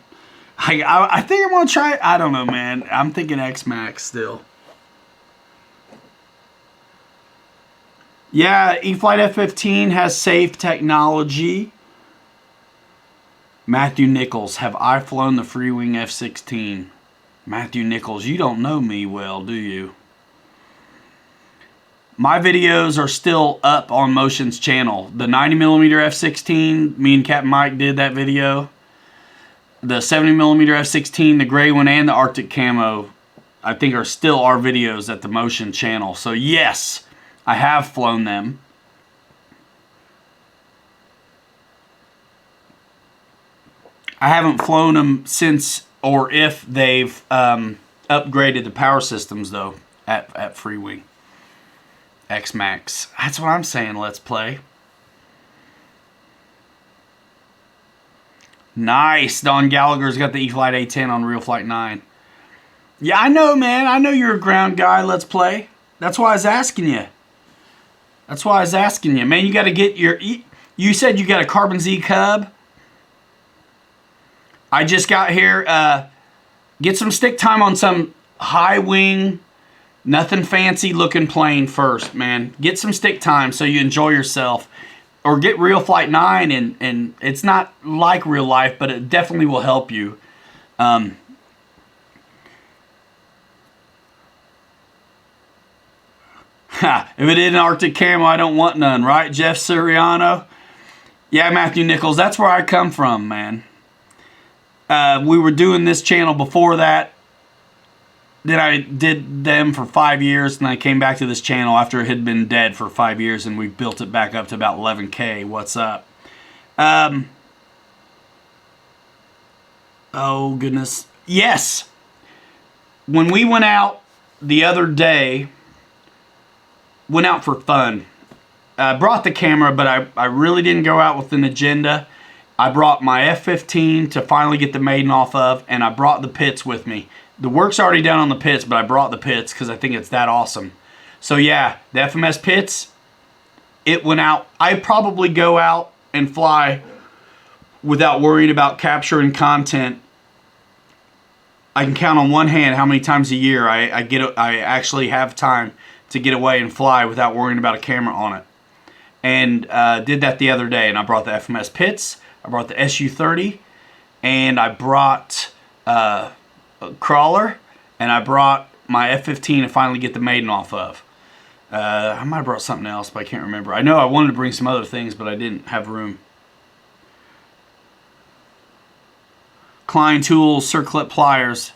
[SPEAKER 1] I think I'm going to try it. I don't know, man. I'm thinking X-Max still. Yeah, E-flite F-15 has safe technology. Matthew Nichols, have I flown the Freewing F-16? Matthew Nichols, you don't know me well, do you? My videos are still up on Motion's channel. The 90mm F-16, me and Captain Mike did that video. The 70mm F-16, the gray one, and the Arctic Camo, I think are still our videos at the Motion channel. So yes, I have flown them. I haven't flown them since or if they've upgraded the power systems, though, at Freewing. X-Max. That's what I'm saying, Let's Play. Nice. Don Gallagher's got the E-flite A10 on Real Flight 9. Yeah, I know, man. I know you're a ground guy, Let's Play. That's why I was asking you. That's why I was asking you. Man, you got to get your... You said you got a Carbon Z Cub. I just got here. Get some stick time on some high wing, nothing fancy looking plane first, man. Get some stick time so you enjoy yourself. Or get Real Flight 9, and it's not like real life, but it definitely will help you. If it isn't Arctic Camo, I don't want none, right, Jeff Suriano? Yeah, Matthew Nichols, that's where I come from, man. We were doing this channel before that. Then I did them for 5 years, and I came back to this channel after it had been dead for 5 years, and we built it back up to about 11K. What's up? Oh, goodness. Yes! When we went out the other day, went out for fun. I brought the camera, but I really didn't go out with an agenda. I brought my F-15 to finally get the maiden off of, and I brought the pits with me. The work's already done on the pits, but I brought the pits because I think it's that awesome. So yeah, the FMS pits, it went out. I probably go out and fly without worrying about capturing content. I can count on one hand how many times a year I actually have time to get away and fly without worrying about a camera on it. And did that the other day, and I brought the FMS pits, I brought the Su-30, and I brought a crawler, and I brought my F-15 to finally get the maiden off of. I might have brought something else, but I can't remember. I know I wanted to bring some other things, but I didn't have room. Klein tools, circlip pliers.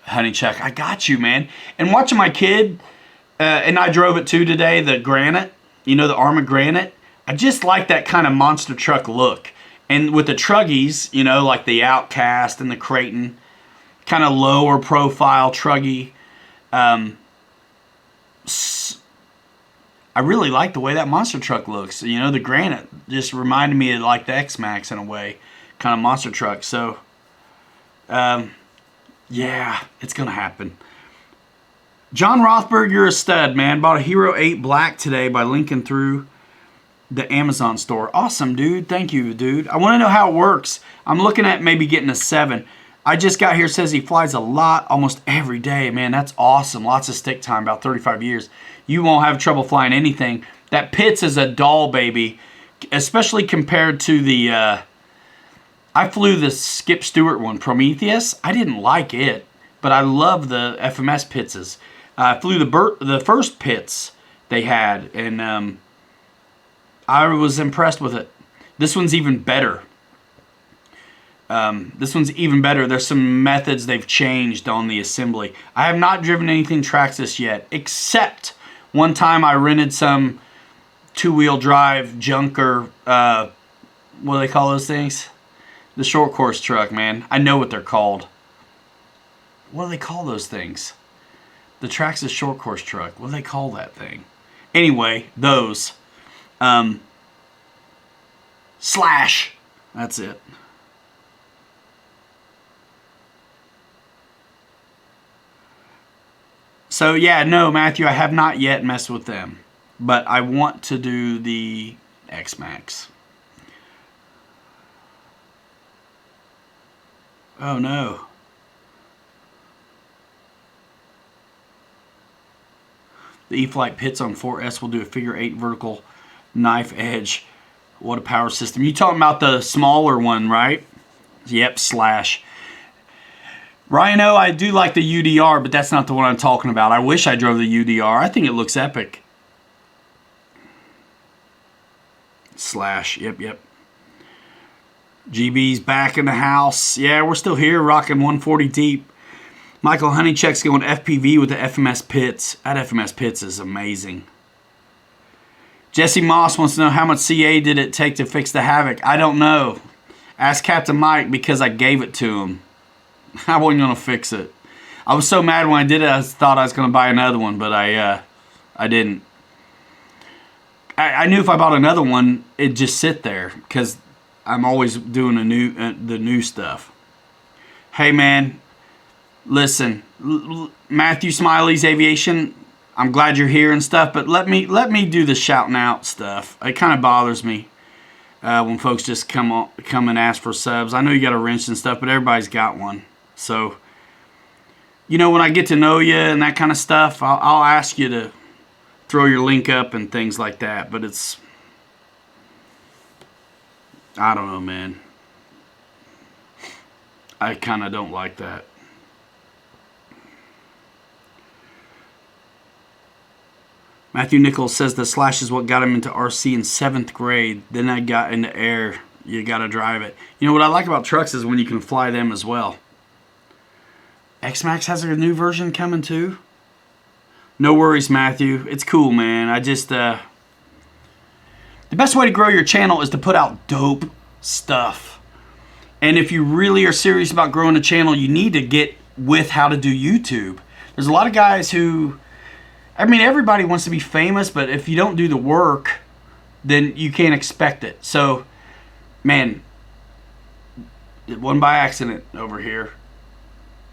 [SPEAKER 1] Honey check. I got you, man. And watching my kid, and I drove it too today, the Granite, you know, the Arrma Granite. I just like that kind of monster truck look. And with the Truggies, you know, like the Outcast and the Creighton, kind of lower profile Truggy, I really like the way that monster truck looks. You know, the granite just reminded me of like the X-Max in a way, kind of monster truck. So, yeah, it's going to happen. John Rothberg, you're a stud, man. Bought a Hero 8 Black today by linking through the Amazon store. Awesome, dude. Thank you, dude. I want to know how it works. I'm looking at maybe getting a 7. I just got here, says he flies a lot, almost every day. Man, that's awesome. Lots of stick time, about 35 years. You won't have trouble flying anything. That Pitts is a doll, baby, especially compared to the, I flew the Skip Stewart one, Prometheus. I didn't like it, but I love the FMS Pittses. I flew the first Pitts they had, and I was impressed with it. This one's even better. There's some methods they've changed on the assembly. I have not driven anything Traxxas yet, except one time I rented some two-wheel drive junker, what do they call those things? The short course truck, man. I know what they're called. What do they call those things? The Traxxas short course truck. What do they call that thing? Anyway, those. Slash. That's it. So, yeah, no, Matthew, I have not yet messed with them. But I want to do the X-Max. Oh, no. The E-Flite Pitts on 4S will do a figure 8 vertical knife edge. What a power system. You talking about the smaller one, right? Yep, Slash. Rhino, I do like the UDR, but that's not the one I'm talking about. I wish I drove the UDR. I think it looks epic. Slash, yep. GB's back in the house. Yeah, we're still here, rocking 140 deep. Michael Honeycheck's going FPV with the FMS Pitts. That FMS Pitts is amazing. Jesse Moss wants to know how much CA did it take to fix the Havoc. I don't know. Ask Captain Mike because I gave it to him. I wasn't going to fix it. I was so mad when I did it, I thought I was going to buy another one, but I didn't. I knew if I bought another one, it'd just sit there because I'm always doing the new stuff. Hey, man, listen, Matthew Smiley's Aviation, I'm glad you're here and stuff, but let me do the shouting out stuff. It kind of bothers me when folks just come and ask for subs. I know you got a wrench and stuff, but everybody's got one. So, you know, when I get to know you and that kind of stuff, I'll ask you to throw your link up and things like that. But it's, I don't know, man. I kind of don't like that. Matthew Nichols says the Slash is what got him into RC in 7th grade. Then I got into air. You got to drive it. You know what I like about trucks is when you can fly them as well. X-Max has a new version coming too. No worries, Matthew. It's cool, man. I just, the best way to grow your channel is to put out dope stuff. And if you really are serious about growing a channel, you need to get with how to do YouTube. There's a lot of guys who, I mean, everybody wants to be famous, but if you don't do the work, then you can't expect it. So, man, it wasn't by accident over here.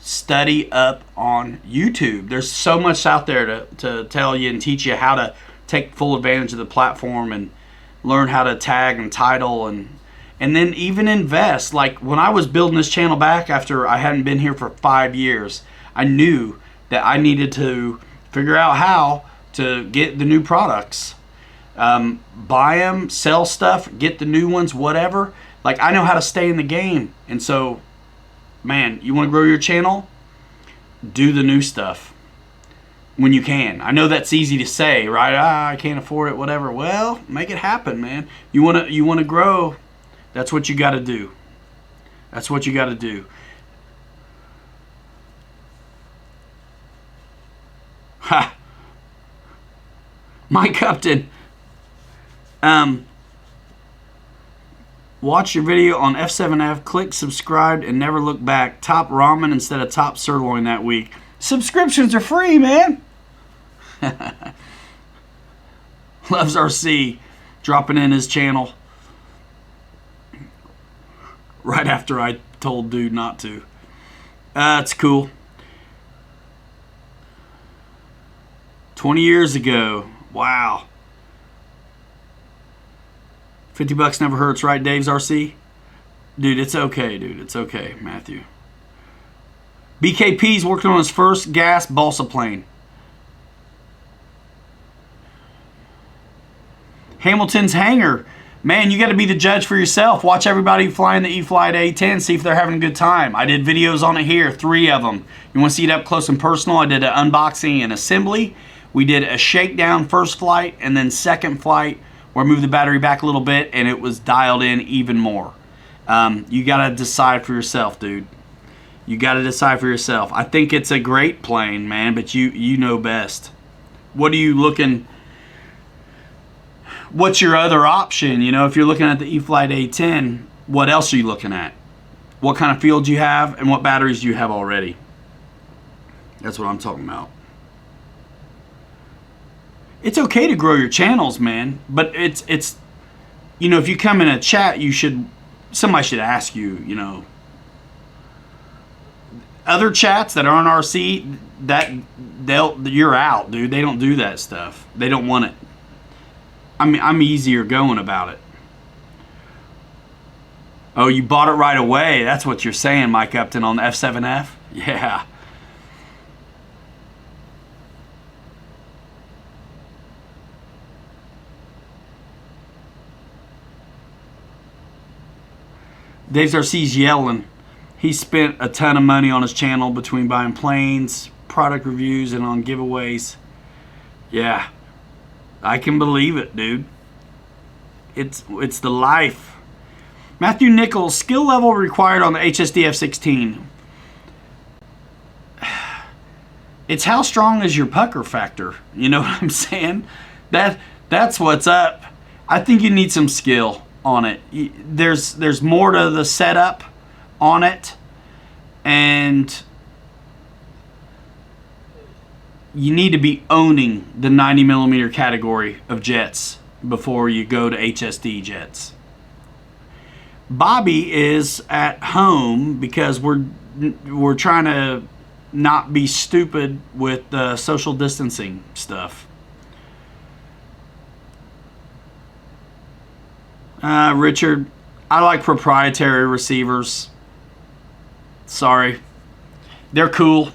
[SPEAKER 1] Study up on YouTube. There's so much out there to tell you and teach you how to take full advantage of the platform and learn how to tag and title and then even invest. Like when I was building this channel back after I hadn't been here for 5 years, I knew that I needed to figure out how to get the new products. Buy them, sell stuff, get the new ones, whatever. Like I know how to stay in the game. And so, man, you want to grow your channel? Do the new stuff when you can. I know that's easy to say, right? I can't afford it, whatever. Well, make it happen, man. You want to grow. That's what you got to do. That's what you got to do. Ha. Mike Upton. Watch your video on F7F, click subscribe, and never look back. Top ramen instead of top sirloin that week. Subscriptions are free, man. Loves RC dropping in his channel right after I told dude not to. It's cool. 20 years ago. Wow. $50 never hurts, right, Dave's RC? Dude, it's okay, dude. It's okay, Matthew. BKP's working on his first gas balsa plane. Hamilton's hangar. Man, you got to be the judge for yourself. Watch everybody flying the E-flite A10, see if they're having a good time. I did videos on it here, 3 of them. You want to see it up close and personal? I did an unboxing and assembly. We did a shakedown first flight, and then second flight where I moved the battery back a little bit, and it was dialed in even more. You got to decide for yourself, dude. You got to decide for yourself. I think it's a great plane, man, but you know best. What are you looking... What's your other option? You know, if you're looking at the E-flite A10, what else are you looking at? What kind of fuel do you have, and what batteries do you have already? That's what I'm talking about. It's okay to grow your channels, man, but it's you know, if you come in a chat, somebody should ask you, you know. Other chats that aren't RC, you're out, dude. They don't do that stuff. They don't want it. I'm easier going about it. Oh, you bought it right away. That's what you're saying, Mike Upton, on the F7F? Yeah. Dave's RC's yelling. He spent a ton of money on his channel between buying planes, product reviews, and on giveaways. Yeah. I can believe it, dude. It's the life. Matthew Nichols, skill level required on the HSD F16. It's how strong is your pucker factor? You know what I'm saying? That's what's up. I think you need some skill on it. There's more to the setup on it, and you need to be owning the 90mm category of jets before you go to HSD jets. Bobby is at home because we're trying to not be stupid with the social distancing stuff. Richard, I like proprietary receivers. Sorry. They're cool.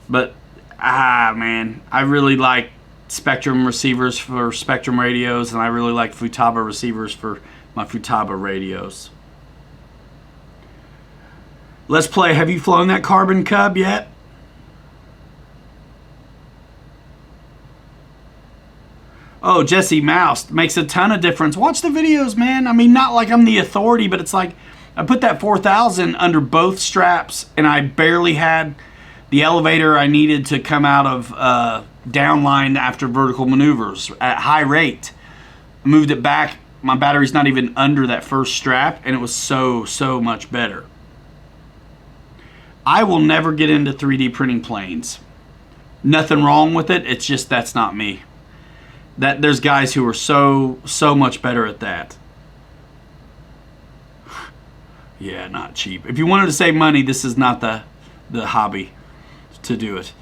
[SPEAKER 1] But, man, I really like Spectrum receivers for Spectrum radios, and I really like Futaba receivers for my Futaba radios. Let's play. Have you flown that Carbon Cub yet? Oh, Jesse Mouse makes a ton of difference. Watch the videos, man. I mean, not like I'm the authority, but it's like I put that 4000 under both straps, and I barely had the elevator I needed to come out of downline after vertical maneuvers at high rate. I moved it back. My battery's not even under that first strap, and it was so much better. I will never get into 3D printing planes. Nothing wrong with it. It's just that's not me. There's guys who are so much better at that. Yeah, not cheap. If you wanted to save money, this is not the hobby to do it.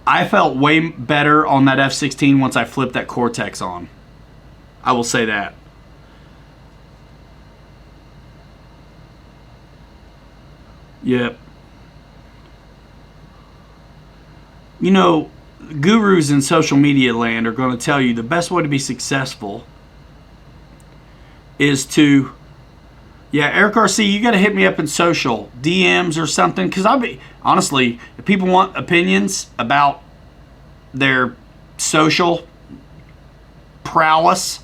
[SPEAKER 1] I felt way better on that F-16 once I flipped that Cortex on. I will say that. Yep. You know, gurus in social media land are going to tell you the best way to be successful is to, yeah, Eric RC, you got to hit me up in social DMs or something, because honestly, if people want opinions about their social prowess,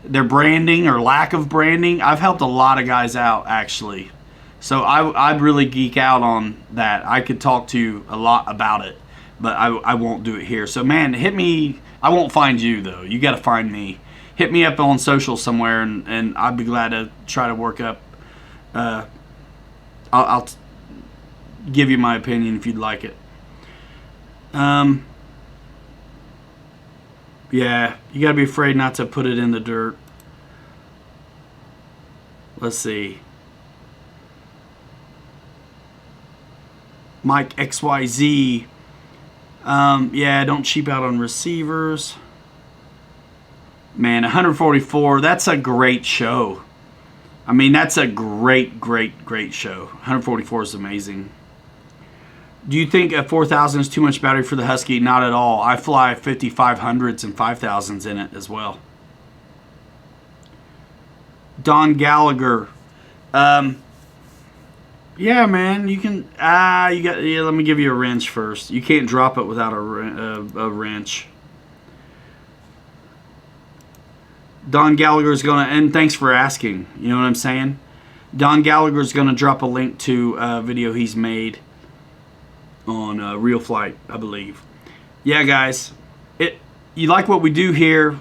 [SPEAKER 1] their branding or lack of branding, I've helped a lot of guys out actually. So I'd really geek out on that. I could talk to you a lot about it, but I won't do it here. So man, hit me. I won't find you though. You got to find me. hit me up on social somewhere, and I'd be glad to try to work up. I'll give you my opinion if you'd like it. Yeah, you gotta be afraid not to put it in the dirt. Let's see. Mike XYZ. Yeah, don't cheap out on receivers. Man, 144, that's a great show. I mean, that's a great show. 144 is amazing. Do you think a 4000 is too much battery for the Husky? Not at all. I fly 5500s and 5000s in it as well. Don Gallagher. Yeah, man, you can. Let me give you a wrench first. You can't drop it without a wrench. Don Gallagher is gonna, and thanks for asking. You know what I'm saying? Don Gallagher is gonna drop a link to a video he's made on Real Flight, I believe. Yeah, guys, you like what we do here?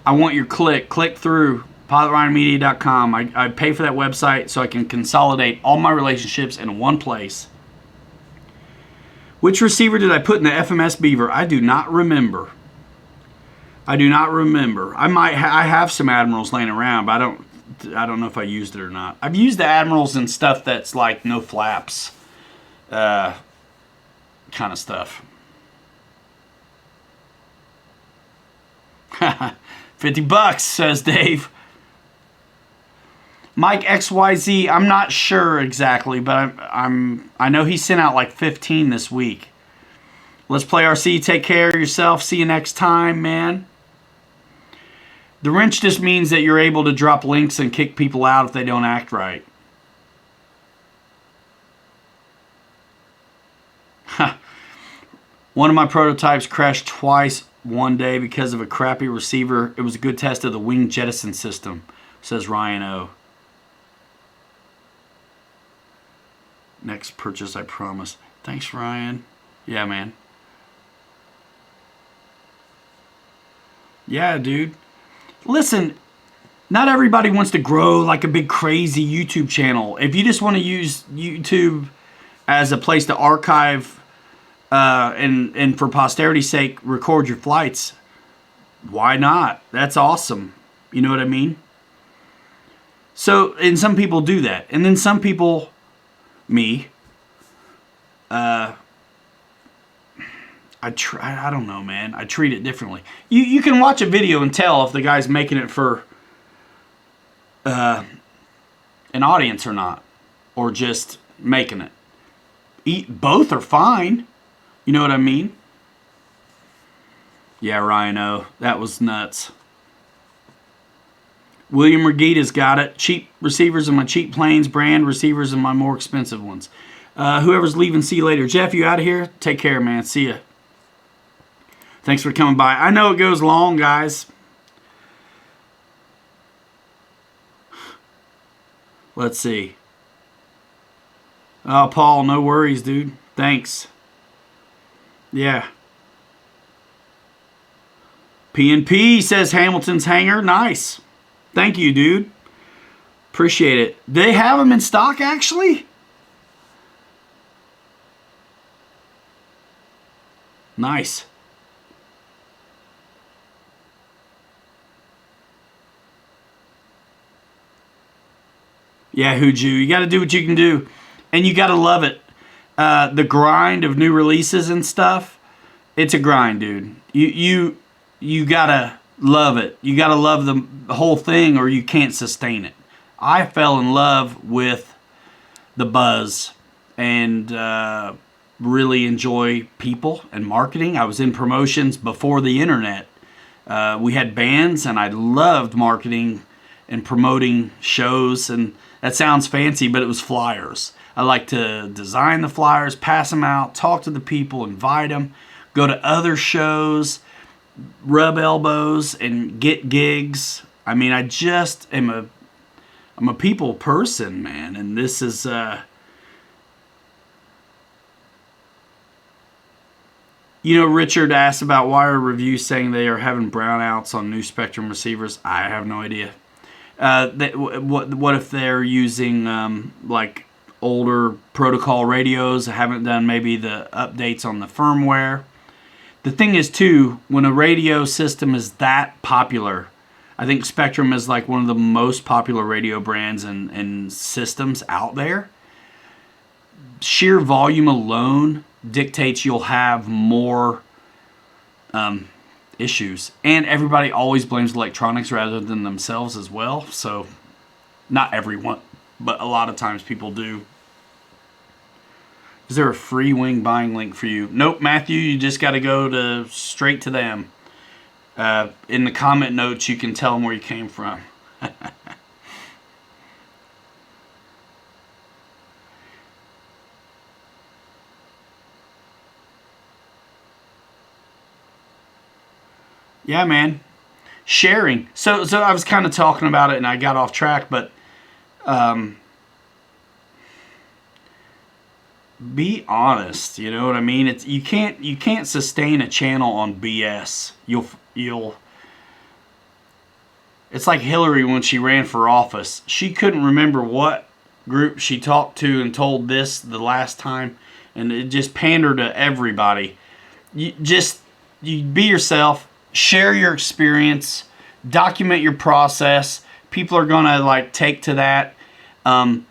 [SPEAKER 1] I want your click through PilotRyanMedia.com. I pay for that website so I can consolidate all my relationships in one place. Which receiver did I put in the FMS Beaver? I do not remember. I have some Admirals laying around, but I don't know if I used it or not. I've used the Admirals and stuff that's like no flaps, kind of stuff. $50, says Dave. Mike XYZ, I'm not sure exactly, but I know he sent out like 15 this week. Let's play RC. Take care of yourself. See you next time, man. The wrench just means that you're able to drop links and kick people out if they don't act right. One of my prototypes crashed twice one day because of a crappy receiver. It was a good test of the wing jettison system, says Ryan O. Next purchase, I promise. Thanks, Ryan. Yeah, man. Yeah, dude. Listen, not everybody wants to grow like a big crazy YouTube channel. If you just want to use YouTube as a place to archive and for posterity's sake record your flights, why not? That's awesome. You know what I mean? So, and some people do that. And then some people, me, I don't know, man. I treat it differently. You can watch a video and tell if the guy's making it for an audience or not, or just making it. Both are fine. You know what I mean? Yeah, Rhino, that was nuts. William Regita's got it. Cheap receivers in my cheap planes, brand receivers in my more expensive ones. Whoever's leaving, see you later. Jeff, you out of here? Take care, man. See ya. Thanks for coming by. I know it goes long, guys. Let's see. Oh, Paul, no worries, dude. Thanks. Yeah. PNP says Hamilton's hangar. Nice. Thank you, dude. Appreciate it. They have them in stock, actually? Nice. Yeah, Huju. You got to do what you can do. And you got to love it. The grind of new releases and stuff, it's a grind, dude. You got to love it. You got to love the whole thing or you can't sustain it. I fell in love with the buzz and really enjoy people and marketing. I was in promotions before the internet. We had bands and I loved marketing and promoting shows, and that sounds fancy, but it was flyers. I like to design the flyers, pass them out, talk to the people, invite them, go to other shows, rub elbows, and get gigs. I mean, I just I'm a people person, man, and this is You know, Richard asked about why are reviews saying they are having brownouts on new Spectrum receivers. I have no idea. What if they're using like older protocol radios, haven't done maybe the updates on the firmware? The thing is, too, when a radio system is that popular, I think Spectrum is like one of the most popular radio brands and systems out there. Sheer volume alone dictates you'll have more issues. And everybody always blames electronics rather than themselves as well. So, not everyone, but a lot of times people do. Is there a free wing buying link for you? Nope, Matthew, you just got to go straight to them. In the comment notes, you can tell them where you came from. Yeah, man. Sharing. So I was kind of talking about it and I got off track, but be honest, you know what I mean? It's you can't sustain a channel on BS. You'll It's like Hillary when she ran for office. She couldn't remember what group she talked to and told this the last time, and it just pandered to everybody. You be yourself, share your experience, document your process. People are gonna like take to that. And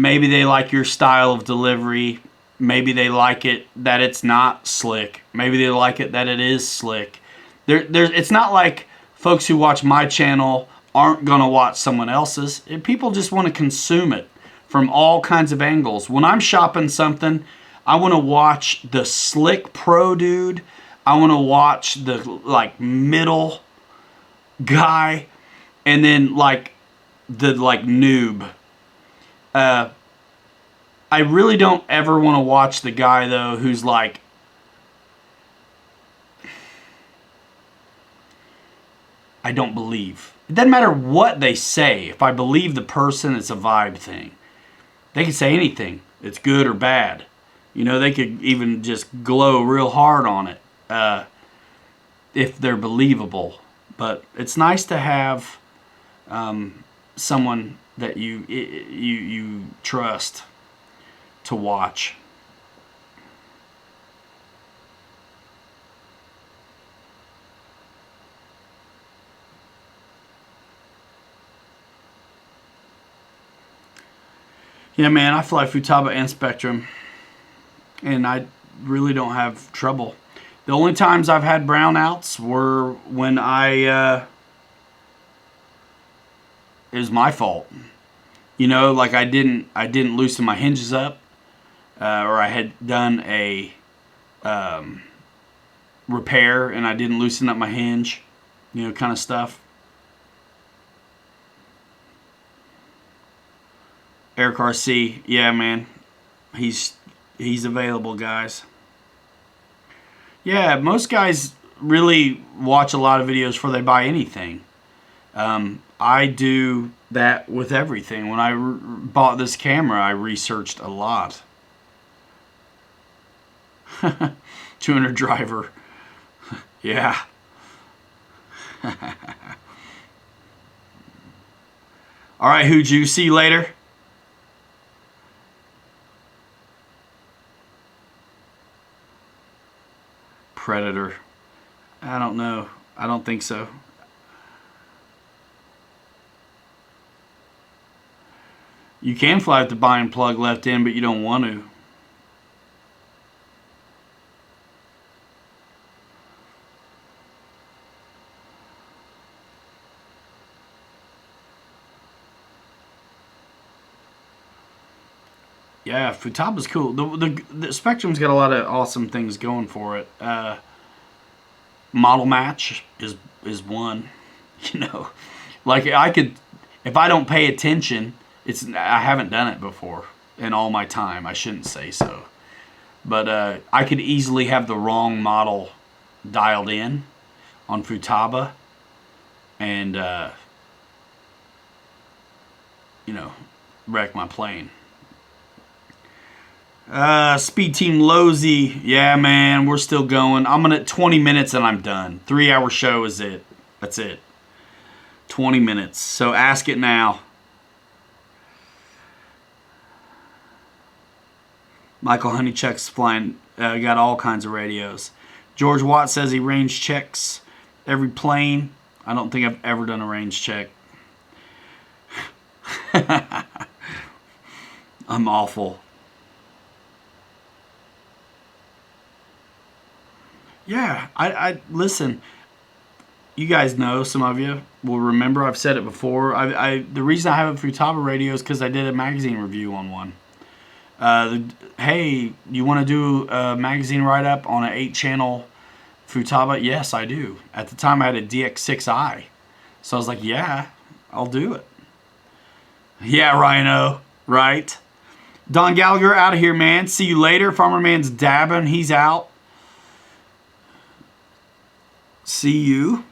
[SPEAKER 1] maybe they like your style of delivery. Maybe they like it that it's not slick. Maybe they like it that it is slick. It's not like folks who watch my channel aren't going to watch someone else's. People just want to consume it from all kinds of angles. When I'm shopping something, I want to watch the slick pro dude. I want to watch the like middle guy, and then like the like noob. I really don't ever want to watch the guy, though, who's like, I don't believe. It doesn't matter what they say. If I believe the person, it's a vibe thing. They can say anything. It's good or bad. You know, they could even just glow real hard on it if they're believable. But it's nice to have someone that you trust to watch. Yeah, man, I fly Futaba and Spectrum, and I really don't have trouble. The only times I've had brownouts were when it was my fault. You know, like I didn't loosen my hinges up, or I had done a repair and I didn't loosen up my hinge, you know, kind of stuff. Aircar C, yeah, man, he's available, guys. Yeah, most guys really watch a lot of videos before they buy anything. I do that with everything. When I bought this camera, I researched a lot. 200 driver. Yeah. All right, Huju, see you later. Predator. I don't know. I don't think so. You can fly with the bind plug left in, but you don't want to. Yeah, Futaba's cool. The Spectrum's got a lot of awesome things going for it. Model match is one. You know, like I could, if I don't pay attention, I haven't done it before in all my time. I shouldn't say so, but I could easily have the wrong model dialed in on Futaba, and you know, wreck my plane. Speed Team Lozy. Yeah, man, we're still going. I'm gonna 20 minutes and I'm done. 3-hour show is it. That's it. 20 minutes. So ask it now. Michael Honeychuck's flying. Got all kinds of radios. George Watt says he range checks every plane. I don't think I've ever done a range check. I'm awful. Yeah, I listen. You guys know, some of you will remember. I've said it before. The reason I have a Futaba radio is because I did a magazine review on one. Hey, you want to do a magazine write-up on an 8-channel Futaba? Yes, I do. At the time, I had a DX6i, so I was like, yeah, I'll do it. Yeah, Rhino, right? Don Gallagher, out of here, man. See you later. Farmer Man's dabbing. He's out. See you.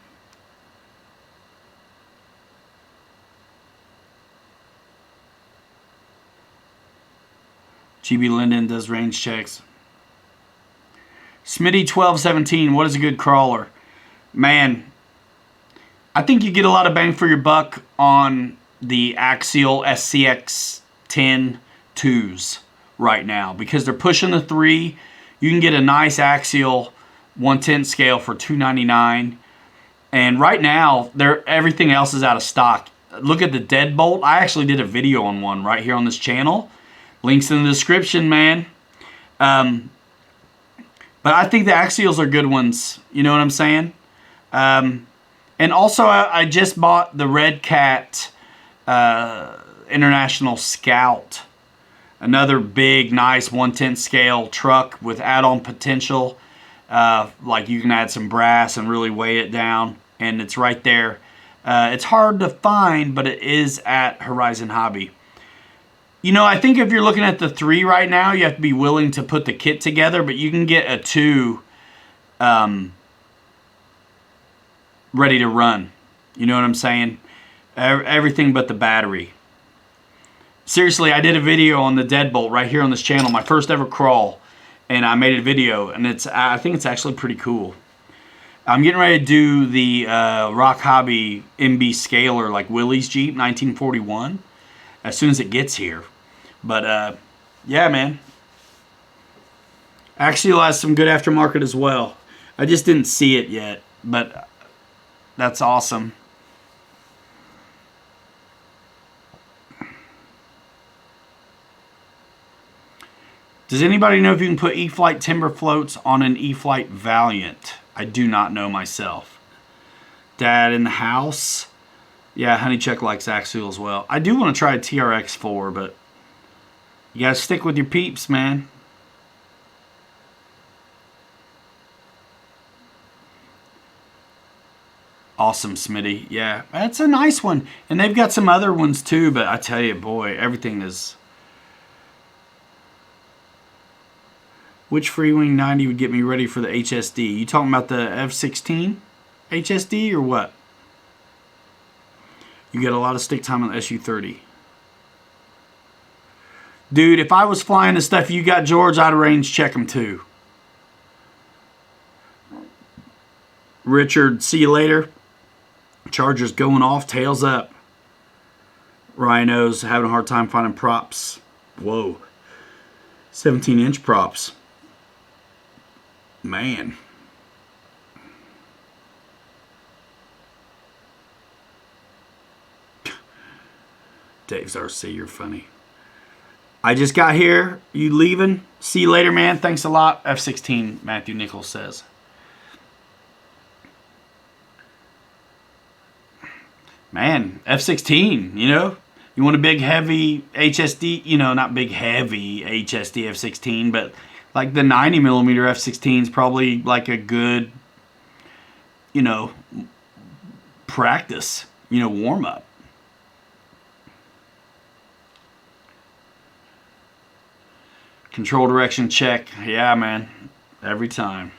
[SPEAKER 1] GB Linden does range checks. Smitty1217, what is a good crawler? Man, I think you get a lot of bang for your buck on the Axial SCX 10 2s right now because they're pushing the 3. You can get a nice Axial 1/10 scale for $299, and right now everything else is out of stock. Look at the Deadbolt. I actually did a video on one right here on this channel. Links in the description, man. But I think the Axials are good ones. You know what I'm saying? And also, I just bought the Red Cat International Scout. Another big, nice 1/10 scale truck with add-on potential. Like you can add some brass and really weigh it down. And it's right there. It's hard to find, but it is at Horizon Hobby. You know, I think if you're looking at the 3 right now, you have to be willing to put the kit together, but you can get a 2 ready to run. You know what I'm saying? Everything but the battery. Seriously, I did a video on the Deadbolt right here on this channel, my first ever crawl, and I made a video, and I think it's actually pretty cool. I'm getting ready to do the Rock Hobby MB Scaler, like Willie's Jeep, 1941. As soon as it gets here. But, yeah, man. Axial has some good aftermarket as well. I just didn't see it yet, but that's awesome. Does anybody know if you can put E-Flite timber floats on an E-Flite Valiant? I do not know myself. Dad in the house. Yeah, Honeychuck likes Axial as well. I do want to try a TRX4, but you gotta stick with your peeps, man. Awesome, Smitty. Yeah, that's a nice one. And they've got some other ones too, but I tell you, boy, everything is... Which Freewing 90 would get me ready for the HSD? You talking about the F-16 HSD or what? You get a lot of stick time on the SU-30. Dude, if I was flying the stuff you got, George, I'd range check them too. Richard, see you later. Charger's going off, tails up. Rhino's having a hard time finding props. Whoa. 17-inch props. Man. Dave's RC, you're funny. I just got here. You leaving? See you later, man. Thanks a lot. F-16, Matthew Nichols says. Man, F-16, you know? You want a big, heavy HSD, you know, not big, heavy HSD F-16, but like the 90mm F-16 is probably like a good, you know, practice, you know, warm-up. Control direction check. Yeah, man. Every time.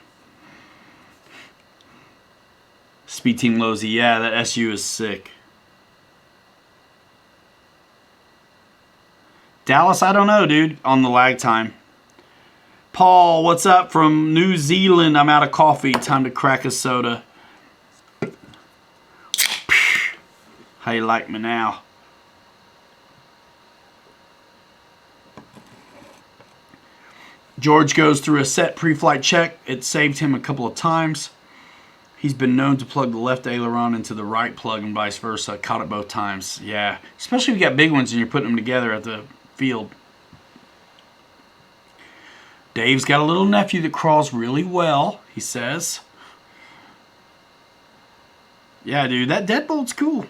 [SPEAKER 1] Speed Team Lozy. Yeah, that SU is sick. Dallas, I don't know, dude, on the lag time. Paul, what's up from New Zealand? I'm out of coffee. Time to crack a soda. How you like me now? George goes through a set pre-flight check. It saved him a couple of times. He's been known to plug the left aileron into the right plug and vice versa. Caught it both times. Yeah, especially if you got big ones and you're putting them together at the field. Dave's got a little nephew that crawls really well, he says. Yeah, dude, that deadbolt's cool.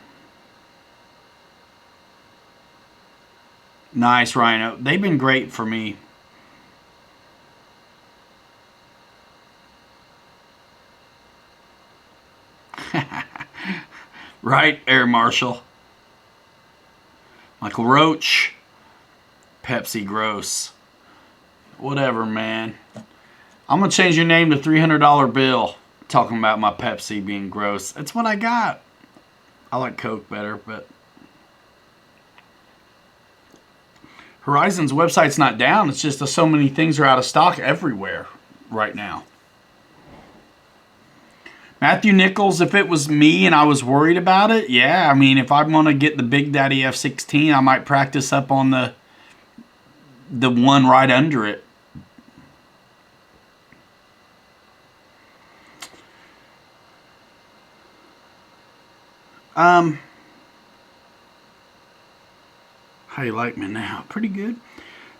[SPEAKER 1] Nice, Rhino. They've been great for me. Right, Air Marshal. Michael Roach. Pepsi gross. Whatever, man. I'm going to change your name to $300 bill. Talking about my Pepsi being gross. That's what I got. I like Coke better, but... Horizon's website's not down. It's just that so many things are out of stock everywhere right now. Matthew Nichols, if it was me and I was worried about it, yeah. I mean, if I'm going to get the Big Daddy F-16, I might practice up on the one right under it. How you like me now? Pretty good.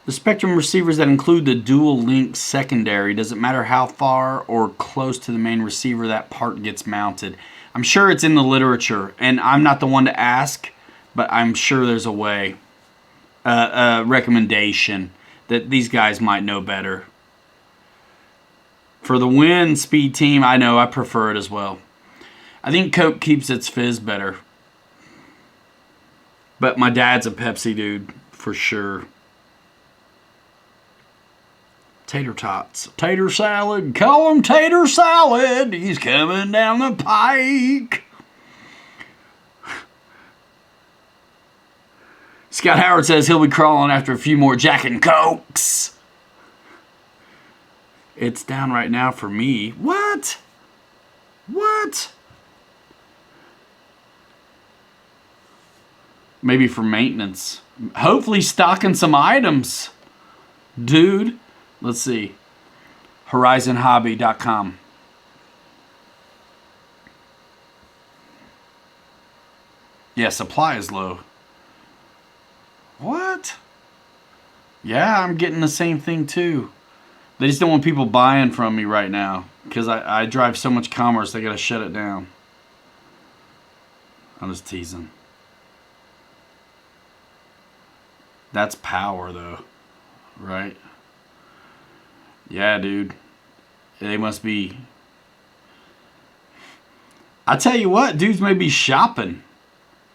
[SPEAKER 1] The Spectrum receivers that include the dual link secondary, does it matter how far or close to the main receiver that part gets mounted? I'm sure it's in the literature, and I'm not the one to ask, but I'm sure there's a way, a recommendation that these guys might know better. For the wind speed team, I know I prefer it as well. I think Coke keeps its fizz better. But my dad's a Pepsi dude, for sure. Tater tots. Tater salad. Call him tater salad. He's coming down the pike. Scott Howard says he'll be crawling after a few more Jack and Cokes. It's down right now for me. What? What? Maybe for maintenance. Hopefully stocking some items. Dude. Let's see. HorizonHobby.com. Yeah, supply is low. What? Yeah, I'm getting the same thing too. They just don't want people buying from me right now. Because I drive so much commerce, they gotta shut it down. I'm just teasing. That's power though. Right? Yeah, dude. They must be... I tell you what, dudes may be shopping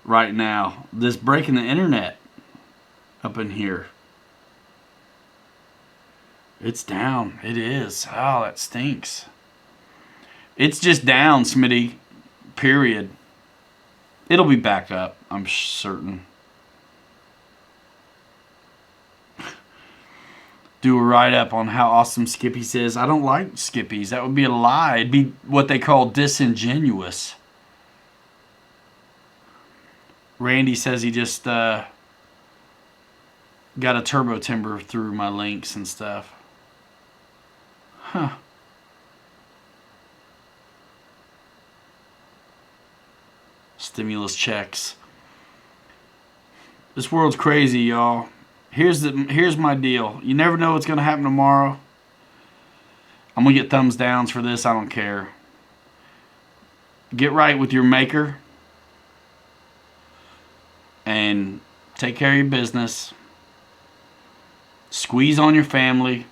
[SPEAKER 1] right now. Just breaking the internet up in here. It's down. It is. Oh, that stinks. It's just down, Smitty. Period. It'll be back up, I'm certain. Do a write-up on how awesome Skippy's is. I don't like Skippy's. That would be a lie. It'd be what they call disingenuous. Randy says he just got a turbo timber through my links and stuff. Huh. Stimulus checks. This world's crazy, y'all. Here's my deal. You never know what's going to happen tomorrow. I'm going to get thumbs downs for this. I don't care. Get right with your maker. And take care of your business. Squeeze on your family.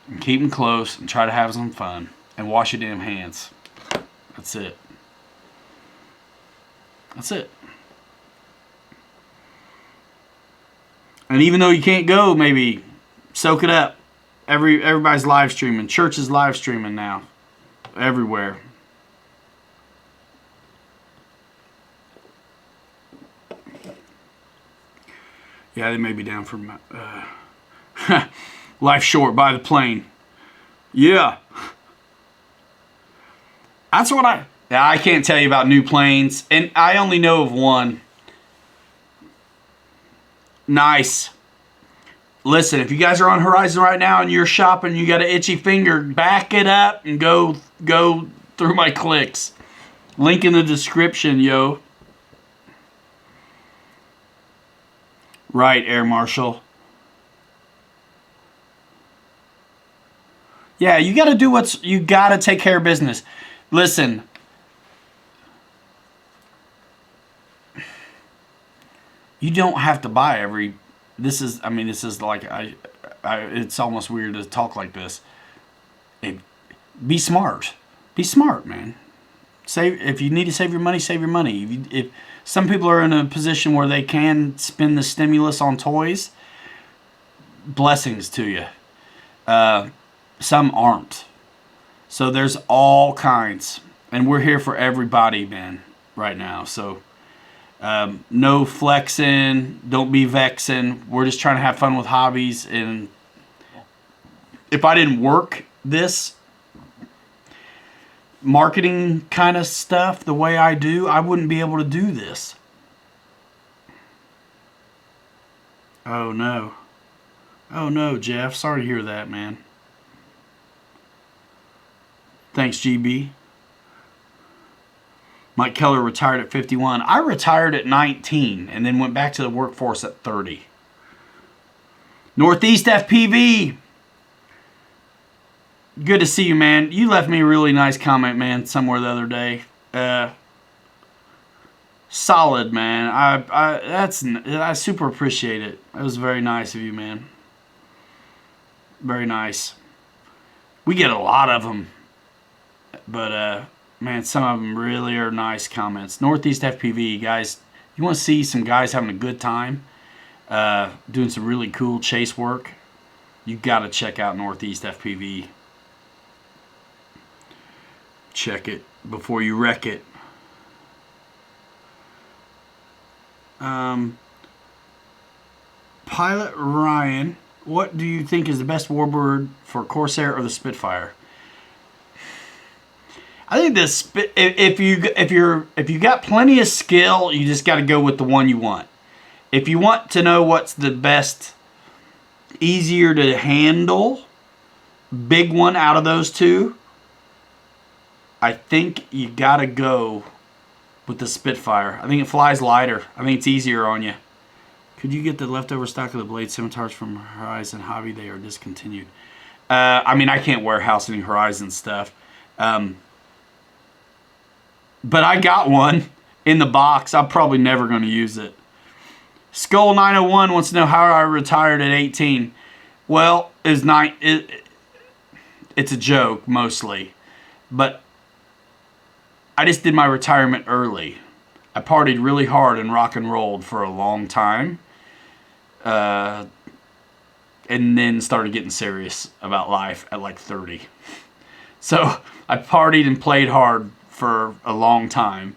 [SPEAKER 1] And keep them close. And try to have some fun. And wash your damn hands. That's it. That's it. And even though you can't go, maybe soak it up. Everybody's live streaming. Church is live streaming now. Everywhere. Yeah, they may be down for... Life short, buy the plane. Yeah. That's what I can't tell you about new planes, and I only know of one. Nice. Listen, if you guys are on Horizon right now and you're shopping, you got an itchy finger, back it up and go through my clicks. Link in the description, yo. Right, Air Marshal. Yeah, you got to do you got to take care of business. Listen. You don't have to buy this is like, it's almost weird to talk like this. Be smart. Be smart, man. If you need to save your money, save your money. If some people are in a position where they can spend the stimulus on toys, blessings to you. Some aren't. So there's all kinds. And we're here for everybody, man, right now. So no flexing, don't be vexing. We're just trying to have fun with hobbies. And if I didn't work this marketing kind of stuff the way I do, I wouldn't be able to do this. Oh no. Oh no, Jeff. Sorry to hear that, man. Thanks, GB. Mike Keller retired at 51. I retired at 19 and then went back to the workforce at 30. Northeast FPV. Good to see you, man. You left me a really nice comment, man, somewhere the other day. Solid, man. I super appreciate it. That was very nice of you, man. Very nice. We get a lot of them. But, man, some of them really are nice comments. Northeast FPV, guys. You want to see some guys having a good time, doing some really cool chase work? You got to check out Northeast FPV. Check it before you wreck it. Pilot Ryan, what do you think is the best warbird for Corsair or the Spitfire? I think this, if you got plenty of skill, you just got to go with the one you want. If you want to know what's the best, easier to handle, big one out of those two, I think you got to go with the Spitfire. I think it flies lighter. I think it's easier on you. Could you get the leftover stock of the Blade Scimitars from Horizon Hobby? They are discontinued. I mean, I can't warehouse any Horizon stuff. But I got one in the box. I'm probably never going to use it. Skull 901 wants to know how I retired at 18. Well, it's a joke mostly. But I just did my retirement early. I partied really hard and rock and rolled for a long time. And then started getting serious about life at like 30. So I partied and played hard for a long time.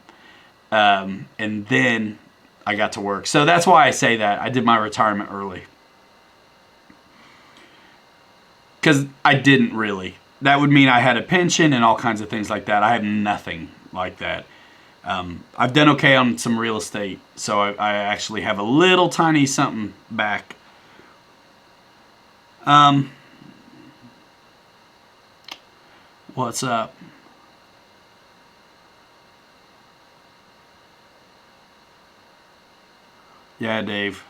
[SPEAKER 1] And then I got to work. So that's why I say that. I did my retirement early. Because I didn't really. That would mean I had a pension and all kinds of things like that. I have nothing like that. I've done okay on some real estate. So I actually have a little tiny something back. What's up? Yeah, Dave.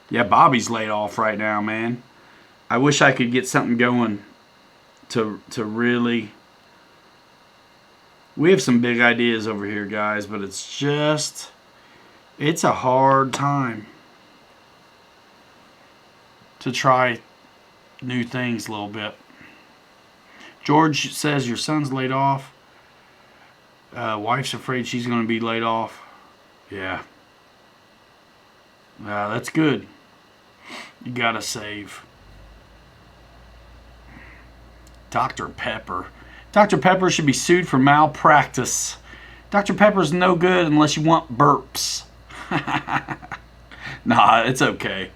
[SPEAKER 1] Yeah, Bobby's laid off right now, man. I wish I could get something going to really... We have some big ideas over here, guys, but it's just... It's a hard time to try new things a little bit. George says your son's laid off. Wife's afraid she's going to be laid off. Yeah. That's good. You got to save. Dr. Pepper. Dr. Pepper should be sued for malpractice. Dr. Pepper's no good unless you want burps. Nah, it's okay.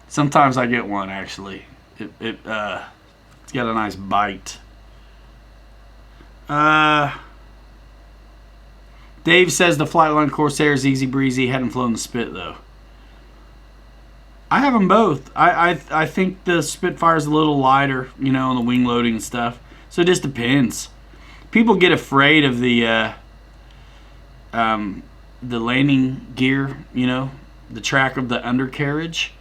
[SPEAKER 1] Sometimes I get one, actually. It's got a nice bite. Dave says the Flightline Corsair is easy breezy. Hadn't flown the Spit, though. I have them both. I think the Spitfire's a little lighter, you know, on the wing loading and stuff. So it just depends. People get afraid of the landing gear, you know, the track of the undercarriage.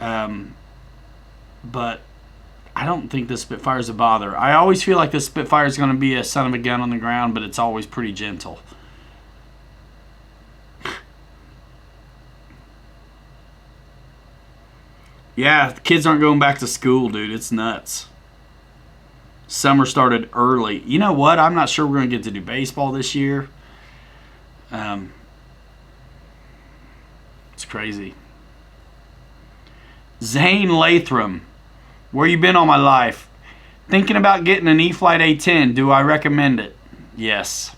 [SPEAKER 1] But I don't think the Spitfire's a bother. I always feel like the Spitfire's going to be a son of a gun on the ground, but it's always pretty gentle. Yeah, the kids aren't going back to school, dude. It's nuts. Summer started early. You know what? I'm not sure we're going to get to do baseball this year. It's crazy. Zane Latham, where you been all my life? Thinking about getting an E-flite A10. Do I recommend it? Yes.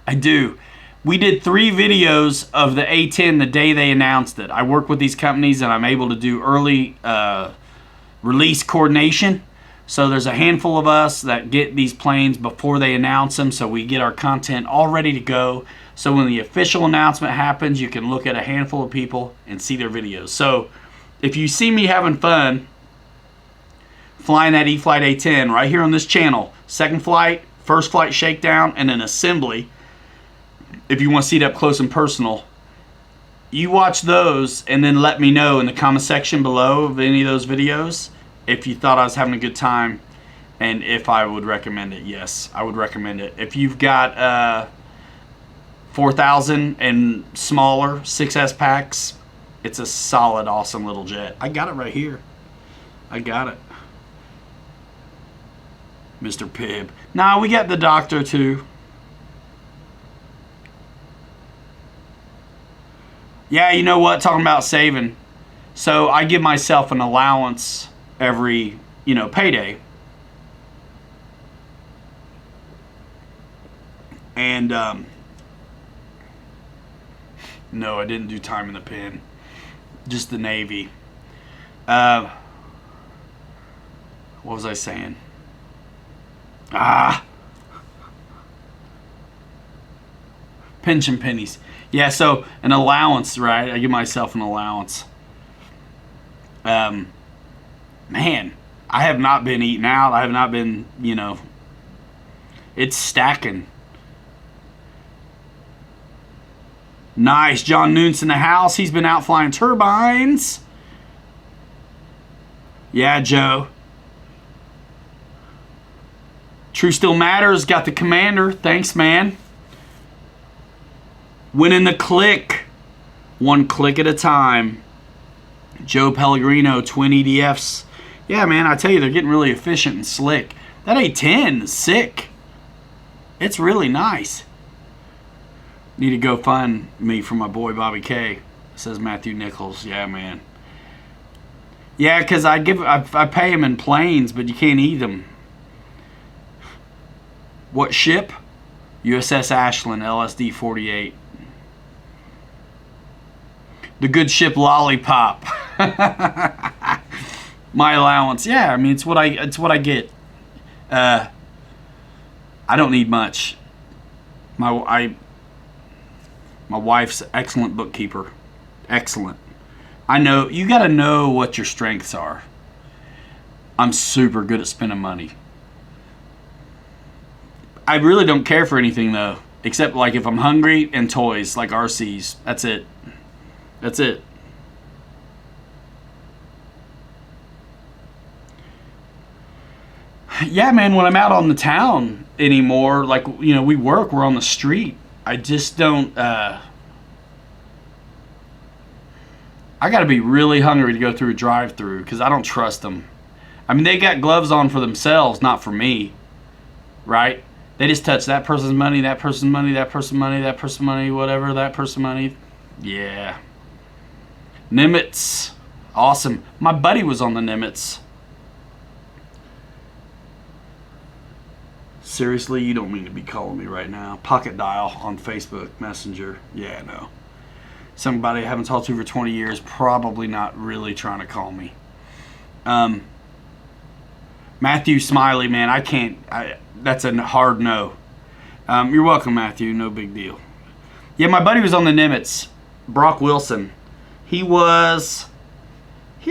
[SPEAKER 1] I do. We did 3 videos of the A10 the day they announced it. I work with these companies and I'm able to do early release coordination. So there's a handful of us that get these planes before they announce them, so we get our content all ready to go. So when the official announcement happens, you can look at a handful of people and see their videos. So if you see me having fun flying that E-flite A10 right here on this channel, second flight, first flight shakedown, and an assembly, if you want to see it up close and personal, you watch those and then let me know in the comment section below of any of those videos if you thought I was having a good time and if I would recommend it. Yes, I would recommend it. If you've got 4,000 and smaller 6S packs, it's a solid, awesome little jet. I got it right here. I got it. Mr. Pibb. Nah, we got the doctor too. Yeah, you know what? Talking about saving. So I give myself an allowance every, you know, payday. And, no, I didn't do time in the pen. Just the Navy. What was I saying? Pension pennies. Yeah, so an allowance, right? I give myself an allowance. Man, I have not been eating out. I have not been, you know, it's stacking. Nice. John Noon's in the house. He's been out flying turbines. Yeah, Joe. True Still Matters. Got the commander. Thanks, man. Winning the click. One click at a time. Joe Pellegrino, twin EDFs. Yeah, man, I tell you, they're getting really efficient and slick. That A10 is sick. It's really nice. Need to go find me for my boy Bobby K, says Matthew Nichols. Yeah, man. Yeah, because I pay him in planes, but you can't eat them. What ship? USS Ashland, LSD 48. The good ship Lollipop. My allowance. Yeah, I mean it's what I get. I don't need much. My wife's excellent bookkeeper. Excellent. I know you got to know what your strengths are. I'm super good at spending money. I really don't care for anything though, except like if I'm hungry and toys like RCs. That's it. That's it. Yeah, man, when I'm out on the town anymore, like, you know, we're on the street. I just don't, I got to be really hungry to go through a drive-through because I don't trust them. I mean, they got gloves on for themselves, not for me, right? They just touch that person's money, that person's money, that person's money, that person's money, whatever, that person's money. Yeah. Nimitz. Awesome. My buddy was on the Nimitz. Seriously, you don't mean to be calling me right now. Pocket dial on Facebook Messenger. Yeah, no. somebody I haven't talked to for 20 years, probably not really trying to call me. Matthew Smiley, man, I can't. That's a hard no. You're welcome, Matthew. No big deal. Yeah, my buddy was on the Nimitz. Brock Wilson. He had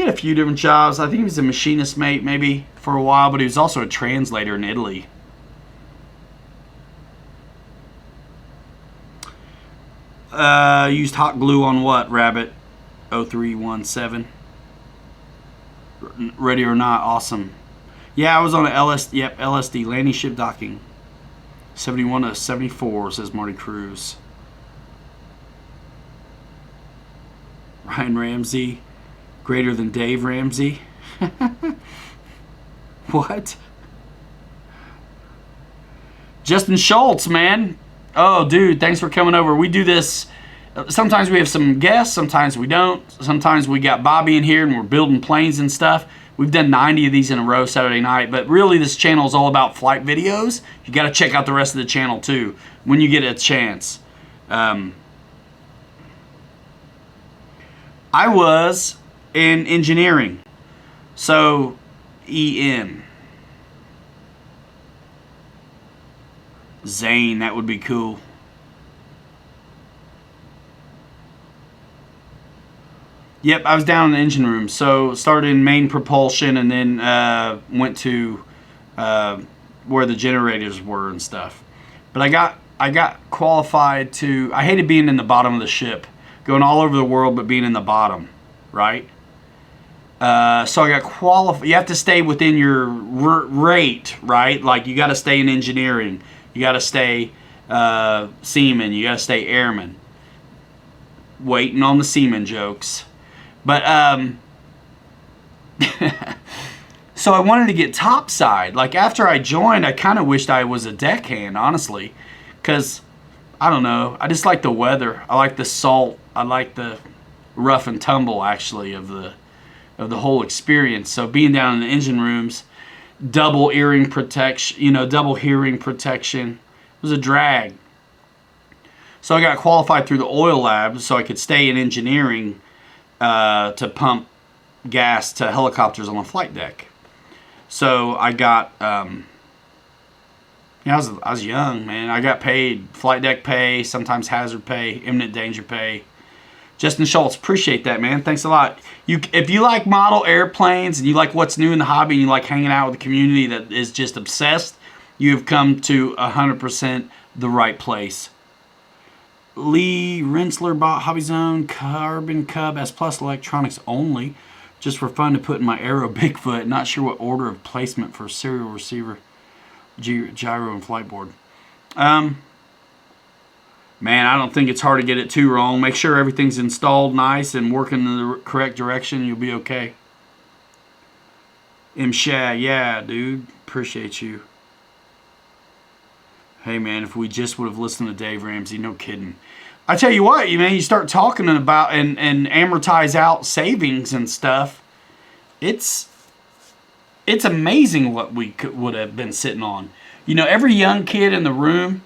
[SPEAKER 1] a few different jobs. I think he was a machinist mate maybe for a while, but he was also a translator in Italy. Used hot glue on what, Rabbit? 0317. Ready or not, awesome. Yeah, I was on an LSD, landing ship docking. 71 to 74, says Marty Cruz. Ryan Ramsey, greater than Dave Ramsey. What? Justin Schultz, man. Oh, dude, thanks for coming over. We do this. Sometimes we have some guests, sometimes we don't. Sometimes we got Bobby in here and we're building planes and stuff. We've done 90 of these in a row Saturday night, but really this channel is all about flight videos. You got to check out the rest of the channel too when you get a chance. I was in engineering, so EN. Zane, that would be cool. Yep, I was down in the engine room. So started in main propulsion and then went to where the generators were and stuff. But I got qualified to. I hated being in the bottom of the ship, going all over the world, but being in the bottom, right? So I got qualified. You have to stay within your rate, right? Like you got to stay in engineering. You got to stay seaman. You got to stay airman. Waiting on the seaman jokes. But, so I wanted to get topside. Like, after I joined, I kind of wished I was a deckhand, honestly. Because, I don't know, I just like the weather. I like the salt. I like the rough and tumble, actually, of the whole experience. So being down in the engine rooms, double hearing protection, was a drag. So I got qualified through the oil lab so I could stay in engineering to pump gas to helicopters on the flight deck. So I got, I was young, man. I got paid flight deck pay, sometimes hazard pay, imminent danger pay. Justin Schultz, appreciate that, man. Thanks a lot. If you like model airplanes and you like what's new in the hobby and you like hanging out with a community that is just obsessed, you have come to 100% the right place. Lee Rinsler bought Hobby Zone Carbon Cub S Plus electronics only, just for fun to put in my Aero Bigfoot. Not sure what order of placement for serial receiver, gyro, and flight board. Man, I don't think it's hard to get it too wrong. Make sure everything's installed nice and working in the correct direction. You'll be okay. M. Shad, yeah, dude. Appreciate you. Hey, man, if we just would have listened to Dave Ramsey, no kidding. I tell you what, you start talking about and amortize out savings and stuff. It's amazing what we would have been sitting on. Every young kid in the room,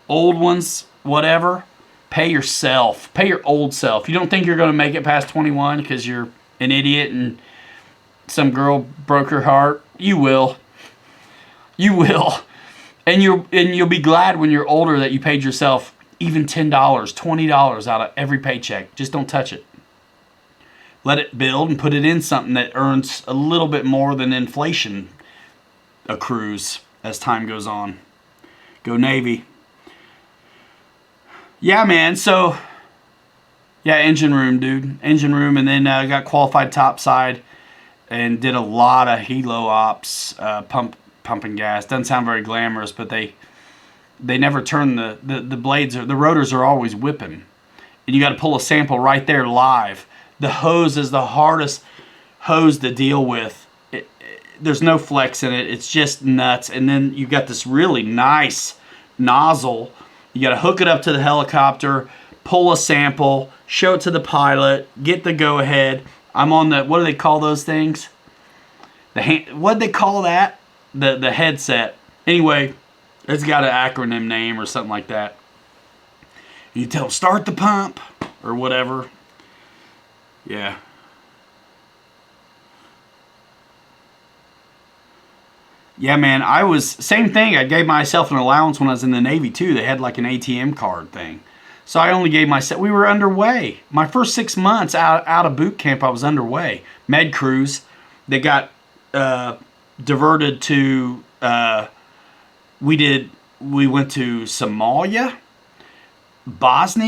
[SPEAKER 1] old ones, whatever, pay yourself. Pay your old self. You don't think you're going to make it past 21 because you're an idiot and some girl broke her heart? You will. You will. And you'll be glad when you're older that you paid yourself even $10, $20 out of every paycheck. Just don't touch it. Let it build and put it in something that earns a little bit more than inflation accrues as time goes on. Go Navy. Yeah, man. So, yeah, engine room, dude. Engine room, and then got qualified topside and did a lot of helo ops, pumping gas. Doesn't sound very glamorous, but they never turn the blades. The rotors are always whipping. And you got to pull a sample right there live. The hose is the hardest hose to deal with. There's no flex in it. It's just nuts. And then you got this really nice nozzle. You got to hook it up to the helicopter, pull a sample, show it to the pilot, get the go-ahead. I'm on the, what do they call those things? What do they call that? The headset. Anyway, it's got an acronym name or something like that. You tell them, start the pump. or whatever. Yeah. Yeah, man, I was, same thing. I gave myself an allowance when I was in the Navy, too. They had like an ATM card thing. So I only gave myself, we were underway. My first 6 months out of boot camp, I was underway. Med crews, they got diverted to, we went to Somalia, Bosnia.